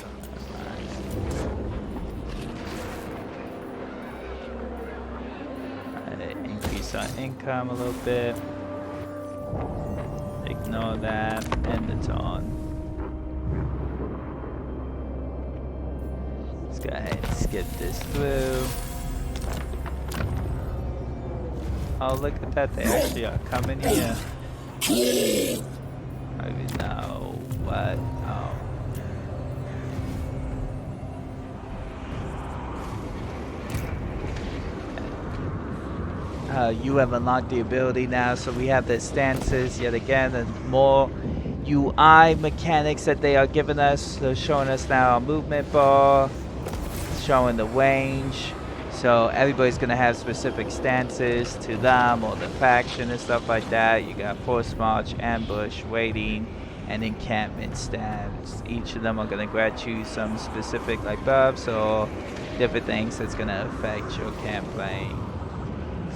Increase our income a little bit. Ignore that. End the taunt. Let's go ahead and skip this through. Oh, look at that. They actually are coming here. I don't even know what. Oh. You have unlocked the ability now, so we have the stances yet again, and more UI mechanics that they are giving us. They're showing us now a movement bar, showing the range, so everybody's gonna have specific stances to them or the faction and stuff like that. You got force march, ambush, waiting, and encampment stats. Each of them are gonna grant you some specific like buffs or different things that's gonna affect your campaign.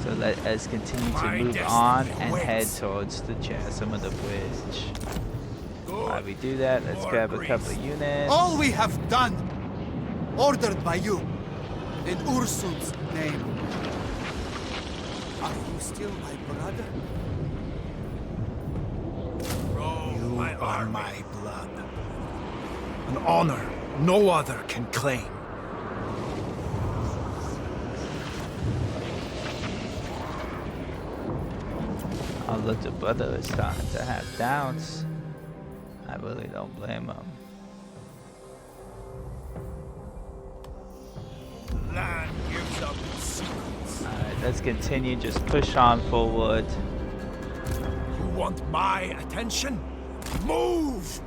So let us continue to move on and head towards the chasm of the bridge. While we do that, let's grab a couple of units. All we have done, ordered by you, in Ursun's name. Are you still my brother? You are my blood. An honor no other can claim. Our little brother is starting to have doubts. I really don't blame him. Land gives up its secrets. Alright, let's continue. Just push on forward. You want my attention? Move!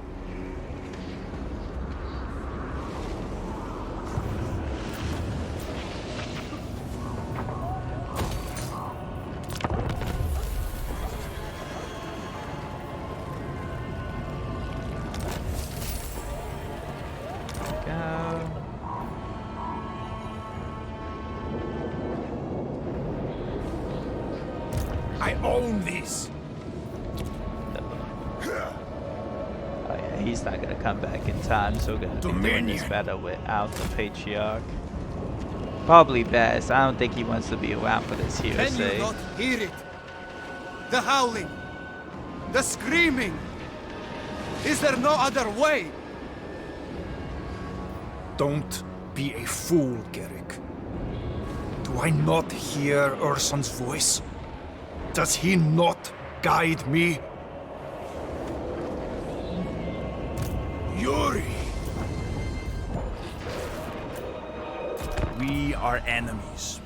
I own this. Oh yeah, he's not gonna come back in time, so we're gonna be doing this battle without the Patriarch. Probably best. I don't think he wants to be around for this Can you hearsay. not hear it? The howling, the screaming. Is there no other way? Don't be a fool, Garrick. Do I not hear Urson's voice? Does he not guide me? Yuri! We are enemies.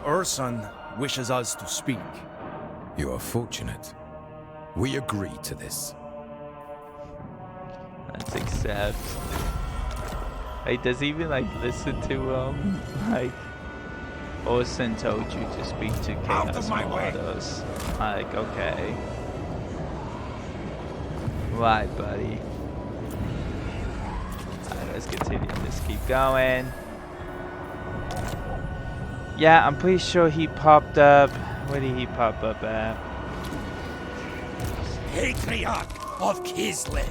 Urson wishes us to speak. You are fortunate. We agree to this. Let's accept. Like, does he even like listen to him? Like, Orson told you to speak to Chaos Mordos. Like, okay. Right, buddy. Alright, let's continue. Let's keep going. Yeah, I'm pretty sure he popped up. Where did he pop up at? Patriarch of Kislev.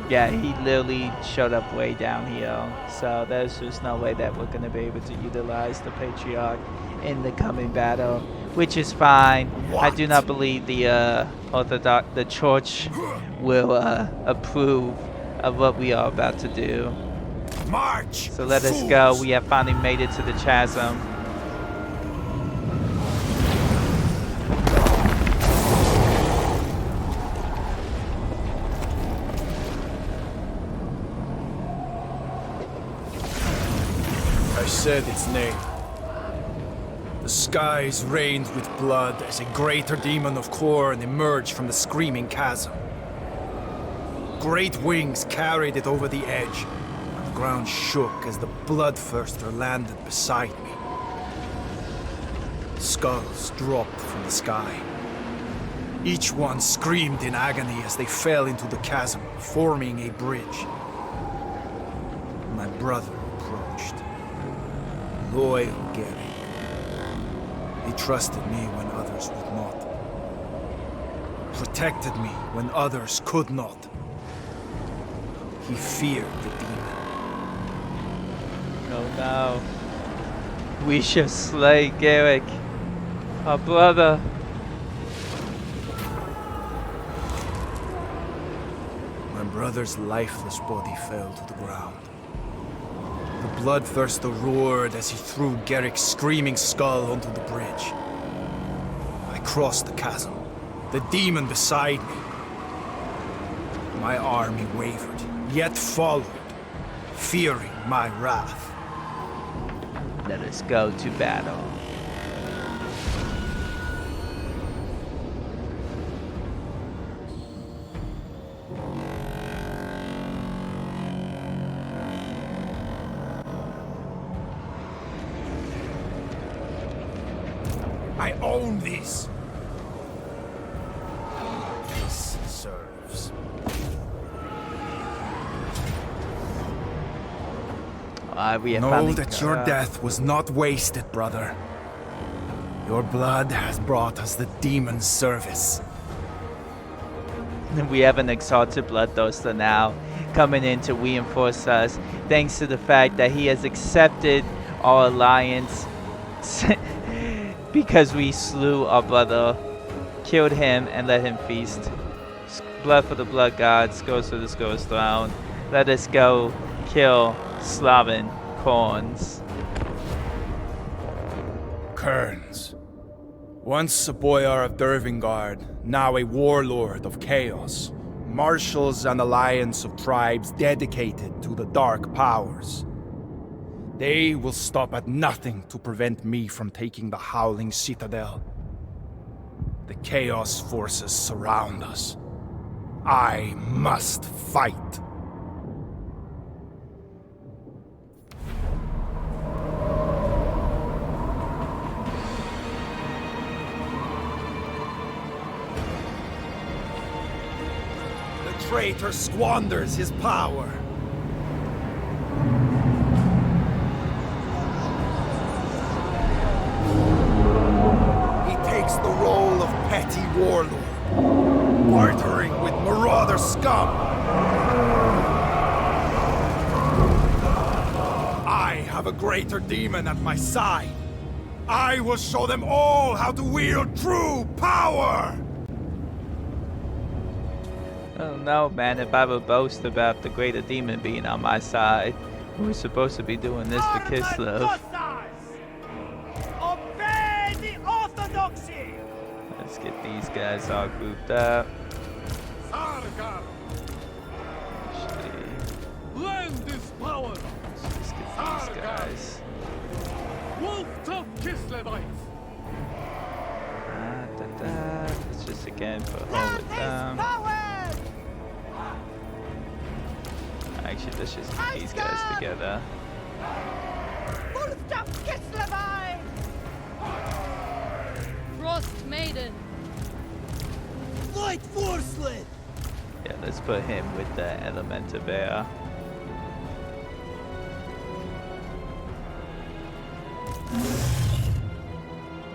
Yeah, he literally showed up way down here. So there's just no way that we're going to be able to utilize the Patriarch in the coming battle, which is fine. I do not believe the Church will approve of what we are about to do. March! So let us go. We have finally made it to the chasm. I said its name. The skies rained with blood as a greater demon of Khorne emerged from the screaming chasm. Great wings carried it over the edge. The ground shook as the bloodthirster landed beside me. Skulls dropped from the sky. Each one screamed in agony as they fell into the chasm, forming a bridge. My brother approached. Loyal Garrick. He trusted me when others would not. Protected me when others could not. He feared the demon. Oh no. We shall slay Garrick, our brother. My brother's lifeless body fell to the ground. The bloodthirster roared as he threw Garrick's screaming skull onto the bridge. I crossed the chasm, the demon beside me. My army wavered, yet followed, fearing my wrath. Let us go to battle. I own this. This serves. We have Know finally that your death was not wasted, brother. Your blood has brought us the demon's service. We have an exalted bloodthirster now coming in to reinforce us, thanks to the fact that he has accepted our alliance because we slew our brother, killed him, and let him feast. Blood for the blood god, scores for the scores throne. Let us go kill Slaven Khornes. Kerns. Once a boyar of Dervingard, now a warlord of chaos, marshals an alliance of tribes dedicated to the dark powers. They will stop at nothing to prevent me from taking the Howling Citadel. The chaos forces surround us. I must fight. The traitor squanders his power. He takes the role of petty warlord, bartering with marauder scum. I have a greater demon at my side. I will show them all how to wield true power! Oh no, man, if I would boast about the greater demon being on my side, we were supposed to be doing this for Kislev. Obey the orthodoxy! Let's get these guys all grouped up. Sargar! Actually, Land is power. let's just get these guys. Wolf of Kislevites. Let's just again put home with them. Actually, let's just get these guys together. Frost Maiden. Fight Forceland! Yeah, let's put him with the Elemental Bear.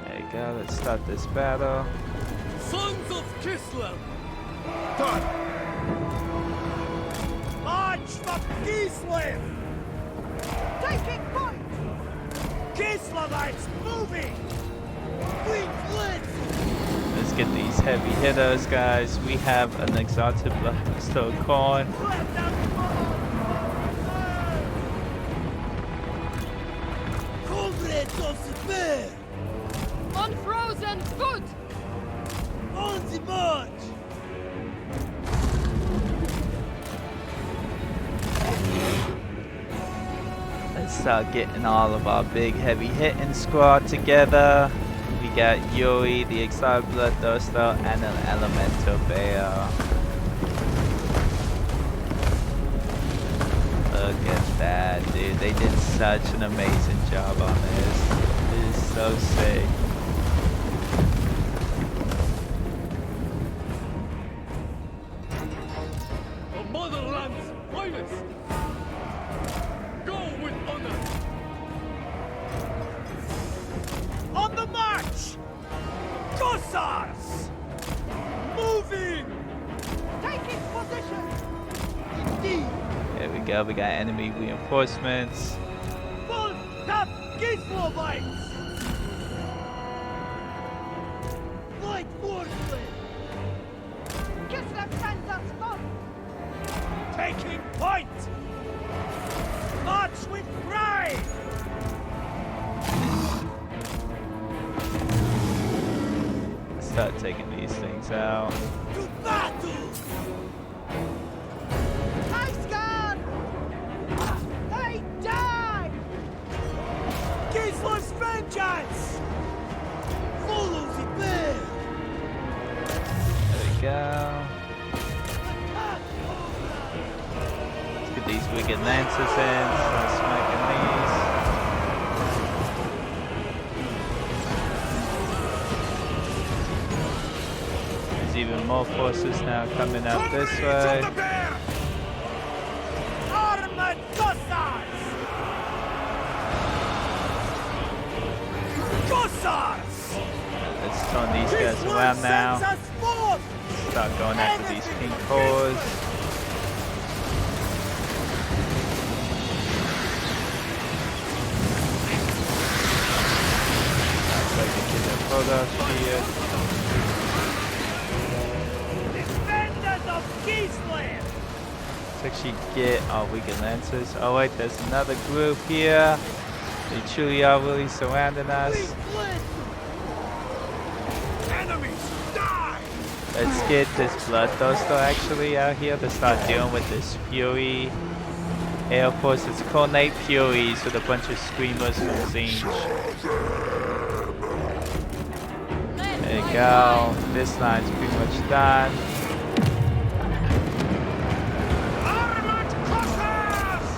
There you go, let's start this battle. Sons of Kislev! Done. March for Kislev! Taking point! Kislevites moving! Fleet blitz! Let's get these heavy hitters, guys. We have an Exalted Bloodthirster Corn. Let them fall! Comrades of the bear! Unfrozen foot! On the march! Let's start getting all of our big heavy hitting squad together. We got Yuri, the Exiled Bloodthirster, and an Elemental Bear. Look at that, dude. They did such an amazing job on this. It is so sick. The Motherland's finest! Go with honor! On the march! Cossars! Moving! Taking position! Indeed! There we go. We got enemy reinforcements. Full tap Kislevites! Light warplane! Kislev sends us forth! Taking point! March with pride! Start taking these things out. To battle! Nice gun! They die! Kislev's vengeance! Follow the bear! There we go. Attack! Let's get these wicked lancers in. Start smacking these. There's even more forces now coming out this way. Armored Cossars! Cossars! Let's turn these guys around now. Start going after these pink cores. Looks like they get their photos here. Defenders of Kislev! Let's actually get our wicked lancers. Oh wait, there's another group here. They truly are really surrounding us. Enemies, die! Let's get this Bloodthirster actually out here to start dealing with this Fury Air Force. It's Coordinate Furies with a bunch of Screamers from Zinj. There you go. This line's pretty much done. Armored Cossars!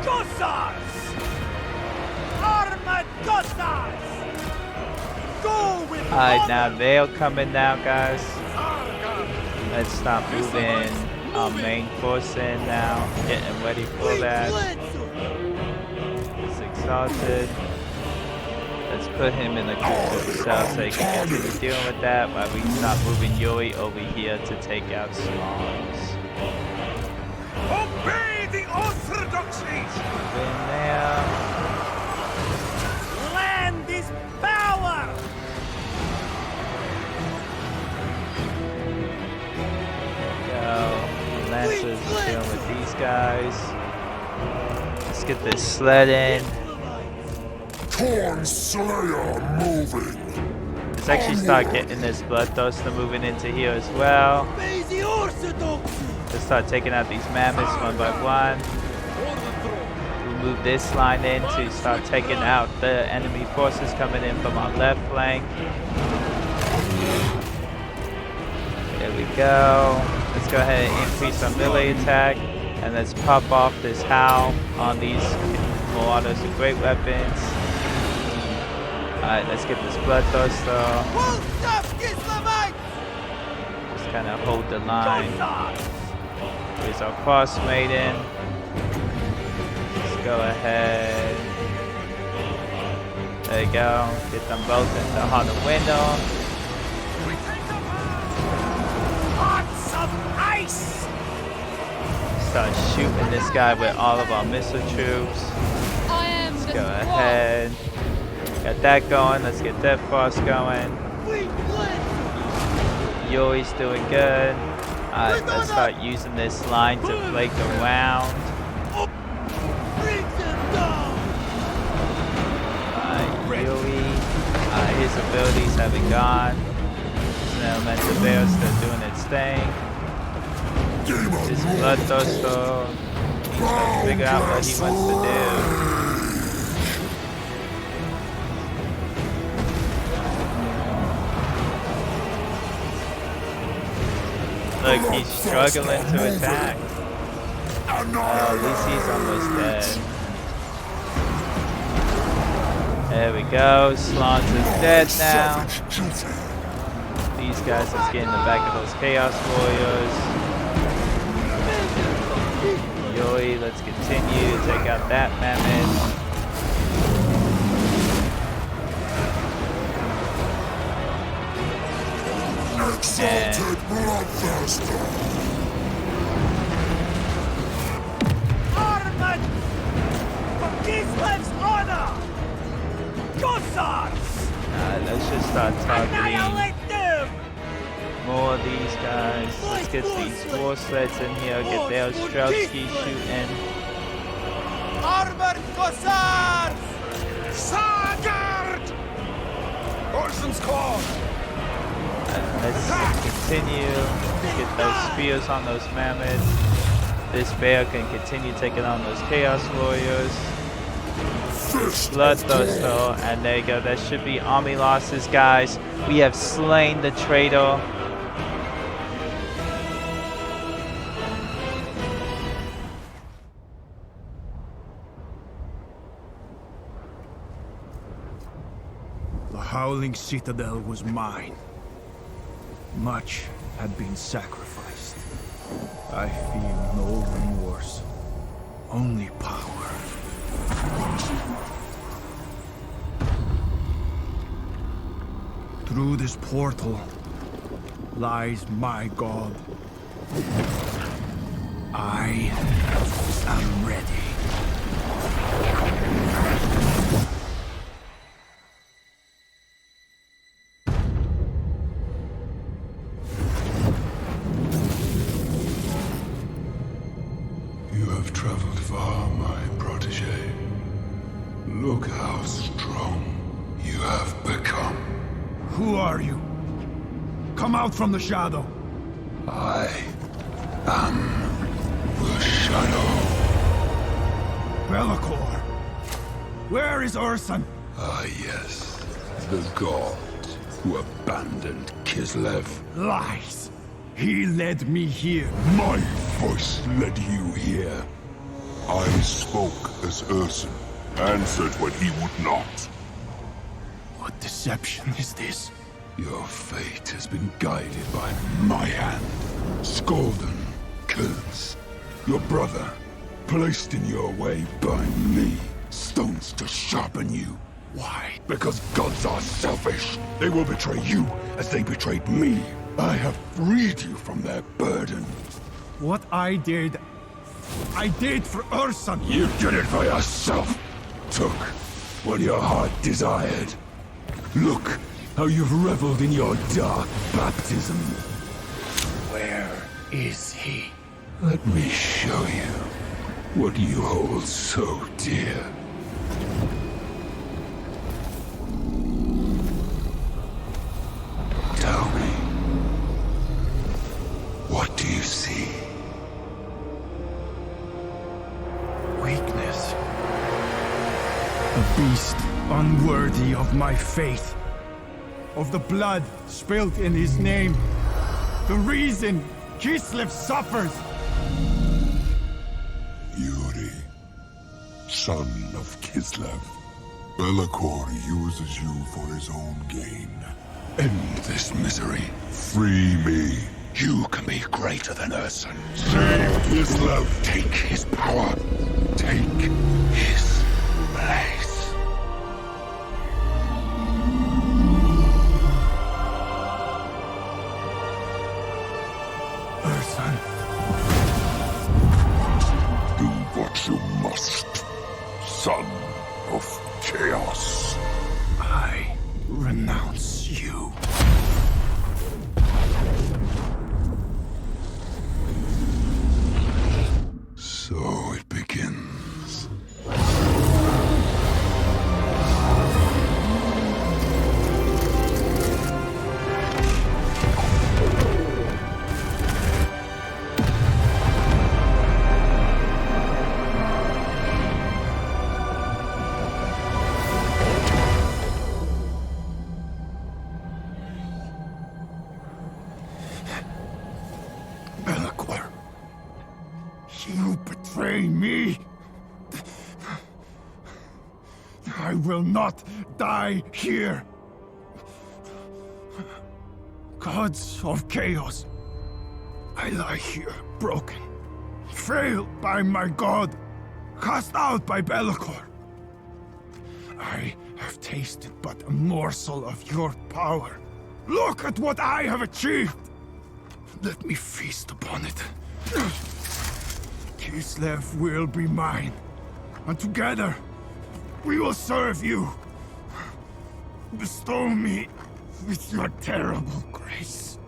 Cossars! Armored Cossars! Go with Alright, now honor! they're coming now, guys. Let's start moving our main force in now. Getting ready for that. It's exhausted. Let's put him in a group of himself so he can get dealing with that while we start moving Yuri over here to take out Smalls. Obey the orthodoxies! Move in there. Land is power! Go. Lancers are dealing with these guys. Let's get this sled in. Corn Slayer moving! Let's actually start getting this Bloodthirster moving into here as well. Obey the orthodoxy! Let's start taking out these mammoths one by one. For the throne! We'll move this line in to start taking out the enemy forces coming in from our left flank. There we go. Let's go ahead and increase our melee attack. And let's pop off this howl on these Marauders with great weapons. Alright, let's get this Bloodthirster. Full stop, Kislevites! kind of hold the line. Here's our Frost Maiden. Let's go ahead. There you go. Get them both in the Heart of Winter. Hearts of ice! Start shooting this guy with all of our missile troops. I am the Go ahead. Got that going. Let's get that Frost going. Yuri's doing good. Alright, let's start using this line to flake around. Yuri. His abilities haven't gone. Elemental Bear still doing its thing. This Bloodthirster. He's trying to figure out what he wants to do. Look, he's struggling to attack. At least he's almost dead. There we go. Slans is dead now. These guys are getting the back of those Chaos Warriors. Yuri, let's continue to take out that mammoth. Exalted Bloodthirster! Armament! For Kislev's honor! Gossards! Let's just start targeting Annihilate them! more of these guys. Let's get these war sleds in here, get their Streltsky shooting. Armored Gossards! Sargard! Orson's call! Let's continue to get those spears on those mammoths. This bear can continue taking on those Chaos Warriors. Bloodthirster, and there you go. That should be army losses, guys. We have slain the traitor. The Howling Citadel was mine. Much had been sacrificed. I feel no remorse, only power. Through this portal lies my god. I am ready. You have traveled far, my protege. Look how strong you have become. Who are you? Come out from the shadow. I am the Shadow. Bellicor. Where is Urson? Ah, yes. The god who abandoned Kislev. Lies. He led me here. My voice led you here. I spoke as Urson, answered when he would not. What deception is this? Your fate has been guided by my hand. Skolden, curse. Your brother, placed in your way by me. Stones to sharpen you. Why? Because gods are selfish. They will betray you as they betrayed me. I have freed you from their burden. What I did for Urson. You did it for yourself. Took what your heart desired. Look how you've reveled in your dark baptism. Where is he? Let me show you what you hold so dear. Tell me, what do you see? Weakness. A beast unworthy of my faith. Of the blood spilt in his name. The reason Kislev suffers. Yuri, son of Kislev. Bellicor uses you for his own gain. End this misery. Free me, You can be greater than Urson. Save his love. Take his power. Take his place. Urson. Do what you must, son of chaos. I renounce you. So it begins. Belacor, you betray me. I will not die here. Gods of chaos, I lie here broken, failed by my god, cast out by Belacor. I have tasted but a morsel of your power. Look at what I have achieved. Let me feast upon it. Kislev will be mine, and together we will serve you. Bestow me with your terrible grace.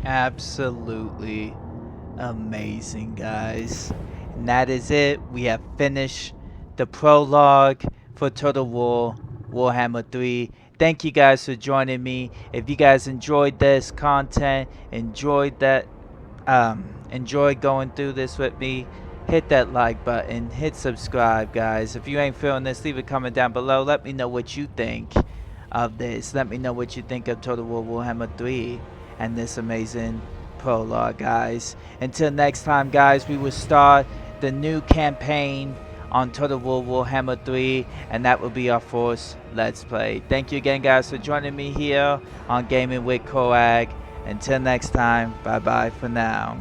Absolutely amazing, guys. And that is it. We have finished the prologue for Total War Warhammer 3. Thank you guys for joining me. If you guys enjoyed this content, enjoyed going through this with me, hit that like button, hit subscribe, guys. If you ain't feeling this, leave a comment down below. Let me know what you think of this. Let me know what you think of Total War Warhammer 3 and this amazing prologue, guys. Until next time, guys, we will start the new campaign on Total War Warhammer 3, and that will be our first Let's Play. Thank you again, guys, for joining me here on Gaming with Korag. Until next time, bye-bye for now.